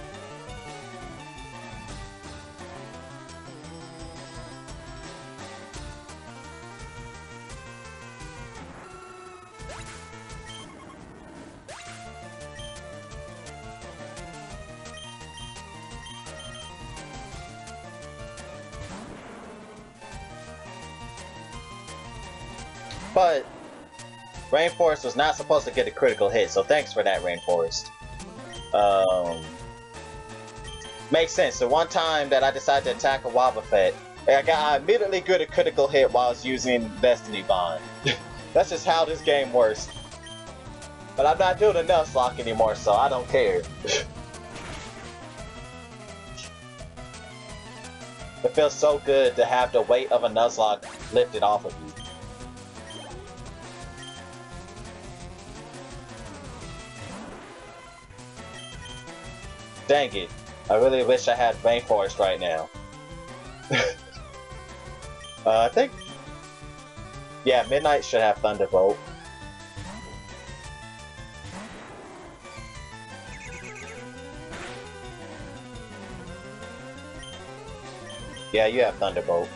[SPEAKER 1] But Rainforest was not supposed to get a critical hit, so thanks for that, Rainforest. Makes sense. The one time that I decided to attack a Wobbuffet, I immediately got a critical hit while I was using Destiny Bond. That's just how this game works. But I'm not doing a Nuzlocke anymore, so I don't care. It feels so good to have the weight of a Nuzlocke lifted off of you. Dang it. I really wish I had Rainforest right now. I think... Yeah, Midnight should have Thunderbolt. Yeah, you have Thunderbolt.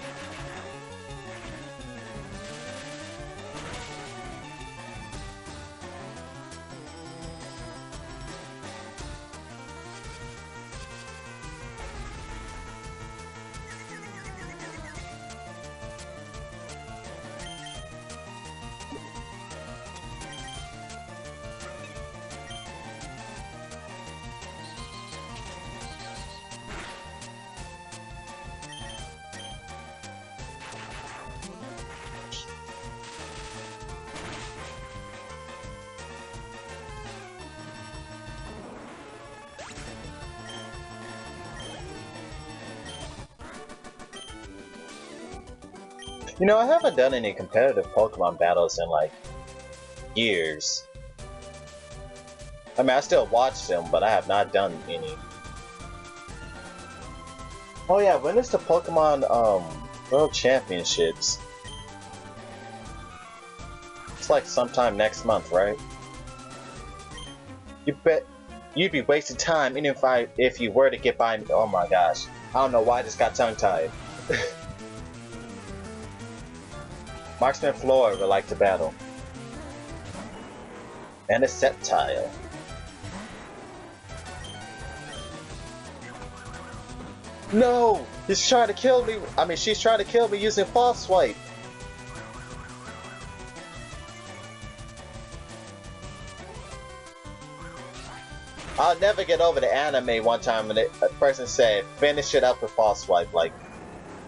[SPEAKER 1] You know, I haven't done any competitive Pokemon battles in, like, years. I mean, I still watch them, but I have not done any. Oh yeah, when is the Pokemon, World Championships? It's like sometime next month, right? You bet you'd be wasting time even if you were to get by. Oh my gosh. I don't know why I just got tongue-tied. Marksman Floor would like to battle. And a Sceptile. No! He's trying to kill me! I mean, she's trying to kill me using False Swipe! I'll never get over the anime one time when a person said, finish it up with False Swipe. Like,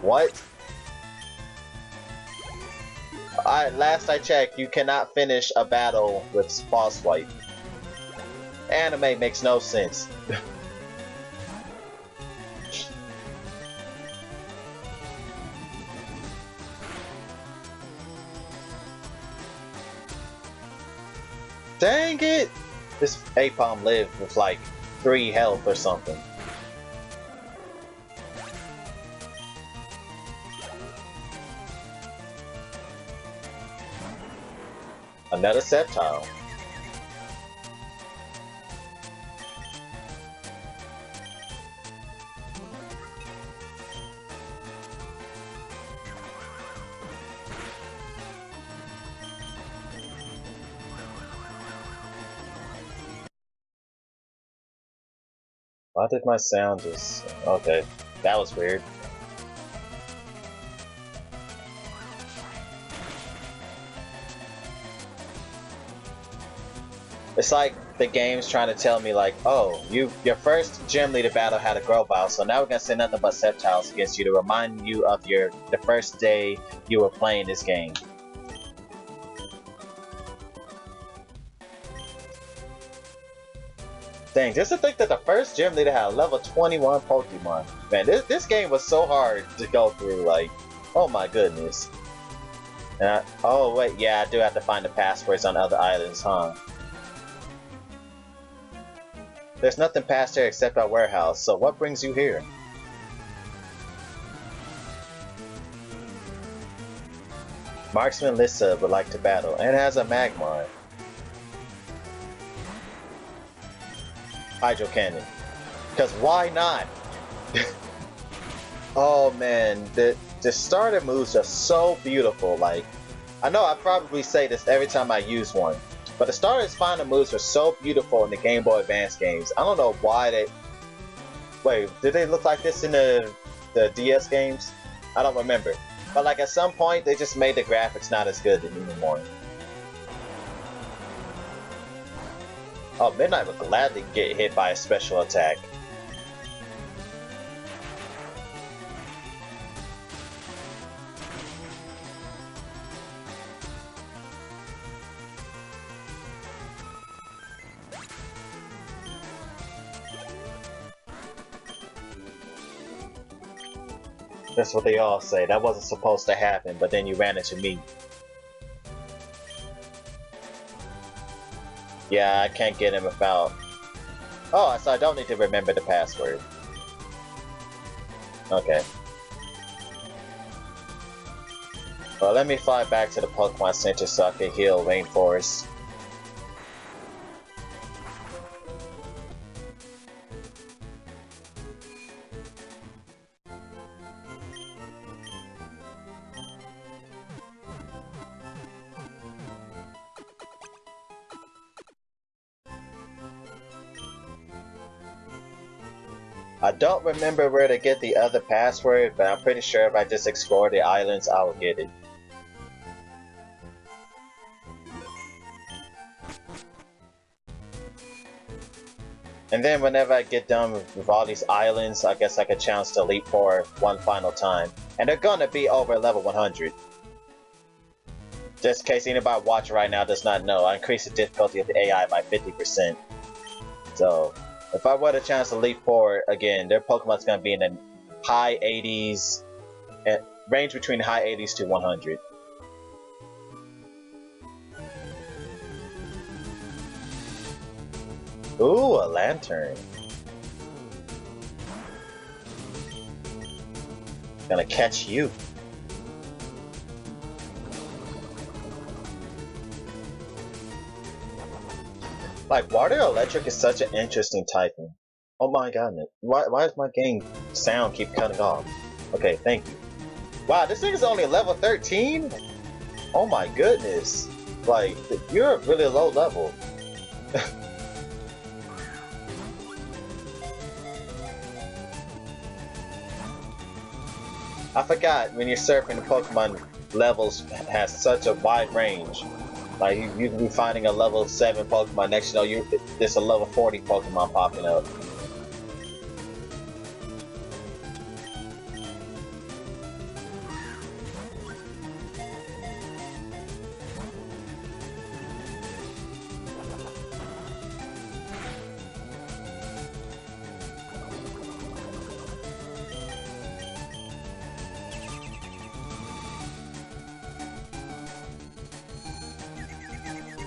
[SPEAKER 1] what? Last I checked, you cannot finish a battle with False Swipe. Anime makes no sense. Dang it! This Apom lived with like 3 health or something. Another Sceptile. Why did my sound just... Okay, that was weird. It's like the game's trying to tell me like, oh, your first gym leader battle had a Grovyle, so now we're gonna say nothing but Sceptiles against you to remind you of the first day you were playing this game. Dang, just to think that the first gym leader had a level 21 Pokemon. Man, this game was so hard to go through, like, oh my goodness. Oh wait, yeah, I do have to find the passwords on other islands, huh? There's nothing past here except our warehouse, so what brings you here? Marksman Lissa would like to battle, and has a Magmar. Hydro Cannon. Because why not? Oh man, the starter moves are so beautiful. Like, I know I probably say this every time I use one, but the starter's final moves are so beautiful in the Game Boy Advance games. I don't know why they... Wait, did they look like this in the DS games? I don't remember. But like at some point, they just made the graphics not as good anymore. Oh, Midnight would gladly get hit by a special attack. That's what they all say. That wasn't supposed to happen, but then you ran into me. Yeah, I can't get him without... Oh, so I don't need to remember the password. Okay. Well, let me fly back to the Pokemon Center so I can heal Rainforest. I don't remember where to get the other password, but I'm pretty sure if I just explore the islands, I will get it. And then whenever I get done with all these islands, I guess I could challenge to Leap for one final time. And they're gonna be over level 100. Just in case anybody watching right now does not know, I increased the difficulty of the AI by 50%. So... if I were to chance to Leap Forward again, their Pokemon's gonna be in the high 80s, range between high 80s to 100. Ooh, a lantern. Gonna catch you. Like, water electric is such an interesting typing. Oh my god, why is my game sound keep cutting off. Okay, thank you. Wow, this thing is only level 13? Oh my goodness. Like, you're really low level. I forgot when you're surfing the Pokemon levels has such a wide range. Like you can be finding a level 7 Pokemon, next you know there's a level 40 Pokemon popping up.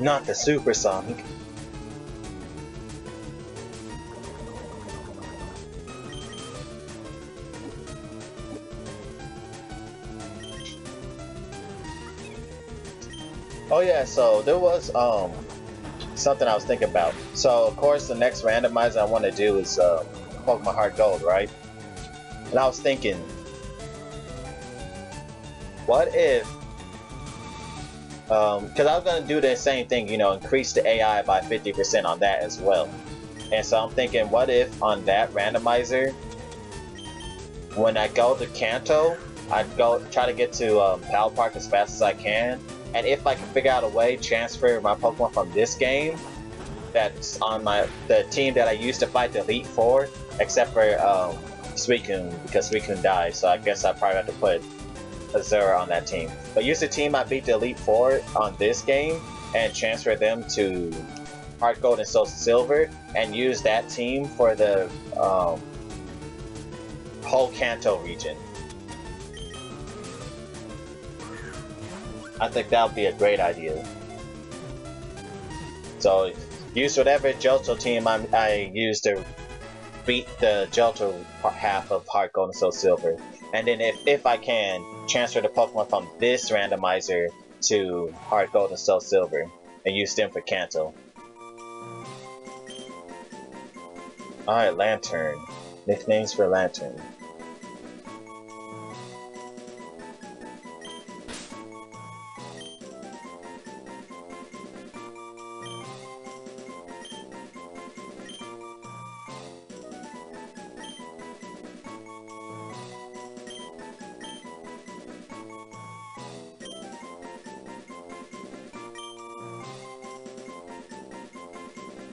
[SPEAKER 1] Not the supersonic. Oh yeah, so there was something I was thinking about. So of course the next randomizer I want to do is Pokemon Heart Gold, right? And I was thinking, what if because I was going to do the same thing, you know, increase the AI by 50% on that as well. And so I'm thinking, what if on that randomizer, when I go to Kanto, I'd go try to get to Pal Park as fast as I can, and if I can figure out a way, transfer my Pokemon from this game that's on the team that I used to fight the Elite Four, except for Suicune, because Suicune died, so I guess I probably have to put Azura on that team. But use the team I beat the Elite Four on this game and transfer them to Heart Gold and Soul Silver, and use that team for the whole Kanto region. I think that would be a great idea. So use whatever Johto team I used to beat the Johto half of Heart Gold and Soul Silver. And then if I can, transfer the Pokemon from this randomizer to Heart Gold and Soul Silver and use them for Kanto. Alright, Lantern. Nicknames for Lantern.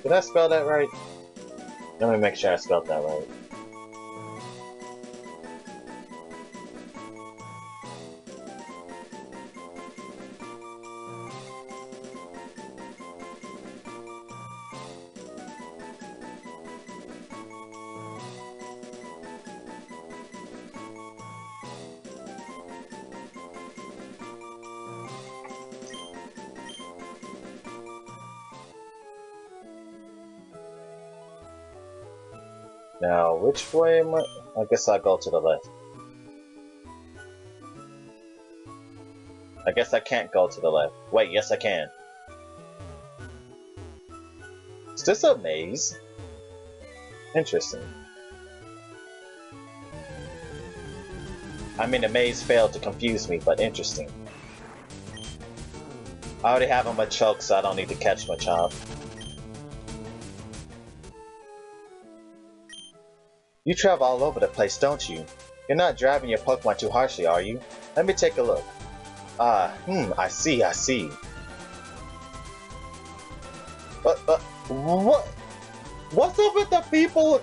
[SPEAKER 1] Did I spell that right? Let me make sure I spelled that right. Now, which way am I? I guess I'll go to the left. I guess I can't go to the left. Wait, yes I can. Is this a maze? Interesting. I mean, the maze failed to confuse me, but interesting. I already have him a choke, so I don't need to catch my chop. You travel all over the place, don't you? You're not driving your Pokemon too harshly, are you? Let me take a look. I see. But, what? What's up with the people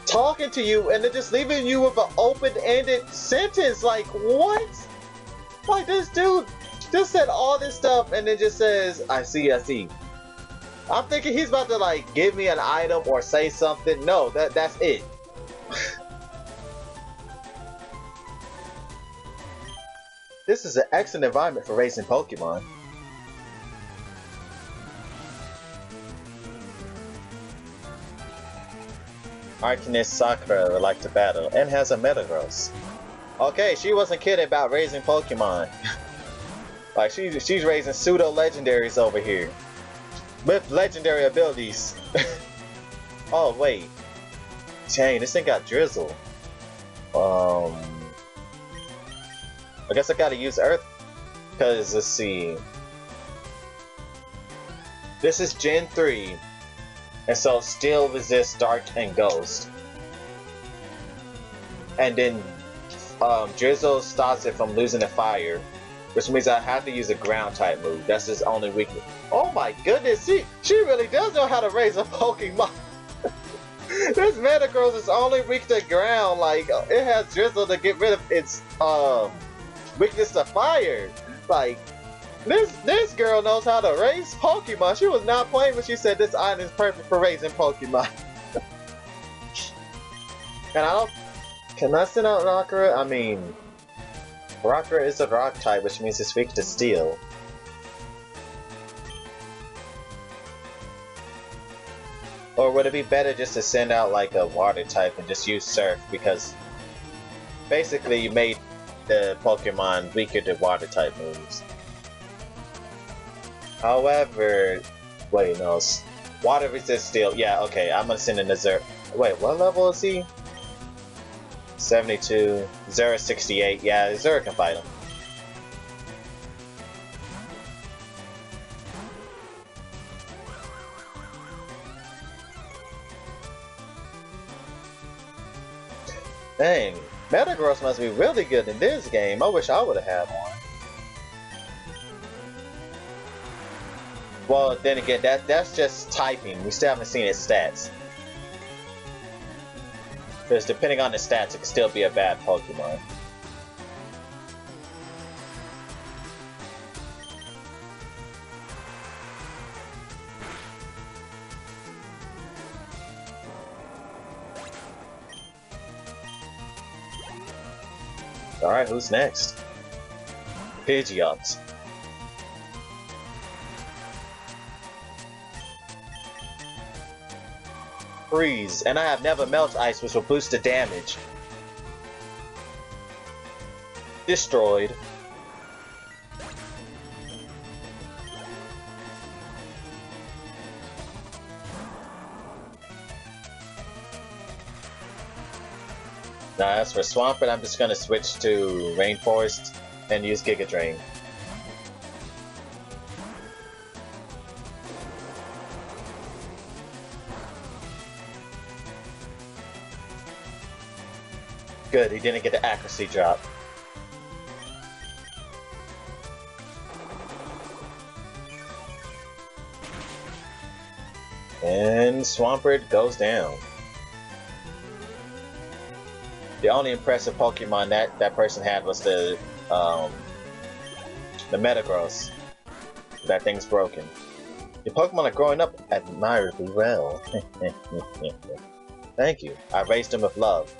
[SPEAKER 1] talking to you and they're just leaving you with an open-ended sentence? Like, what? Like, this dude just said all this stuff and then just says, I see. I'm thinking he's about to, like, give me an item or say something. No, that's it. This is an excellent environment for raising Pokemon. Arcanist Sakura would like to battle and has a Metagross. Okay, she wasn't kidding about raising Pokemon. Like, she's raising pseudo-legendaries over here. With legendary abilities. Oh, wait. Dang, this thing got Drizzle. I guess I gotta use Earth, because let's see. This is Gen 3, and so Steel resists Dark and Ghost. And then Drizzle stops it from losing the Fire, which means I have to use a Ground type move. That's his only weakness. Oh my goodness, she really does know how to raise a Pokemon. This Metagross is only weak to ground. Like, it has Drizzle to get rid of its weakness to fire. Like, this girl knows how to raise Pokemon. She was not playing when she said this item is perfect for raising Pokemon. And I don't. Can I send out Rockera? I mean, Rockera is a rock type, which means it's weak to steel. Or would it be better just to send out like a water type and just use Surf, because basically you made the Pokemon weaker to water type moves. However, wait, no, water resists steel. Yeah, okay, I'm gonna send in the Zero. Wait, what level is he? 72, 068. Yeah, Zero can fight him. Dang, Metagross must be really good in this game. I wish I would have had one. Well, then again, that's just typing. We still haven't seen its stats. Because depending on the stats, it could still be a bad Pokemon. Alright, who's next? Pidgeot. Freeze, and I have never Melt Ice, which will boost the damage. Destroyed. Now as for Swampert, I'm just gonna switch to Rainforest and use Giga Drain. Good, he didn't get the accuracy drop. And Swampert goes down. The only impressive Pokemon that person had was the Metagross. That thing's broken. Your Pokemon are growing up admirably well. Thank you. I raised them with love,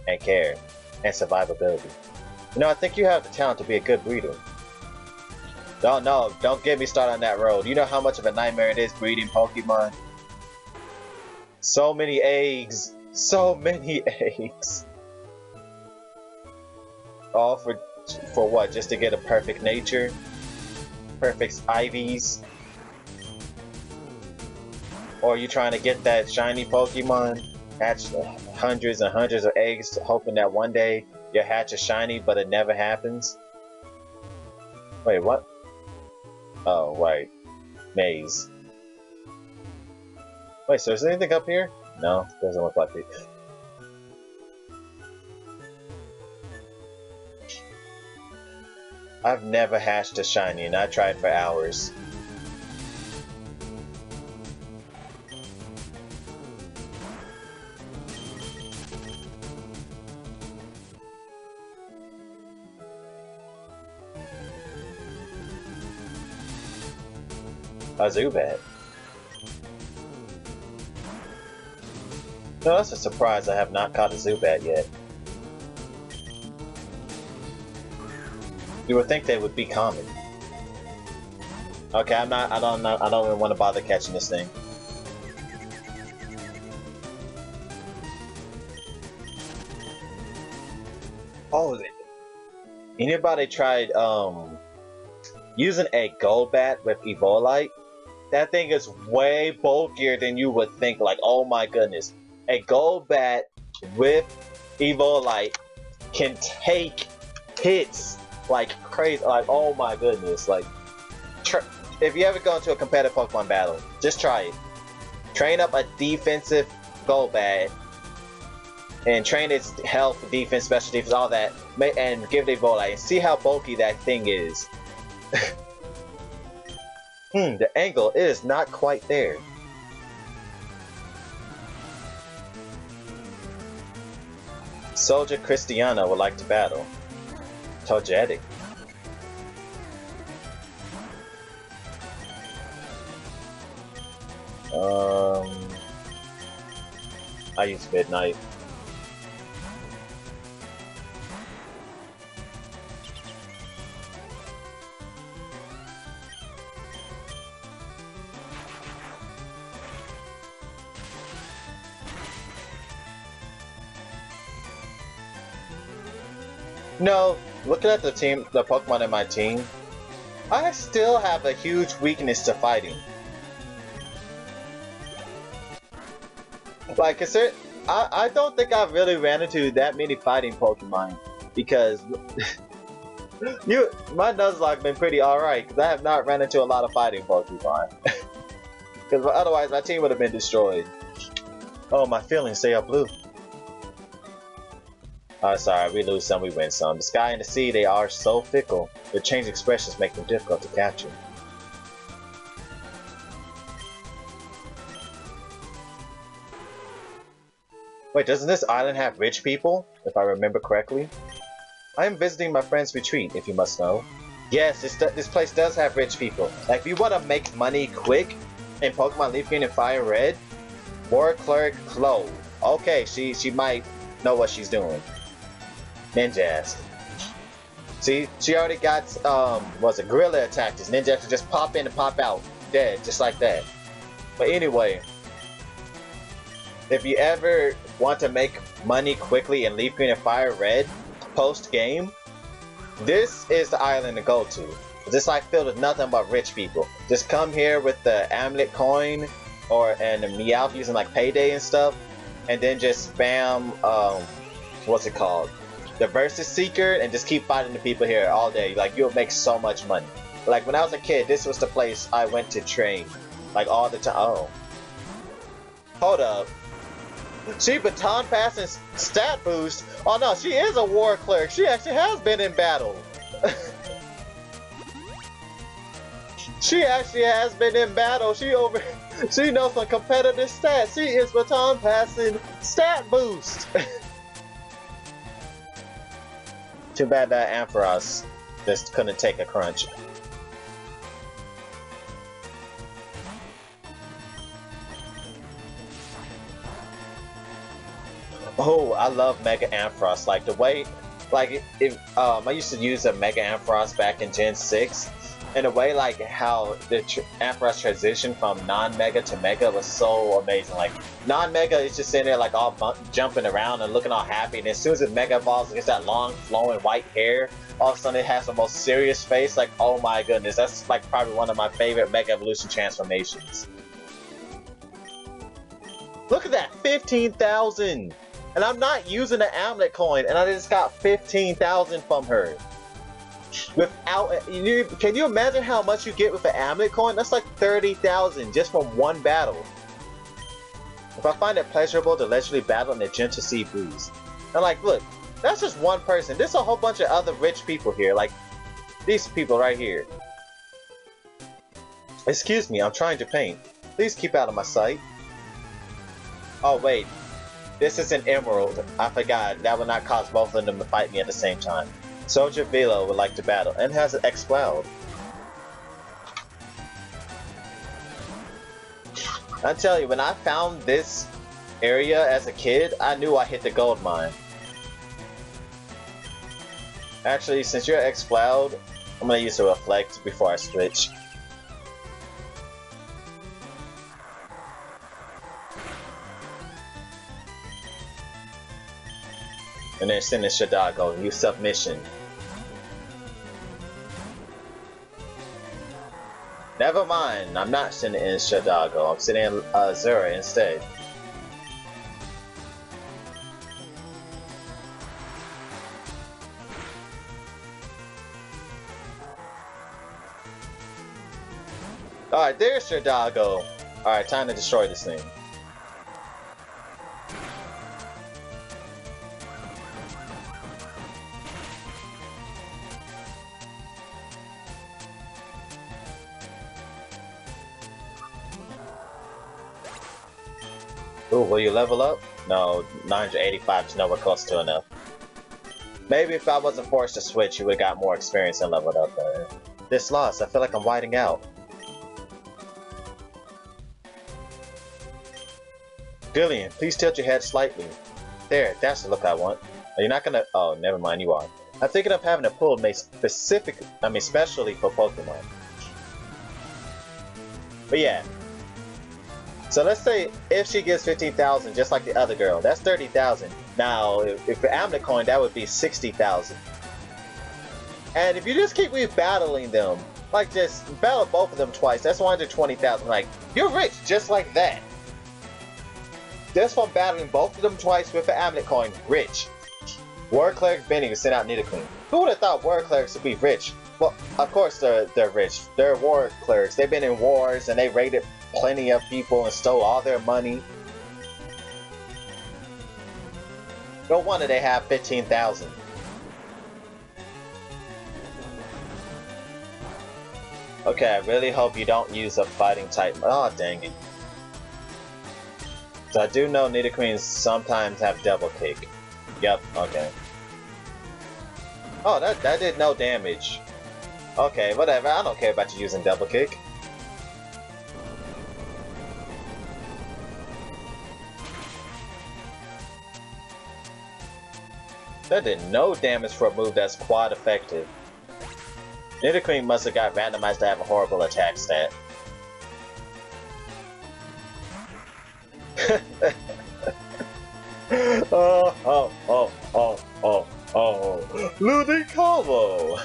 [SPEAKER 1] and care, and survivability. You know, I think you have the talent to be a good breeder. Don't get me started on that road. You know how much of a nightmare it is breeding Pokemon? So many eggs. So many eggs. All for what? Just to get a perfect nature? Perfect Ivies? Or are you trying to get that shiny Pokemon? Hatch hundreds and hundreds of eggs, hoping that one day you'll hatch a shiny, but it never happens? Wait, what? Oh, right. Maze. Wait, so is there anything up here? No, doesn't look like it. I've never hatched a shiny, and I tried for hours. A Zubat. No, that's a surprise. I have not caught a Zubat yet. You would think they would be common. Okay, I don't even want to bother catching this thing. Oh, anybody tried using a Golbat with Evolite? That thing is way bulkier than you would think. Like, oh my goodness, a Golbat with Evolite can take hits like crazy. Like, oh my goodness. Like, if you ever go into a competitive Pokemon battle, just try it. Train up a defensive Golbat and train its health, defense, special defense, all that, and give it a Evolite and see how bulky that thing is. The angle is not quite there. Soldier Cristiano would like to battle. Togetic. I use Midnight. No, looking at the Pokemon in my team, I still have a huge weakness to fighting. Like, I don't think I've really ran into that many fighting Pokemon because my Nuzlocke been pretty alright because I have not ran into a lot of fighting Pokemon. Because otherwise my team would have been destroyed. Oh, my feelings stay up blue. Sorry, we lose some, we win some. The sky and the sea, they are so fickle. Their changed expressions make them difficult to capture. Wait, doesn't this island have rich people, if I remember correctly? I am visiting my friend's retreat, if you must know. Yes, this place does have rich people. Like, if you want to make money quick in Pokemon Leaf Green and Fire Red, War Cleric Chloe. Okay, she might know what she's doing. Ninjas. See, she already got, what's it, Gorilla Attack. This Ninjas can just pop in and pop out. Dead, just like that. But anyway, if you ever want to make money quickly in Leaf Green and Fire Red, post-game, this is the island to go to. This like filled with nothing but rich people. Just come here with the amulet coin and the Meowth using like Payday and stuff, and then just spam, what's it called? The Versus Seeker, and just keep fighting the people here all day. Like, you'll make so much money. Like, when I was a kid, this was the place I went to train. Like, all the time. Oh. Hold up. She baton passing stat boost? Oh no, she is a war cleric. She actually has been in battle. She actually has been in battle. She knows some competitive stats. She is baton passing stat boost. Too bad that Ampharos just couldn't take a crunch. Oh, I love Mega Ampharos. Like the way, like I used to use a Mega Ampharos back in Gen 6, and the way like how the Ampharos transition from non-Mega to Mega was so amazing. Like non-Mega is just sitting there like all jumping around and looking all happy, and as soon as it Mega evolves, it gets that long flowing white hair. All of a sudden, it has the most serious face. Like, oh my goodness, that's like probably one of my favorite Mega Evolution transformations. Look at that, 15,000. And I'm not using the amulet coin, and I just got 15,000 from her. Without, can you imagine how much you get with the amulet coin? That's like 30,000 just from one battle. If I find it pleasurable to leisurely battle in a gentle sea breeze. And like, look, that's just one person. There's a whole bunch of other rich people here, like these people right here. Excuse me, I'm trying to paint. Please keep out of my sight. Oh wait. This is an emerald. I forgot. That would not cause both of them to fight me at the same time. Soldier Velo would like to battle and has an X-Cloud. I tell you, when I found this area as a kid, I knew I hit the gold mine. Actually, since you're X-Cloud, I'm gonna use a Reflect before I switch. And then send in Shadago, use Submission. Never mind, I'm not sending in Shadago, I'm sending in Zura instead. Alright, there's your doggo. Alright, time to destroy this thing. Ooh, will you level up? No, 985 is nowhere close to enough. Maybe if I wasn't forced to switch, you would've got more experience and leveled up better. This loss, I feel like I'm whiting out. Dillion, please tilt your head slightly. There, that's the look I want. Are you not gonna— oh, never mind, you are. I'm thinking of having a pool made specially for Pokemon. But yeah. So let's say if she gives 15,000 just like the other girl, that's 30,000. Now, if for Amulet Coin, that would be 60,000. And if you just keep rebattling them, like just battle both of them twice, that's 120,000. Like, you're rich just like that. Just from battling both of them twice with the Amulet Coin, rich. War Cleric Benny sent out Nidoqueen. Who would have thought War Clerics would be rich? Well, of course they're rich. They're War Clerics. They've been in wars and they raided plenty of people and stole all their money. No wonder they have 15,000. Okay, I really hope you don't use a fighting type. Oh, dang it. So I do know Nidoqueens sometimes have double kick. Yep, okay. Oh, that did no damage. Okay, whatever. I don't care about you using double kick. That did no damage for a move that's quad effective. Nidoqueen must have got randomized to have a horrible attack stat. Ludicolo!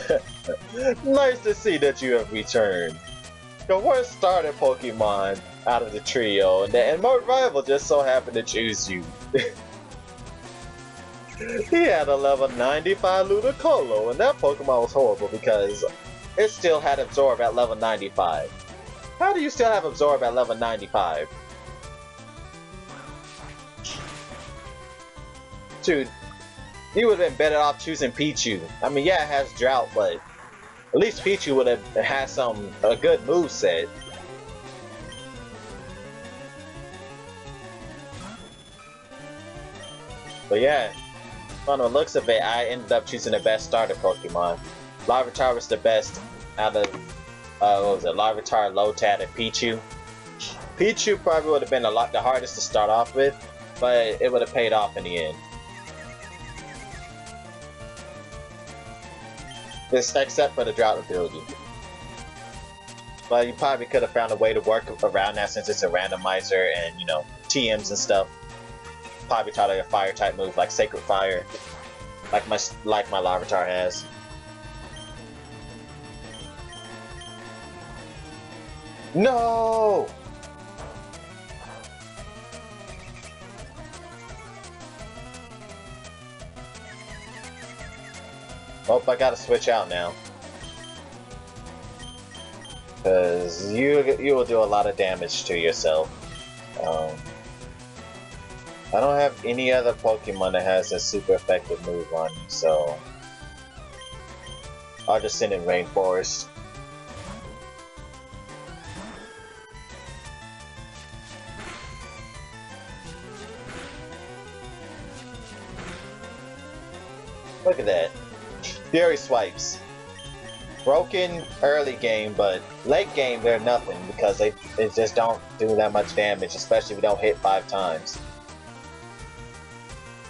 [SPEAKER 1] Nice to see that you have returned. The worst starter Pokemon out of the trio, and my rival just so happened to choose you. He had a level 95 Ludicolo, and that Pokemon was horrible because it still had Absorb at level 95. How do you still have Absorb at level 95? Dude, you would have been better off choosing Pichu. I mean, yeah, it has Drought, but at least Pichu would have had a good moveset. But yeah, on the looks of it, I ended up choosing the best starter Pokemon. Larvitar was the best out of, what was it, Larvitar, Lotad, and Pichu. Pichu probably would have been the hardest to start off with, but it would have paid off in the end. Except for the Drought ability. But you probably could have found a way to work around that since it's a randomizer and, you know, TMs and stuff. Probably taught like a fire type move like Sacred Fire, like my Larvitar has. No! Oh, I gotta switch out now. Cause you will do a lot of damage to yourself. I don't have any other Pokemon that has a super effective move on you, so I'll just send in Rainforest. Look at that. Fury Swipes. Broken early game, but late game they're nothing because they just don't do that much damage, especially if you don't hit 5 times.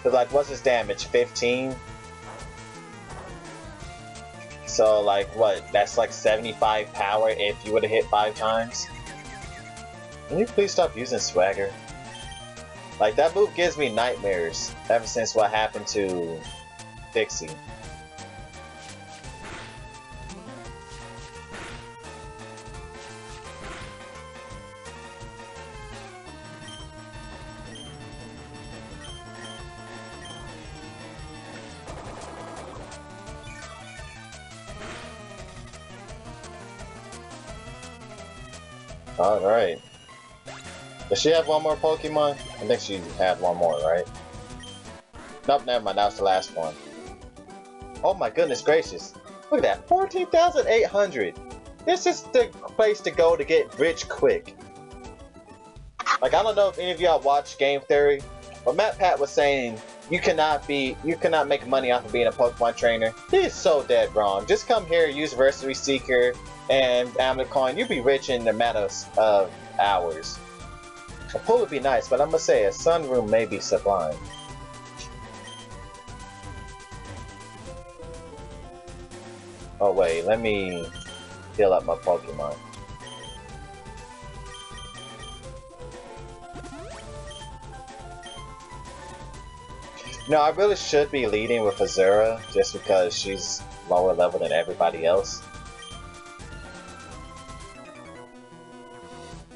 [SPEAKER 1] Cause like, what's his damage? 15? So like, what? That's like 75 power if you would've hit 5 times? Can you please stop using Swagger? Like, that move gives me nightmares ever since what happened to Dixie. Alright. Does she have one more Pokemon? I think she had one more, right? Nope, never mind. That was the last one. Oh my goodness gracious. Look at that. 14,800. This is the place to go to get rich quick. Like, I don't know if any of y'all watch Game Theory, but Matt Pat was saying you cannot make money off of being a Pokemon trainer. He is so dead wrong. Just come here, use Versary Seeker and Amulet Coin. You'll be rich in a matter of hours. A pool would be nice, but I'm gonna say a sunroom may be sublime. Oh wait, let me heal up my Pokemon. No, I really should be leading with Azura, just because she's lower level than everybody else.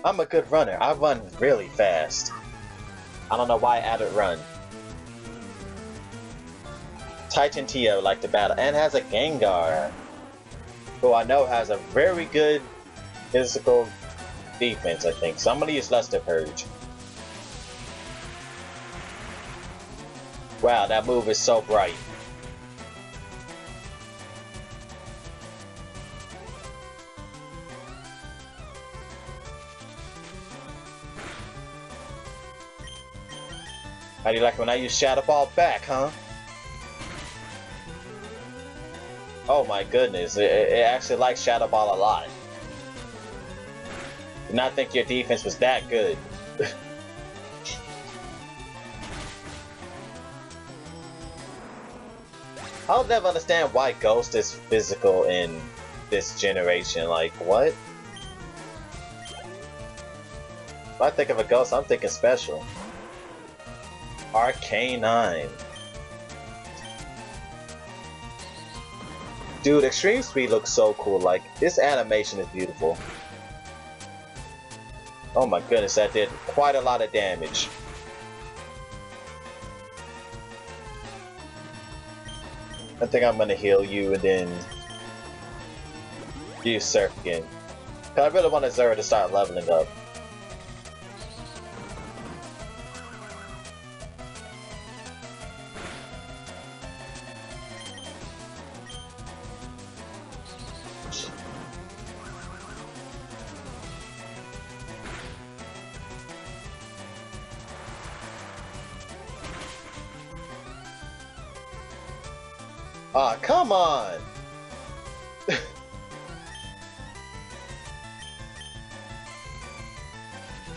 [SPEAKER 1] I'm a good runner. I run really fast. I don't know why I added run. Titan Tio like to battle, and has a Gengar, who I know has a very good physical defense, I think. So I'm gonna use Luster Purge. Wow, that move is so bright. How do you like when I use Shadow Ball back, huh? Oh my goodness, it actually likes Shadow Ball a lot. Did not think your defense was that good. I'll never understand why Ghost is physical in this generation. Like, what? When I think of a Ghost, I'm thinking special. Arcanine. Dude, Extreme Speed looks so cool. Like, this animation is beautiful. Oh my goodness, that did quite a lot of damage. I think I'm gonna heal you and then use Surf again. Cause I really want Azura to start leveling up. Ah, come on!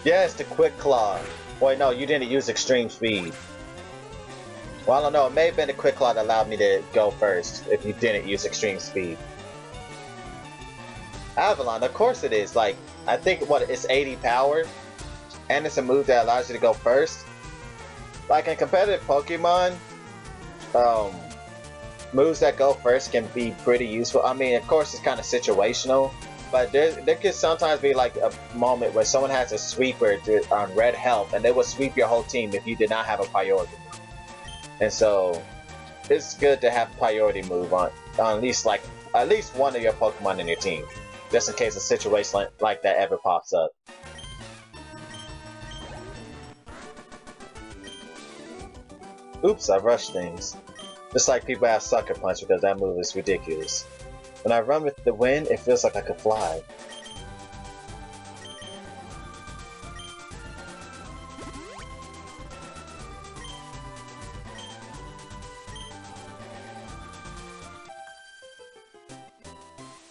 [SPEAKER 1] Yes, the Quick Claw. Wait, no, you didn't use Extreme Speed. Well, I don't know, it may have been the Quick Claw that allowed me to go first, if you didn't use Extreme Speed. Avalon, of course it is. Like, I think, what, it's 80 power? And it's a move that allows you to go first? Like, in competitive Pokemon, moves that go first can be pretty useful. I mean, of course, it's kind of situational, but there could sometimes be like a moment where someone has a sweeper on red health, and they will sweep your whole team if you did not have a priority. And so, it's good to have a priority move on at least one of your Pokemon in your team, just in case a situation like that ever pops up. Oops, I rushed things. Just like people have Sucker Punch because that move is ridiculous. When I run with the wind, it feels like I could fly.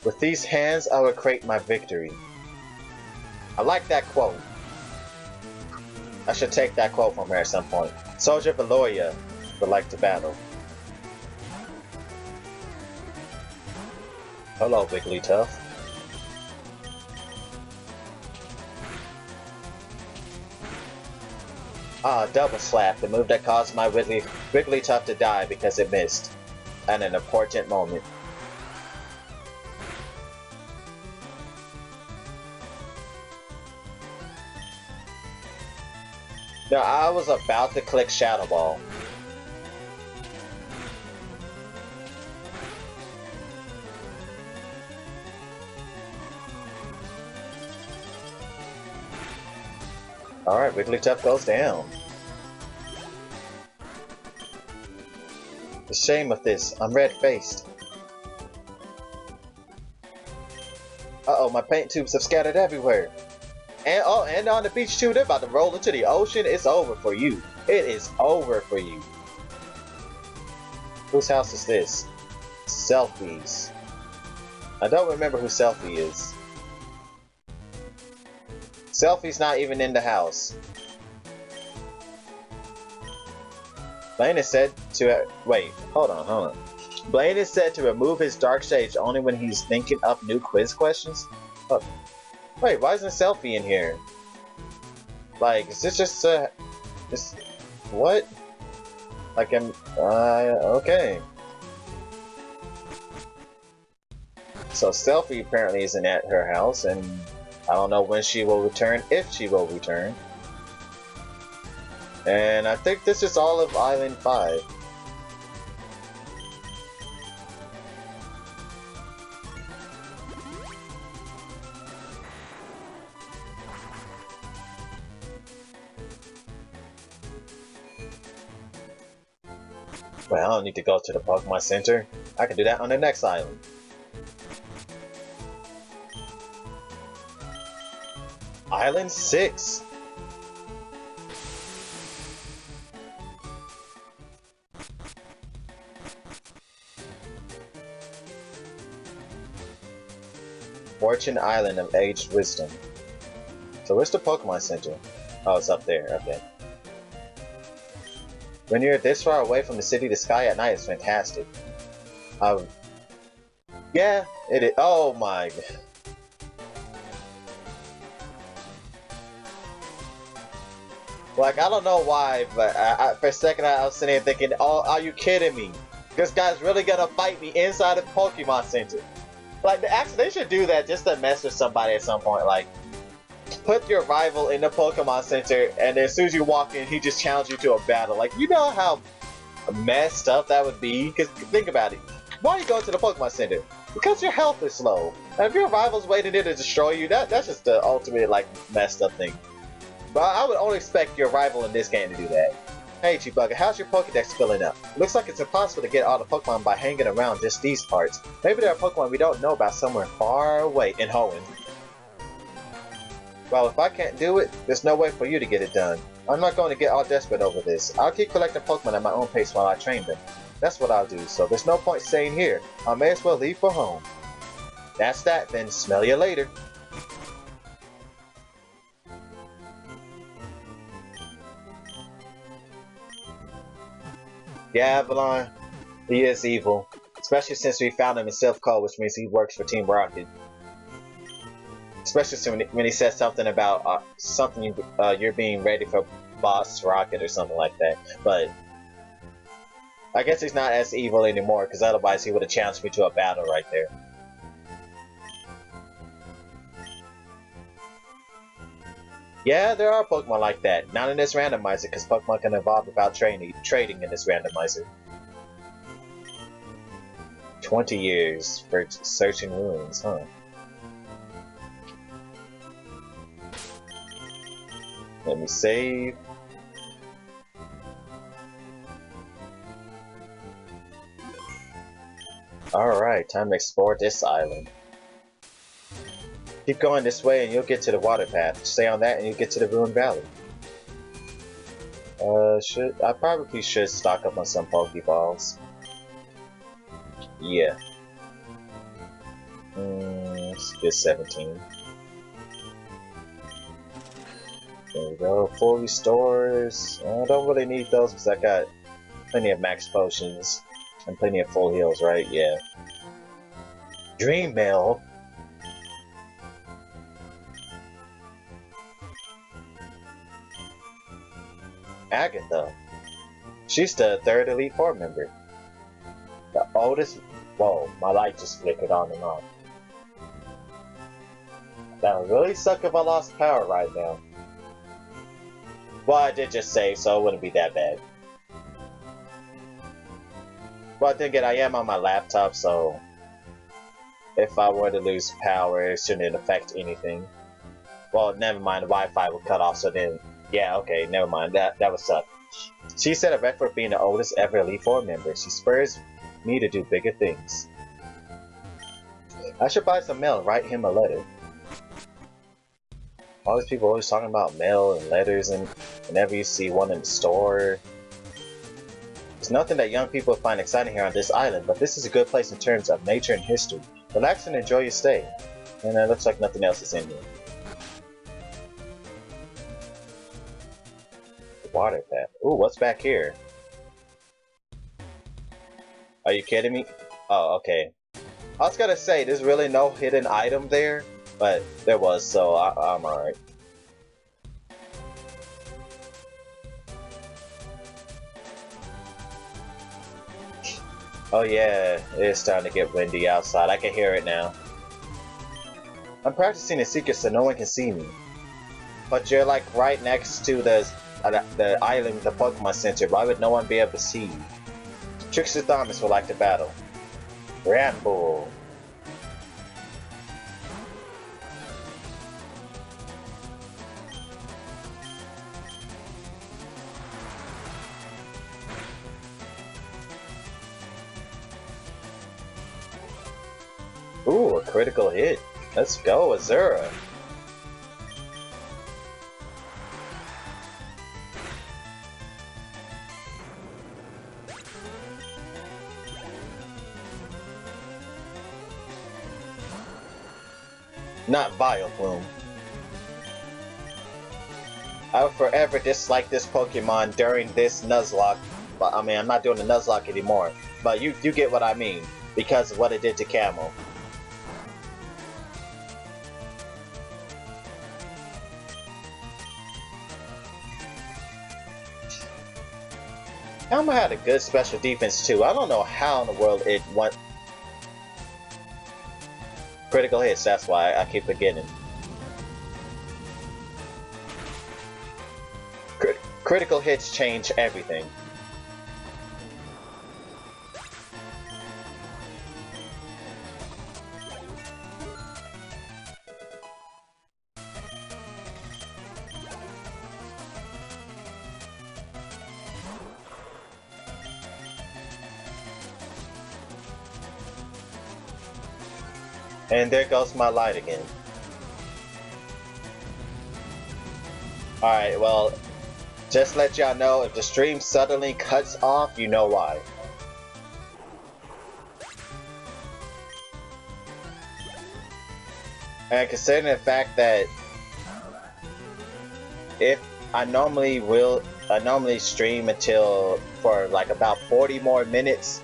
[SPEAKER 1] With these hands, I will create my victory. I like that quote. I should take that quote from her at some point. Soldier Valoria would like to battle. Hello, Wigglytuff. Ah, Double Slap, the move that caused my Wigglytuff to die because it missed. At an important moment. Now, I was about to click Shadow Ball. Alright, Wigglytuff goes down. The shame of this, I'm red-faced. Uh-oh, my paint tubes have scattered everywhere. And oh, and on the beach too, they're about to roll into the ocean. It's over for you. It is over for you. Whose house is this? Selfie's. I don't remember who Selfie is. Selfie's not even in the house. Blaine is said to... wait, hold on. Blaine is said to remove his dark shades only when he's thinking up new quiz questions? Oh. Wait, why isn't Selfie in here? Like, is this just this... what? Like, okay. So Selfie apparently isn't at her house, and I don't know when she will return, if she will return. And I think this is all of Island 5. Well, I don't need to go to the Pokemon Center. I can do that on the next island. Island 6. Fortune Island of Aged Wisdom. So where's the Pokemon Center? Oh, it's up there. Okay. When you're this far away from the city, the sky at night is fantastic. Yeah, it is. Oh my god. Like, I don't know why, but for a second I was sitting here thinking, oh, are you kidding me? This guy's really gonna fight me inside the Pokemon Center. Like, actually, they should do that just to mess with somebody at some point. Like, put your rival in the Pokemon Center, and then as soon as you walk in, he just challenges you to a battle. Like, you know how messed up that would be? Because think about it. Why are you going to the Pokemon Center? Because your health is low. And if your rival's waiting there to destroy you, that's just the ultimate, like, messed up thing. But I would only expect your rival in this game to do that. Hey Chewbacca, how's your Pokédex filling up? Looks like it's impossible to get all the Pokemon by hanging around just these parts. Maybe there are Pokemon we don't know about somewhere far away in Hoenn. Well, if I can't do it, there's no way for you to get it done. I'm not going to get all desperate over this. I'll keep collecting Pokemon at my own pace while I train them. That's what I'll do, so there's no point staying here. I may as well leave for home. That's that, then smell you later. Yeah, Avalon, he is evil. Especially since we found him in Silph Co, which means he works for Team Rocket. Especially when he says something about you're being ready for Boss Rocket or something like that. But I guess he's not as evil anymore, because otherwise he would have challenged me to a battle right there. Yeah, there are Pokemon like that. Not in this randomizer, because Pokemon can evolve without trading in this randomizer. 20 years for searching ruins, huh? Let me save. Alright, time to explore this island. Keep going this way and you'll get to the water path. Stay on that and you'll get to the Ruined Valley. I probably should stock up on some Pokeballs. Yeah. Let's get 17. There we go. Full restores. I don't really need those because I got plenty of max potions and plenty of full heals, right? Yeah. Dream Mail. Agatha. She's the 3rd Elite Four member. The oldest... Whoa, my light just flickered on and off. That would really suck if I lost power right now. Well, I did just save, so it wouldn't be that bad. Well, then again, I am on my laptop, so... if I were to lose power, it shouldn't affect anything. Well, never mind, the Wi-Fi will cut off, so then Yeah, okay, never mind. That would suck. She set a record for being the oldest ever Elite Four member. She spurs me to do bigger things. I should buy some mail and write him a letter. All these people always talking about mail and letters, and whenever you see one in the store. There's nothing that young people find exciting here on this island, but this is a good place in terms of nature and history. Relax and enjoy your stay. And it looks like nothing else is in here. Water path. Ooh, what's back here? Are you kidding me? Oh, okay. I was gonna say, there's really no hidden item there, but there was, so I'm alright. Oh yeah, it's starting to get windy outside. I can hear it now. I'm practicing a secret so no one can see me. But you're like right next to the island, the Pokemon Center. Why would no one be able to see you? Trickster Thomas would like to battle. Ramble. Ooh, a critical hit. Let's go, Azura. Not Vileplume. I would forever dislike this Pokemon during this Nuzlocke. But I mean, I'm not doing the Nuzlocke anymore. But you get what I mean, because of what it did to Camo. Camo had a good special defense too. I don't know how in the world it went. Critical hits, that's why I keep forgetting. Critical hits change everything. And there goes my light again. Alright, well, just let y'all know, if the stream suddenly cuts off, you know why. And considering the fact that if I normally stream for like about 40 more minutes,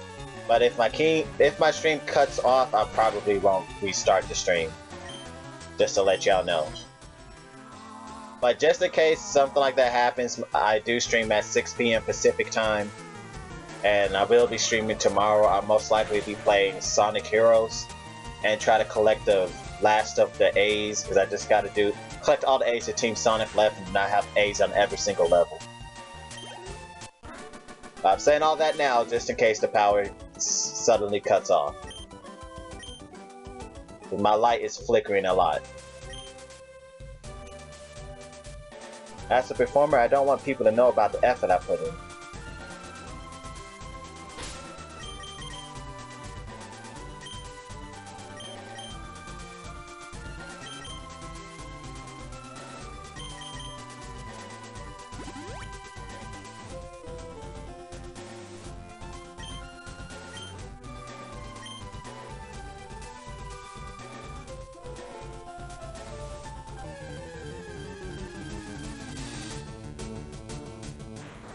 [SPEAKER 1] but if my stream cuts off, I probably won't restart the stream. Just to let y'all know. But just in case something like that happens, I do stream at 6 p.m. Pacific time. And I will be streaming tomorrow. I'll most likely be playing Sonic Heroes and try to collect the last of the A's, because I just gotta collect all the A's that Team Sonic left and not have A's on every single level. I'm saying all that now just in case the power suddenly cuts off. My light is flickering a lot. As a performer, I don't want people to know about the effort I put in.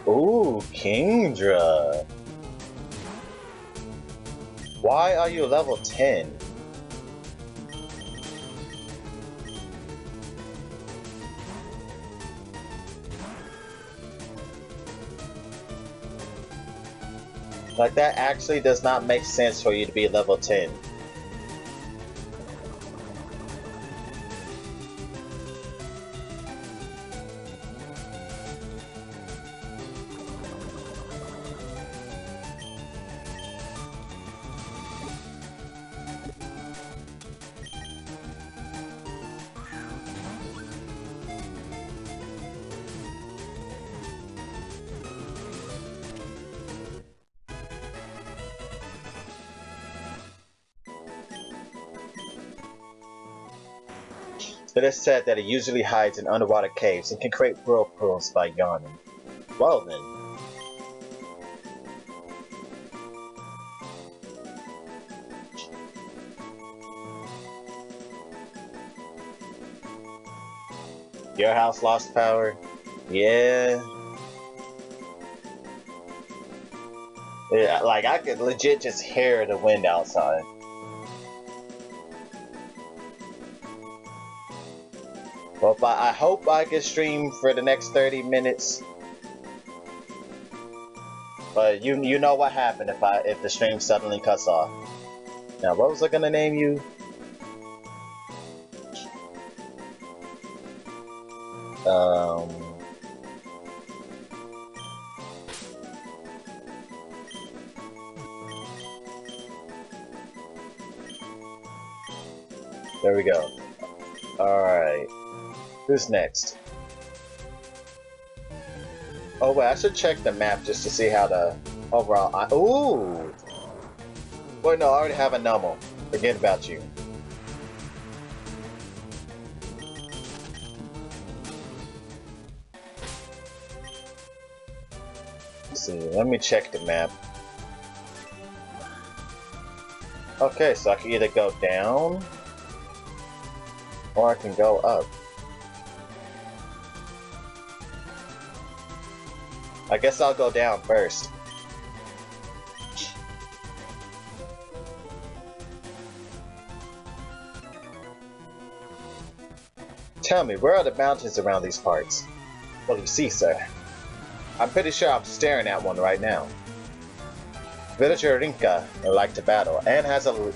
[SPEAKER 1] Ooh, Kingdra. Why are you level 10? Like, that actually does not make sense for you to be level 10. It is said that it usually hides in underwater caves and can create whirlpools by yawning. Well then. Your house lost power? Yeah. Yeah, like I could legit just hear the wind outside. Well, I hope I can stream for the next 30 minutes. But you know what happened if the stream suddenly cuts off. Now, what was I gonna name you? There we go. Alright. Who's next? Oh wait, I should check the map just to see how the overall... Ooh! Wait, no, I already have a normal. Forget about you. Let's see, let me check the map. Okay, so I can either go down or I can go up. I guess I'll go down first. Tell me, where are the mountains around these parts? Well, you see, sir. I'm pretty sure I'm staring at one right now. Villager Rinka would like to battle and has a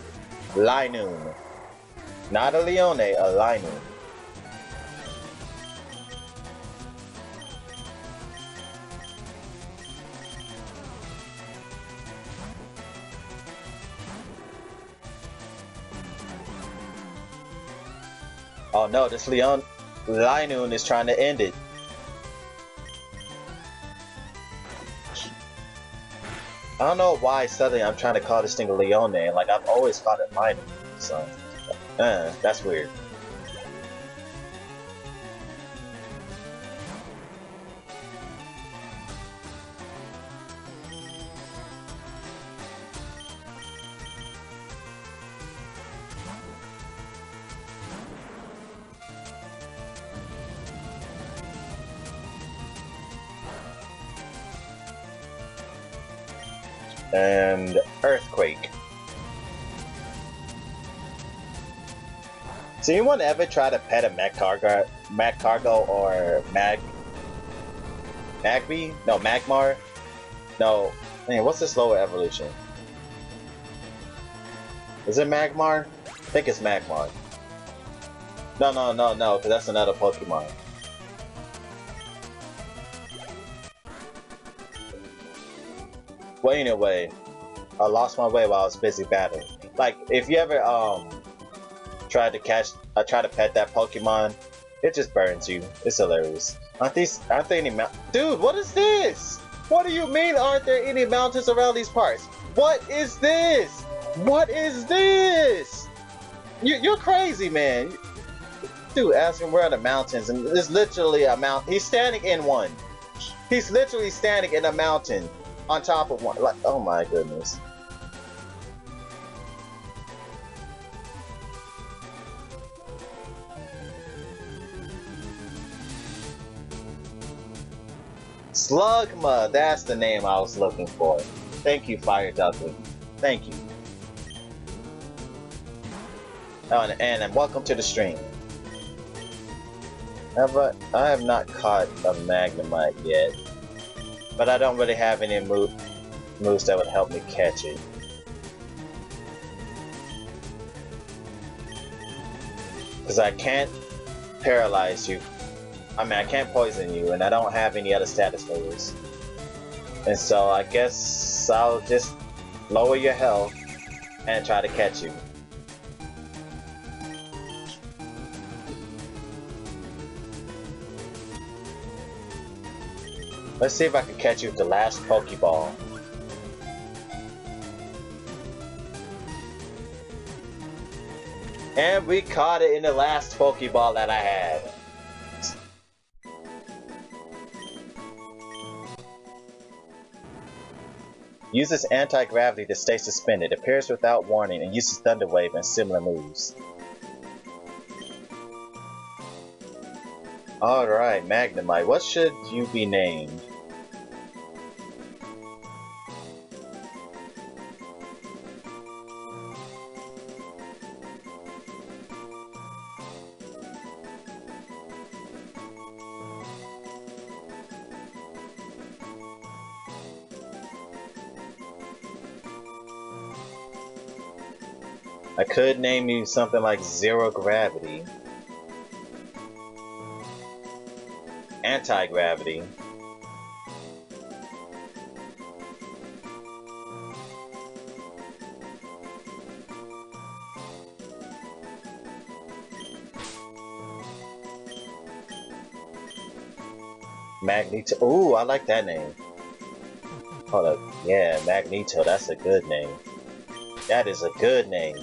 [SPEAKER 1] Linoon. Not a Leone, a Linoon. Oh no, this Linoon is trying to end it. I don't know why suddenly I'm trying to call this thing a Leone, like I've always called it Linoon, so... that's weird. And Earthquake. So anyone ever try to pet a Magcargo or Magby? No, Magmar? No, man, what's this lower evolution? Is it Magmar? I think it's Magmar. No, because that's another Pokemon. Well, anyway, I lost my way while I was busy battling. Like, if you ever, try to pet that Pokemon, it just burns you. It's hilarious. Aren't there any Dude, what is this? What do you mean aren't there any mountains around these parts? What is this? What is this? You're crazy, man. Dude, asking where are the mountains, and there's literally a mountain. He's standing in one. He's literally standing in a mountain on top of one. Like, oh my goodness. Slugma, that's the name I was looking for. Thank you, Fire Duckling. Thank you. Oh, and welcome to the stream. I have not caught a Magnemite yet, but I don't really have any moves that would help me catch it. Because I can't paralyze you. I mean, I can't poison you, and I don't have any other status moves. And so I guess I'll just lower your health and try to catch you. Let's see if I can catch you with the last Pokeball. And we caught it in the last Pokeball that I had. Uses anti-gravity to stay suspended, appears without warning, and uses Thunder Wave and similar moves. Alright, Magnemite, what should you be named? I could name you something like Zero Gravity. Anti-gravity. Magneto. Ooh, I like that name. Hold up. Yeah, Magneto. That's a good name. That is a good name.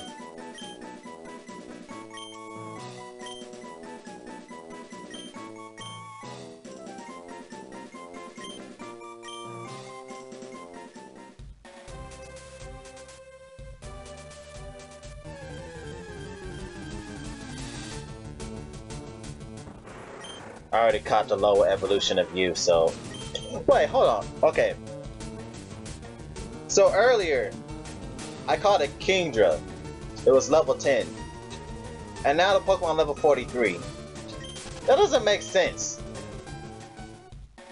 [SPEAKER 1] I already caught the lower evolution of you, so... Wait, hold on. Okay. So earlier, I caught a Kingdra. It was level 10. And now the Pokemon level 43. That doesn't make sense.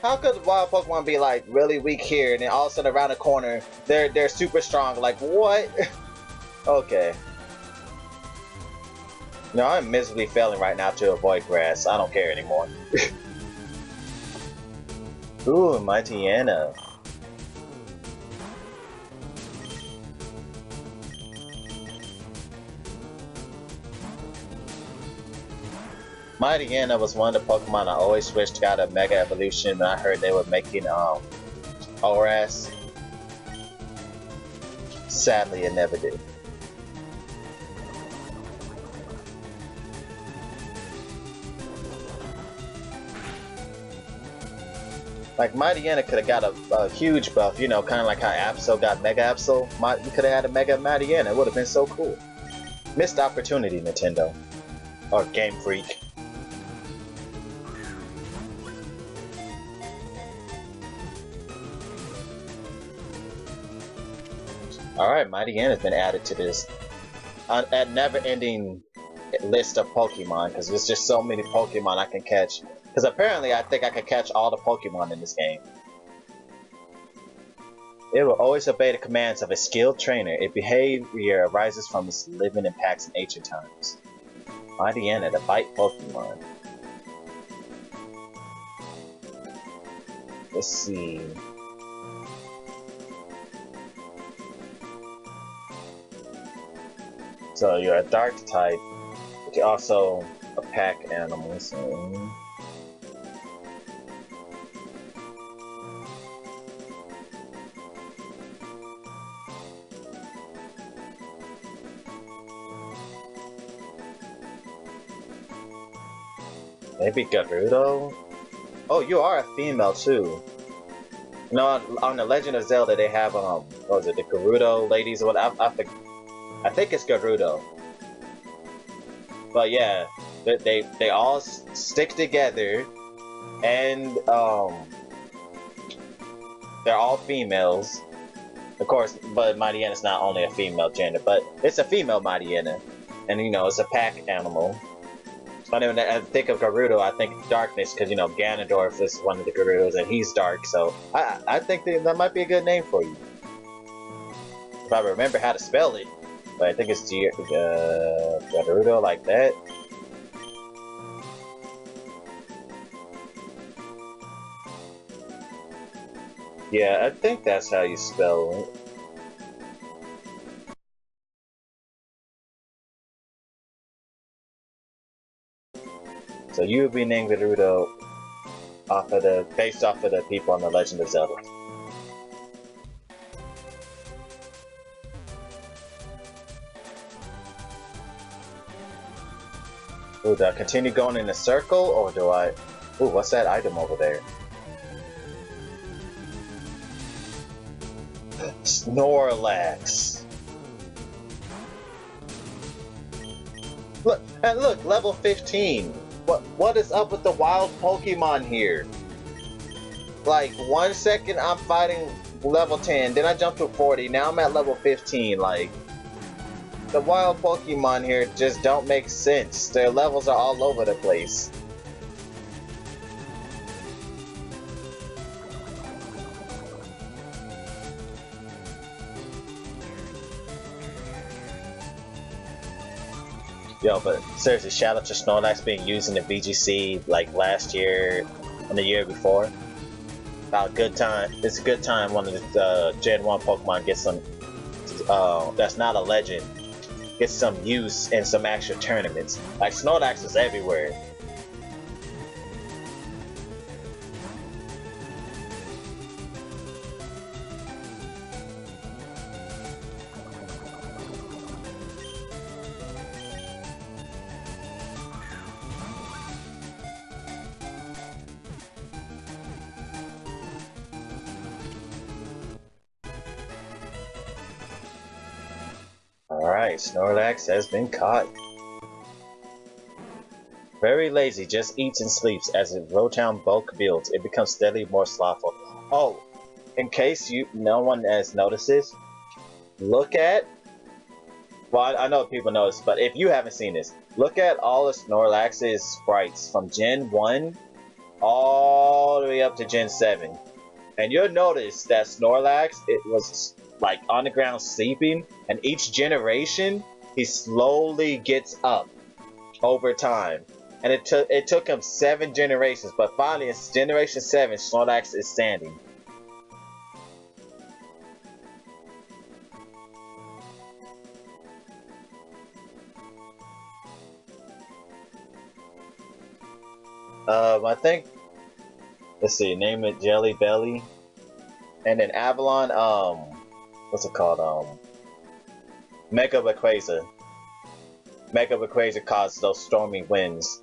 [SPEAKER 1] How could wild Pokemon be like really weak here and then all of a sudden around the corner they're super strong? Like what? Okay. No, I'm miserably failing right now to avoid grass. I don't care anymore. Ooh, Mightyena. Mightyena was one of the Pokemon I always wished got a Mega Evolution, but I heard they were making ORAS. Sadly, it never did. Like, Mightyena could have got a huge buff, you know, kind of like how Absol got Mega Absol. You could have had a Mega Mightyena, it would have been so cool. Missed opportunity, Nintendo. Or Game Freak. Alright, Mightyena has been added to this never-ending list of Pokemon, because there's just so many Pokemon I can catch. Because apparently I think I can catch all the Pokemon in this game. It will always obey the commands of a skilled trainer. Its behavior arises from its living in packs in ancient times. Mightyena, the bite Pokemon. Let's see. So you're a dark type, but you're also a pack animal, so... Maybe Gerudo? Oh, you are a female too. You know, on The Legend of Zelda they have, what was it, the Gerudo ladies or what? I think it's Gerudo. But yeah, they all stick together, and they're all females. Of course, but Mightyena is not only a female gender, but it's a female Mightyena. And you know, it's a pack animal. But when I think of Gerudo, I think darkness, because you know, Ganondorf is one of the Gerudos and he's dark, so I think that might be a good name for you. If I remember how to spell it. But I think it's Gerudo, like that. Yeah, I think that's how you spell it. So you would be named Gerudo based off of the people on The Legend of Zelda. Ooh, do I continue going in a circle, or do I... Ooh, what's that item over there? Snorlax! Look, and look, level 15! What is up with the wild Pokemon here? Like, 1 second I'm fighting level 10, then I jump to 40, now I'm at level 15, like... The wild Pokemon here just don't make sense. Their levels are all over the place. Yo, but seriously, shout out to Snorlax being used in the VGC like last year and the year before. About a good time. It's a good time one of the Gen 1 Pokemon gets some, that's not a legend, gets some use in some actual tournaments. Like, Snorlax is everywhere. Alright, Snorlax has been caught. Very lazy, just eats and sleeps. As its Rotown bulk builds, it becomes steadily more slothful. Oh, in case no one has noticed this, look at... Well, I know people notice, but if you haven't seen this, look at all of Snorlax's sprites from Gen 1 all the way up to Gen 7. And you'll notice that Snorlax, it was like on the ground sleeping, and each generation he slowly gets up over time. And it took him 7 generations, but finally in generation 7, Snorlax is standing. I think, let's see, name it Jelly Belly, and then Avalon, what's it called, Mega Rayquaza. Mega Rayquaza caused those stormy winds.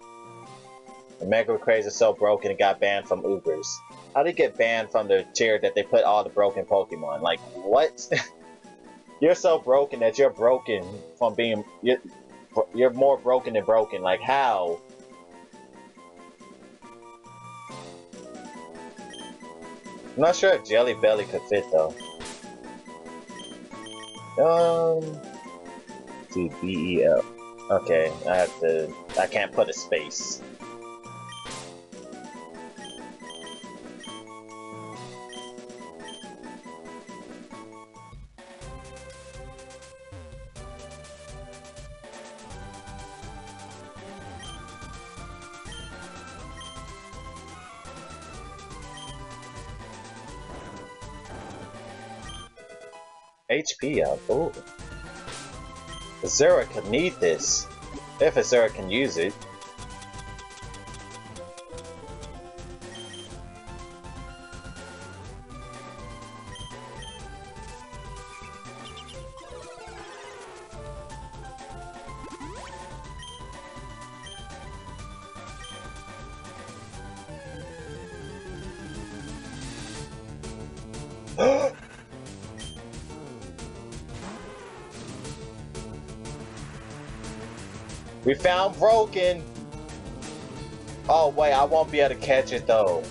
[SPEAKER 1] And Mega Rayquaza is so broken it got banned from Ubers. How did it get banned from the tier that they put all the broken Pokemon? Like, what? You're so broken that you're broken from being... You're more broken than broken. Like, how? I'm not sure if Jelly Belly could fit, though. B-E-L. Okay, I can't put a space. HP up, ooh. Azura could need this, if Azura can use it. We found broken! Oh wait, I won't be able to catch it though.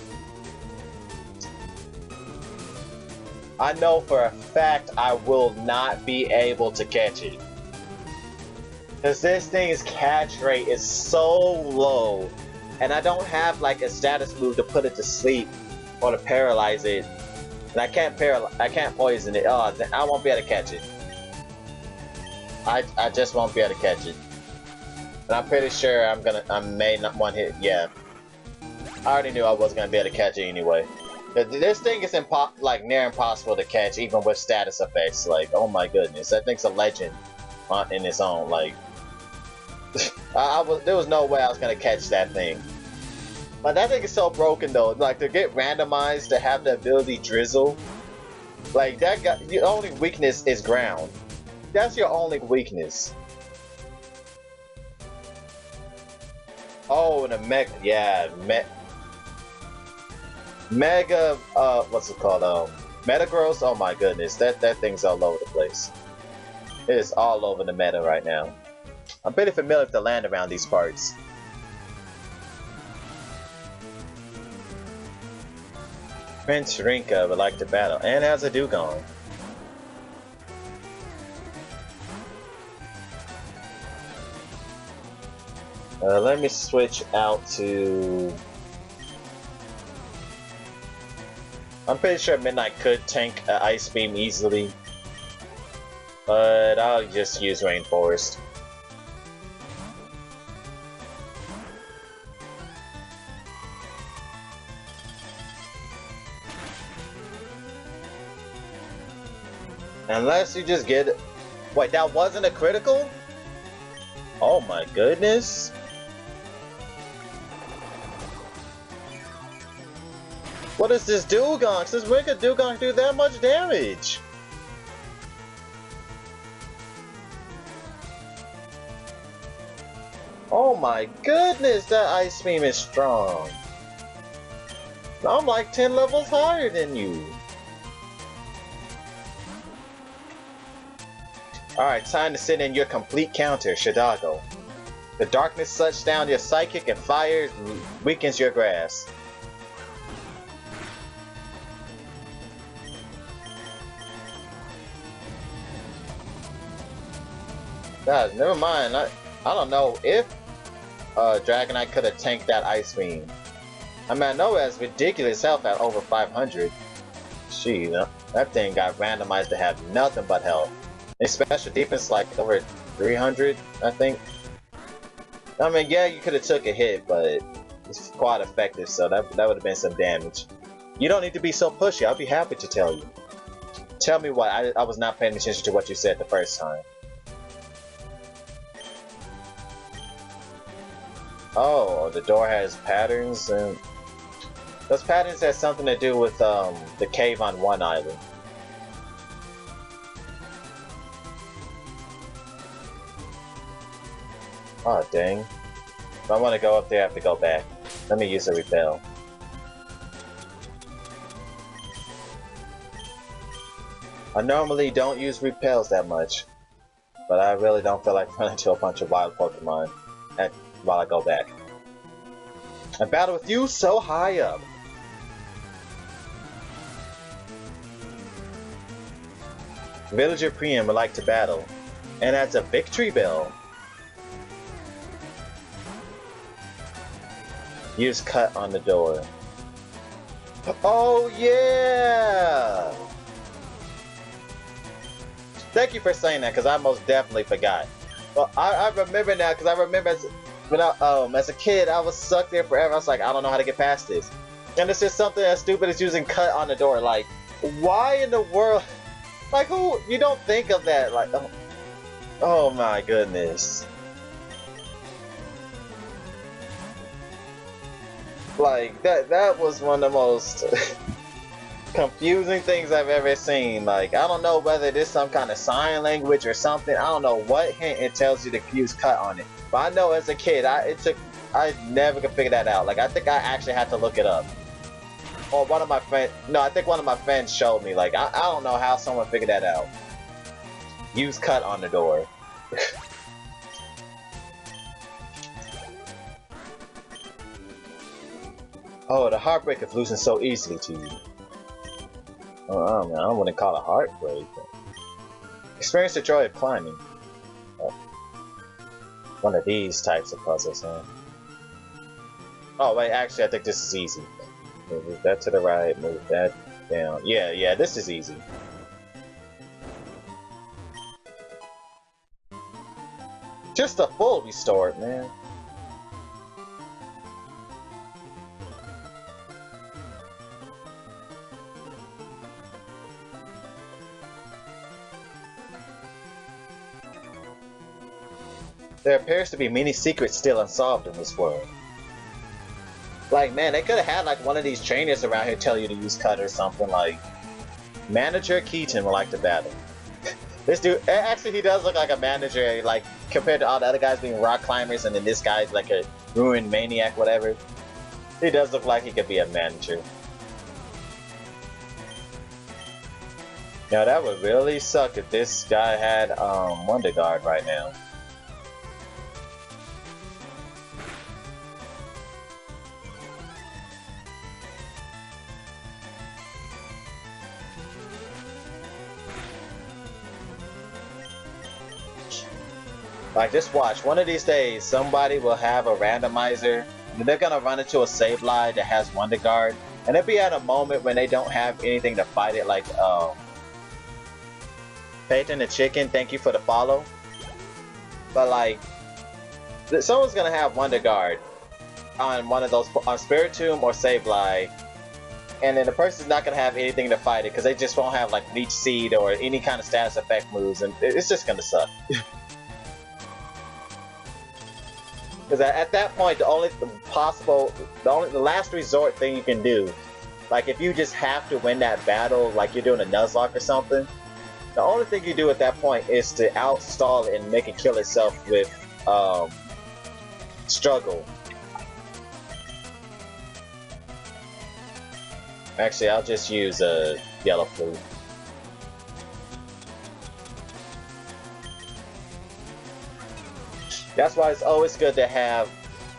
[SPEAKER 1] I know for a fact I will not be able to catch it. Cause this thing's catch rate is so low. And I don't have like a status move to put it to sleep or to paralyze it. And I can't poison it. Oh, I won't be able to catch it. I just won't be able to catch it. And I'm pretty sure I may not one hit, yeah. I already knew I wasn't gonna be able to catch it anyway. This thing is like near impossible to catch, even with status effects. Like, oh my goodness, that thing's a legend in its own. Like, there was no way I was gonna catch that thing. But that thing is so broken though. Like, to get randomized to have the ability Drizzle, like that guy, your only weakness is ground. That's your only weakness. Oh, and a mega, yeah, mega, what's it called? Metagross. Oh my goodness, that thing's all over the place. It is all over the meta right now. I'm pretty familiar with the land around these parts. Prince Rinka would like to battle, and has a Dugong. Let me switch out to... I'm pretty sure Midnight could tank an Ice Beam easily, but I'll just use Rainforest. Unless you just get... Wait, that wasn't a critical? Oh my goodness. What is this Dugong? Since when could Dugong do that much damage? Oh my goodness, that Ice Beam is strong. I'm like 10 levels higher than you. Alright, time to send in your complete counter, Shadago. The darkness shuts down your psychic and fire weakens your grass. Guys, never mind. I don't know if Dragonite could have tanked that Ice Beam. I mean, I know it has ridiculous health at over 500. Gee, that thing got randomized to have nothing but health. Its special defense like over 300, I think. I mean, yeah, you could have took a hit, but it's quite effective, so that would have been some damage. You don't need to be so pushy. I'll be happy to tell you. Tell me what. I was not paying attention to what you said the first time. Oh, the door has patterns, and those patterns have something to do with the cave on one island. Oh dang. If I want to go up there, I have to go back. Let me use a repel. I normally don't use repels that much, but I really don't feel like running into a bunch of wild Pokemon while I go back. I battle with you so high up. Villager Priam would like to battle, and adds a victory bell. Use cut on the door. Oh yeah! Thank you for saying that, because I most definitely forgot. Well, I remember now, because I remember as a kid, I was stuck there forever. I was like, I don't know how to get past this. And it's just something as stupid as using cut on the door. Like, why in the world? Like, who? You don't think of that. Like, oh my goodness. Like, that was one of the most confusing things I've ever seen. Like, I don't know whether it is some kind of sign language or something. I don't know what hint it tells you to use cut on it. But I know as a kid, I never could figure that out. Like, I think I actually had to look it up. Or one of my friends, no, I think one of my friends showed me. Like, I don't know how someone figured that out. Use cut on the door. Oh, the heartbreak of losing so easily to you. Oh man, I wouldn't call it heartbreak. Experience the joy of climbing. Oh. One of these types of puzzles, huh? Oh wait, actually I think this is easy. Move that to the right, move that down. Yeah, this is easy. Just a full restore, man. There appears to be many secrets still unsolved in this world. Like, man, they could have had like one of these trainers around here tell you to use cut or something. Like, Manager Keaton would like to battle. This dude, actually, he does look like a manager, like compared to all the other guys being rock climbers, and then this guy's like Ruin Maniac, whatever. He does look like he could be a manager. Now that would really suck if this guy had Wonder Guard right now. Like, just watch. One of these days, somebody will have a randomizer, and they're gonna run into a Sableye that has Wonder Guard, and it'll be at a moment when they don't have anything to fight it, like, Peyton the Chicken, thank you for the follow. But, like, someone's gonna have Wonder Guard on one of those, on Spiritomb or Sableye, and then the person's not gonna have anything to fight it, because they just won't have, like, Leech Seed or any kind of status effect moves, and it's just gonna suck. Because at that point, the last resort thing you can do, like if you just have to win that battle, like you're doing a Nuzlocke or something, the only thing you do at that point is to outstall it and make it kill itself with struggle. Actually, I'll just use a Yellow Flute. That's why it's always good to have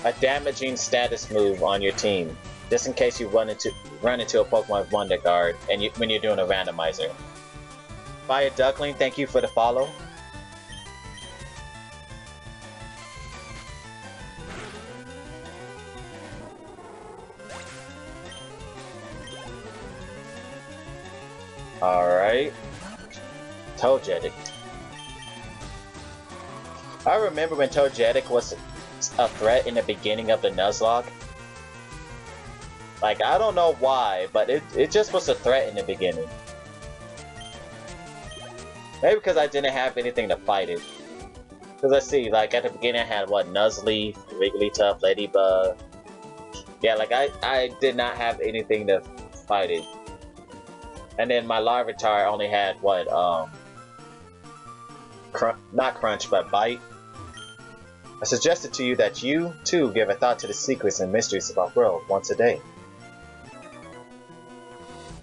[SPEAKER 1] a damaging status move on your team, just in case you run into a Pokemon with Wonder Guard and when you're doing a randomizer. Fire Duckling, thank you for the follow. Alright. Togetic. I remember when Togetic was a threat in the beginning of the Nuzlocke. Like, I don't know why, but it just was a threat in the beginning. Maybe because I didn't have anything to fight it. Because let's see, like at the beginning I had what, Nuzleaf, Wigglytuff, Ladybug. Yeah, like I did not have anything to fight it. And then my Larvitar only had what, not Crunch, but Bite. I suggested to you that you, too, give a thought to the secrets and mysteries of our world once a day.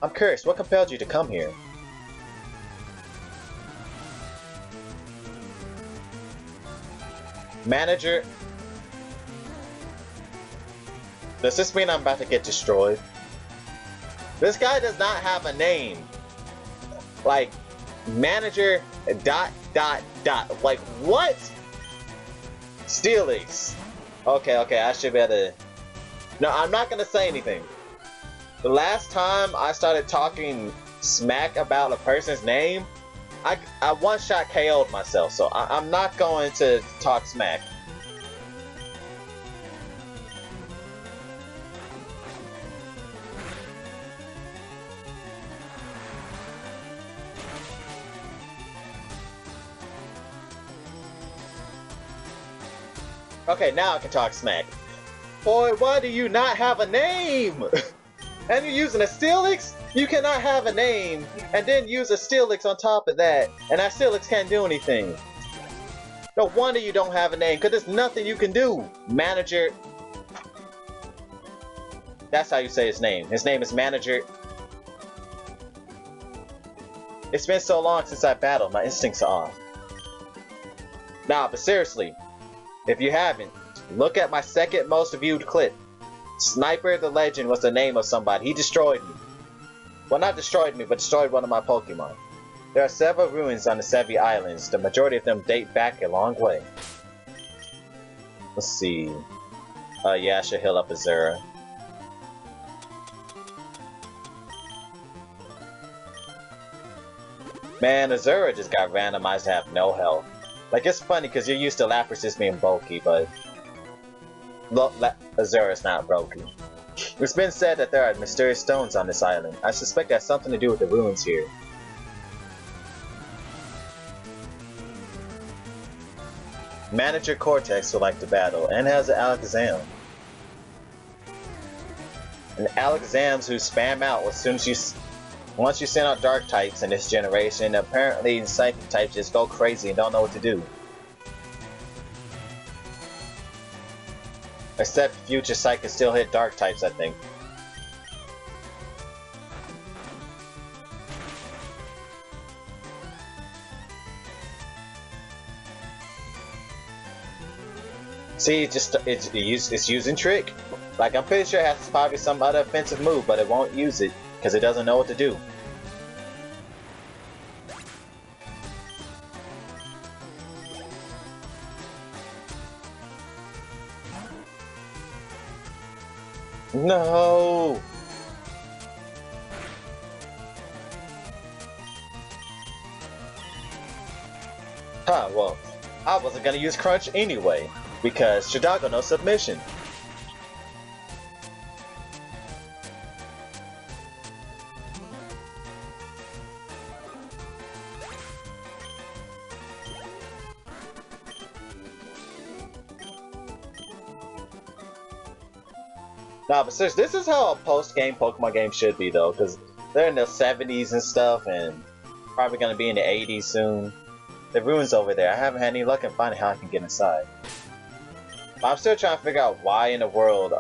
[SPEAKER 1] I'm curious, what compelled you to come here? Manager... Does this mean I'm about to get destroyed? This guy does not have a name. Like, manager... ... Like, what? Steelix. Okay, I should be able to... No, I'm not gonna say anything. The last time I started talking smack about a person's name, I one-shot KO'd myself, so I'm not going to talk smack. Okay, now I can talk smack. Boy, why do you not have a name? And you're using a Steelix? You cannot have a name and then use a Steelix on top of that, and that Steelix can't do anything. No wonder you don't have a name, because there's nothing you can do. Manager... That's how you say his name. His name is Manager... It's been so long since I battled, my instincts are off. Nah, but seriously, if you haven't, look at my second most viewed clip. Sniper the Legend was the name of somebody. He destroyed me. Well, not destroyed me, but destroyed one of my Pokemon. There are several ruins on the Sevi Islands. The majority of them date back a long way. Let's see. Yeah, I should heal up Azura. Man, Azura just got randomized to have no health. Like, it's funny because you're used to Lapras just being bulky, but Azura is not bulky. It's been said that there are mysterious stones on this island. I suspect that has something to do with the ruins here. Manager Cortex will like to battle, and has an Alakazam. And Alakazams who spam out as soon as you... Once you send out Dark types in this generation, apparently Psychic types just go crazy and don't know what to do. Except Future Sight can still hit dark types, I think. See, it's using Trick. Like, I'm pretty sure it has probably some other offensive move, but it won't use it because it doesn't know what to do. No! Huh, well, I wasn't gonna use Crunch anyway, because Shadago no submission. Nah, but seriously, this is how a post-game Pokemon game should be, though, because they're in the 70s and stuff, and probably gonna be in the 80s soon. The ruins over there. I haven't had any luck in finding how I can get inside. But I'm still trying to figure out why in the world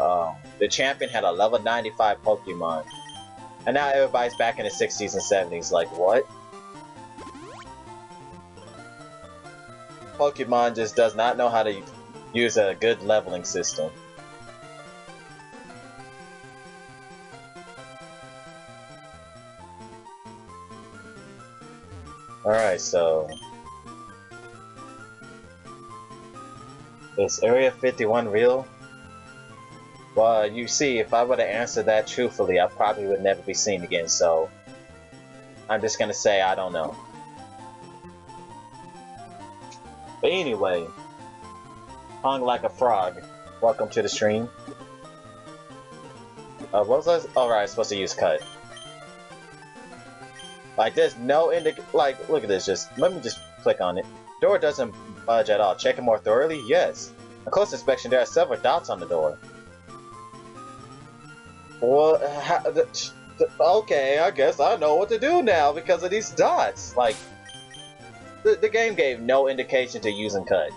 [SPEAKER 1] the champion had a level 95 Pokemon. And now everybody's back in the 60s and 70s. Like, what? Pokemon just does not know how to use a good leveling system. Alright, so... is Area 51 real? Well, you see, if I were to answer that truthfully, I probably would never be seen again, so... I'm just gonna say I don't know. But anyway... Hung like a frog. Welcome to the stream. What was I? Alright, I'm supposed to use cut. Like, there's no like, look at this, let me just click on it. Door doesn't budge at all. Check it more thoroughly? Yes. On close inspection, there are several dots on the door. Well, okay, I guess I know what to do now because of these dots. Like, the game gave no indication to using cut.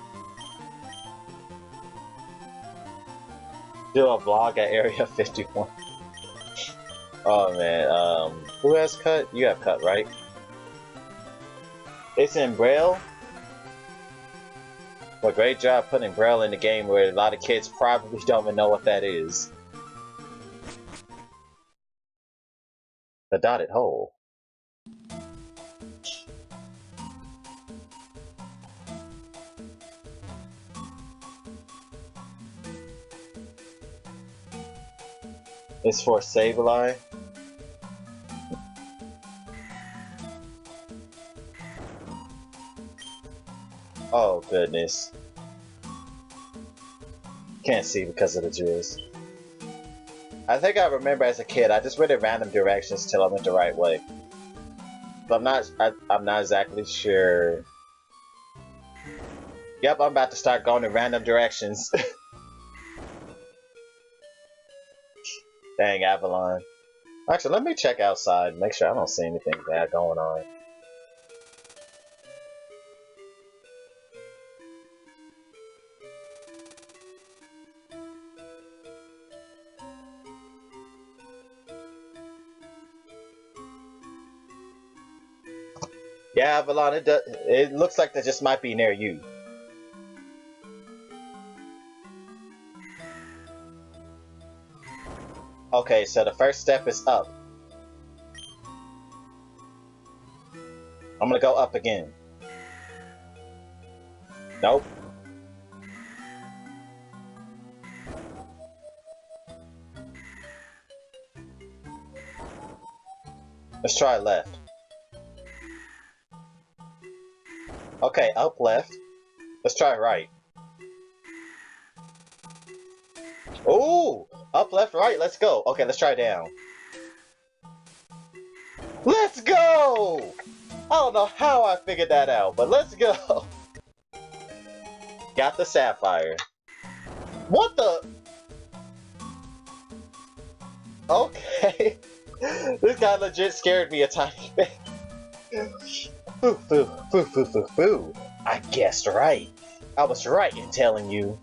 [SPEAKER 1] Do a vlog at Area 51. Oh man, who has cut? You have cut, right? It's in Braille? Well, great job putting Braille in the game where a lot of kids probably don't even know what that is. The dotted hole. It's for Sableye. Oh goodness. Can't see because of the jizz. I think I remember as a kid, I just went in random directions till I went the right way. But I'm not exactly sure. Yep, I'm about to start going in random directions. Dang, Avalon. Actually, let me check outside and make sure I don't see anything bad going on. Yeah, Avalon, it looks like that just might be near you. Okay, so the first step is up. I'm gonna go up again. Nope. Let's try left. Okay, up left. Let's try right. Ooh! Up, left, right, let's go. Okay, let's try down. Let's go! I don't know how I figured that out, but let's go. Got the Sapphire. What the? Okay. This guy legit scared me a tiny bit. Foo, foo, foo, foo, foo, foo. I guessed right. I was right in telling you.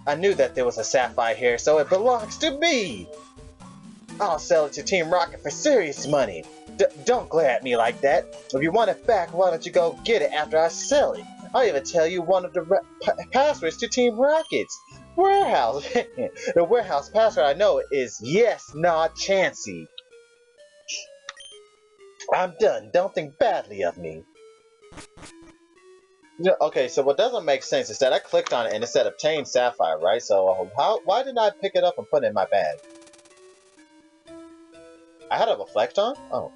[SPEAKER 1] I knew that there was a sapphire here, so it belongs to me! I'll sell it to Team Rocket for serious money. Don't glare at me like that. If you want it back, why don't you go get it after I sell it? I'll even tell you one of the passwords to Team Rocket's warehouse. The warehouse password I know is yes, nah, Chansey. I'm done. Don't think badly of me. Okay, so what doesn't make sense is that I clicked on it and it said obtain sapphire, right? So why didn't I pick it up and put it in my bag? I had a reflect on? Oh.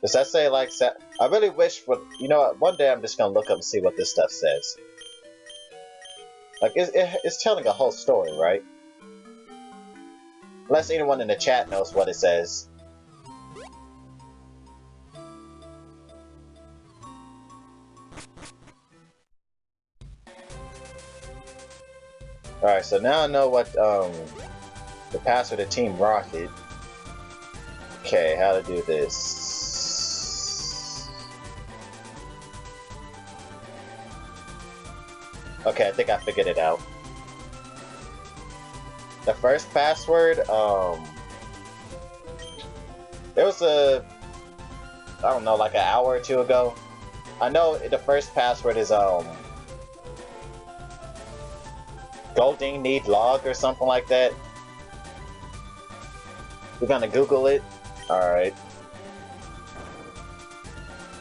[SPEAKER 1] Does that say like I really wish for, you know what, one day I'm just gonna look up and see what this stuff says. Like, it's telling a whole story, right? Unless anyone in the chat knows what it says. Alright, so now I know what, the password of Team Rocket. Okay, how to do this. Okay, I think I figured it out. The first password, it was I don't know, like an hour or two ago. I know the first password is, Golding Need Log or something like that. We're gonna Google it. Alright.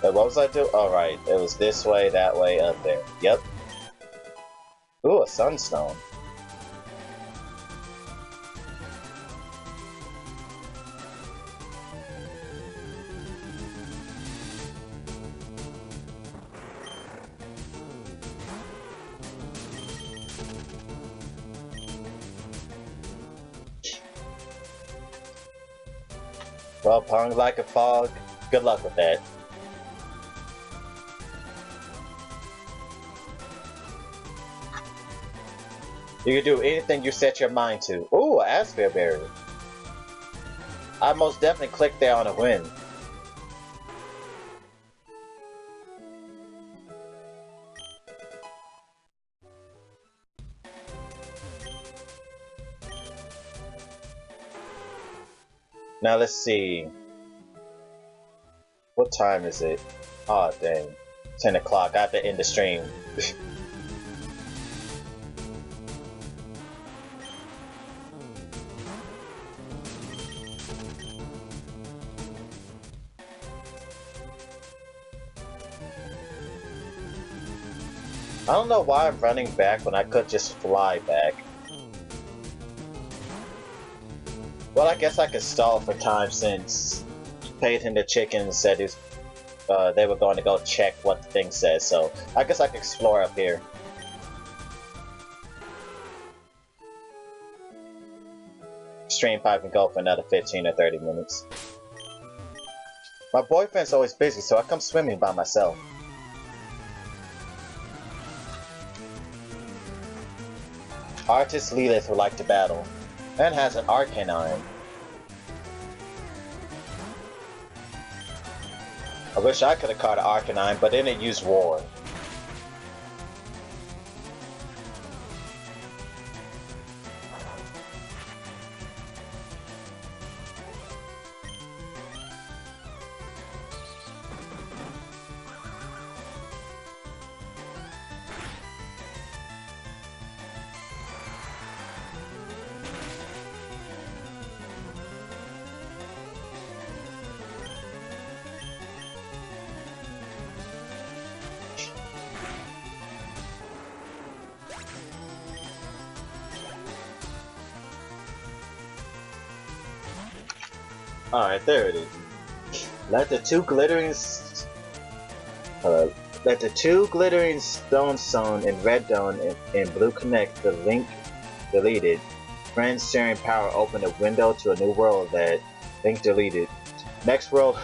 [SPEAKER 1] What was I doing? Alright, it was this way, that way, up there. Yep. Ooh, a sunstone. Well, Pong like a fog. Good luck with that. You can do anything you set your mind to. Ooh, an Asphere Berry. I most definitely clicked there on a win. Now let's see. What time is it? Oh dang. 10 o'clock. I have to end the stream. I don't know why I'm running back when I could just fly back. Well, I guess I could stall for time since Peyton the Chicken said they were going to go check what the thing says, so I guess I could explore up here. Stream pipe and go for another 15 or 30 minutes. My boyfriend's always busy, so I come swimming by myself. Artist Lilith would like to battle, and has an Arcanine. I wish I could have caught an Arcanine, but then it used War. Alright, there it is. Let the two glittering stones sewn in red dome and blue connect the link deleted. Friends sharing power open a window to a new world that link deleted. Next world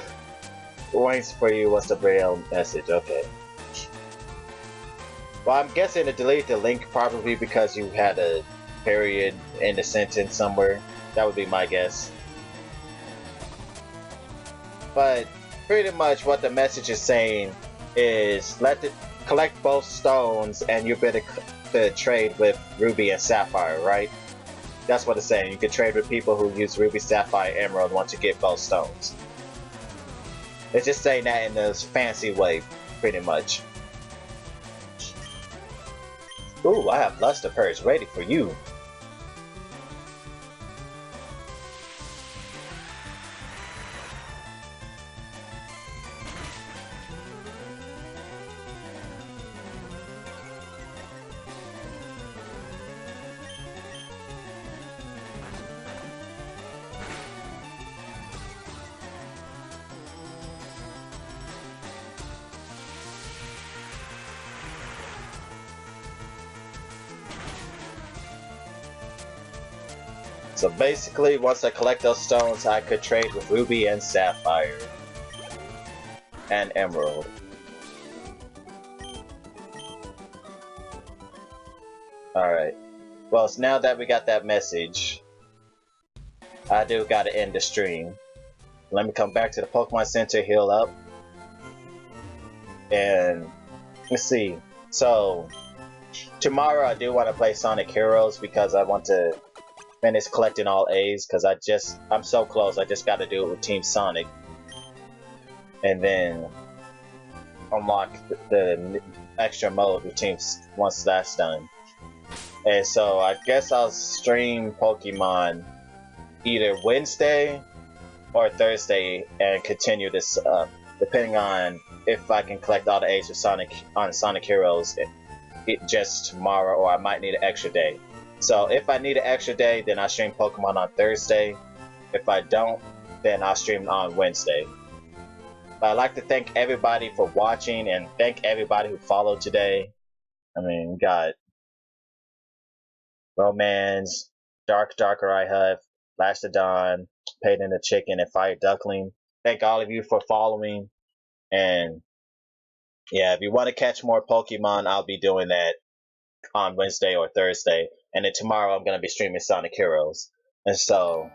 [SPEAKER 1] waits for you. What's the braille message? Okay. Well, I'm guessing it deleted the link probably because you had a period in the sentence somewhere. That would be my guess. But pretty much what the message is saying is collect both stones and you're better to trade with Ruby and Sapphire, right? That's what it's saying. You can trade with people who use Ruby, Sapphire, Emerald once you get both stones. It's just saying that in this fancy way, pretty much. Ooh, I have Luster Purge ready for you. So basically, once I collect those stones, I could trade with Ruby and Sapphire. And Emerald. Alright. Well, so now that we got that message, I do gotta end the stream. Let me come back to the Pokemon Center, heal up. And let's see. So, tomorrow I do want to play Sonic Heroes because I want to finish collecting all A's because I'm so close. I just got to do it with Team Sonic, and then unlock the extra mode with teams once that's done. And so I guess I'll stream Pokemon either Wednesday or Thursday and continue this depending on if I can collect all the A's with Sonic Heroes just tomorrow, or I might need an extra day. So if I need an extra day, then I stream Pokemon on Thursday. If I don't, then I'll stream on Wednesday. But I'd like to thank everybody for watching and thank everybody who followed today. I mean, we got Romance, Darker I Have, Flash the Dawn, Peyton the Chicken, and Fire Duckling. Thank all of you for following. And yeah, if you want to catch more Pokemon, I'll be doing that on Wednesday or Thursday. And then tomorrow I'm going to be streaming Sonic Heroes. And so,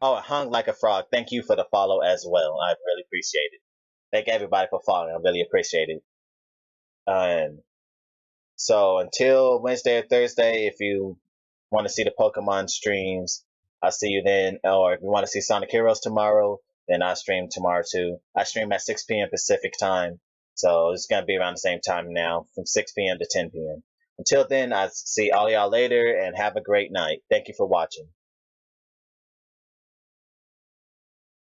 [SPEAKER 1] oh, Hung Like a Frog, thank you for the follow as well. I really appreciate it. Thank everybody for following. I really appreciate it. And so until Wednesday or Thursday, if you want to see the Pokemon streams, I'll see you then. Or if you want to see Sonic Heroes tomorrow, then I'll stream tomorrow too. I stream at 6 p.m. Pacific time. So it's going to be around the same time now, from 6 p.m. to 10 p.m. Until then, I'll see all y'all later and have a great night. Thank you for watching.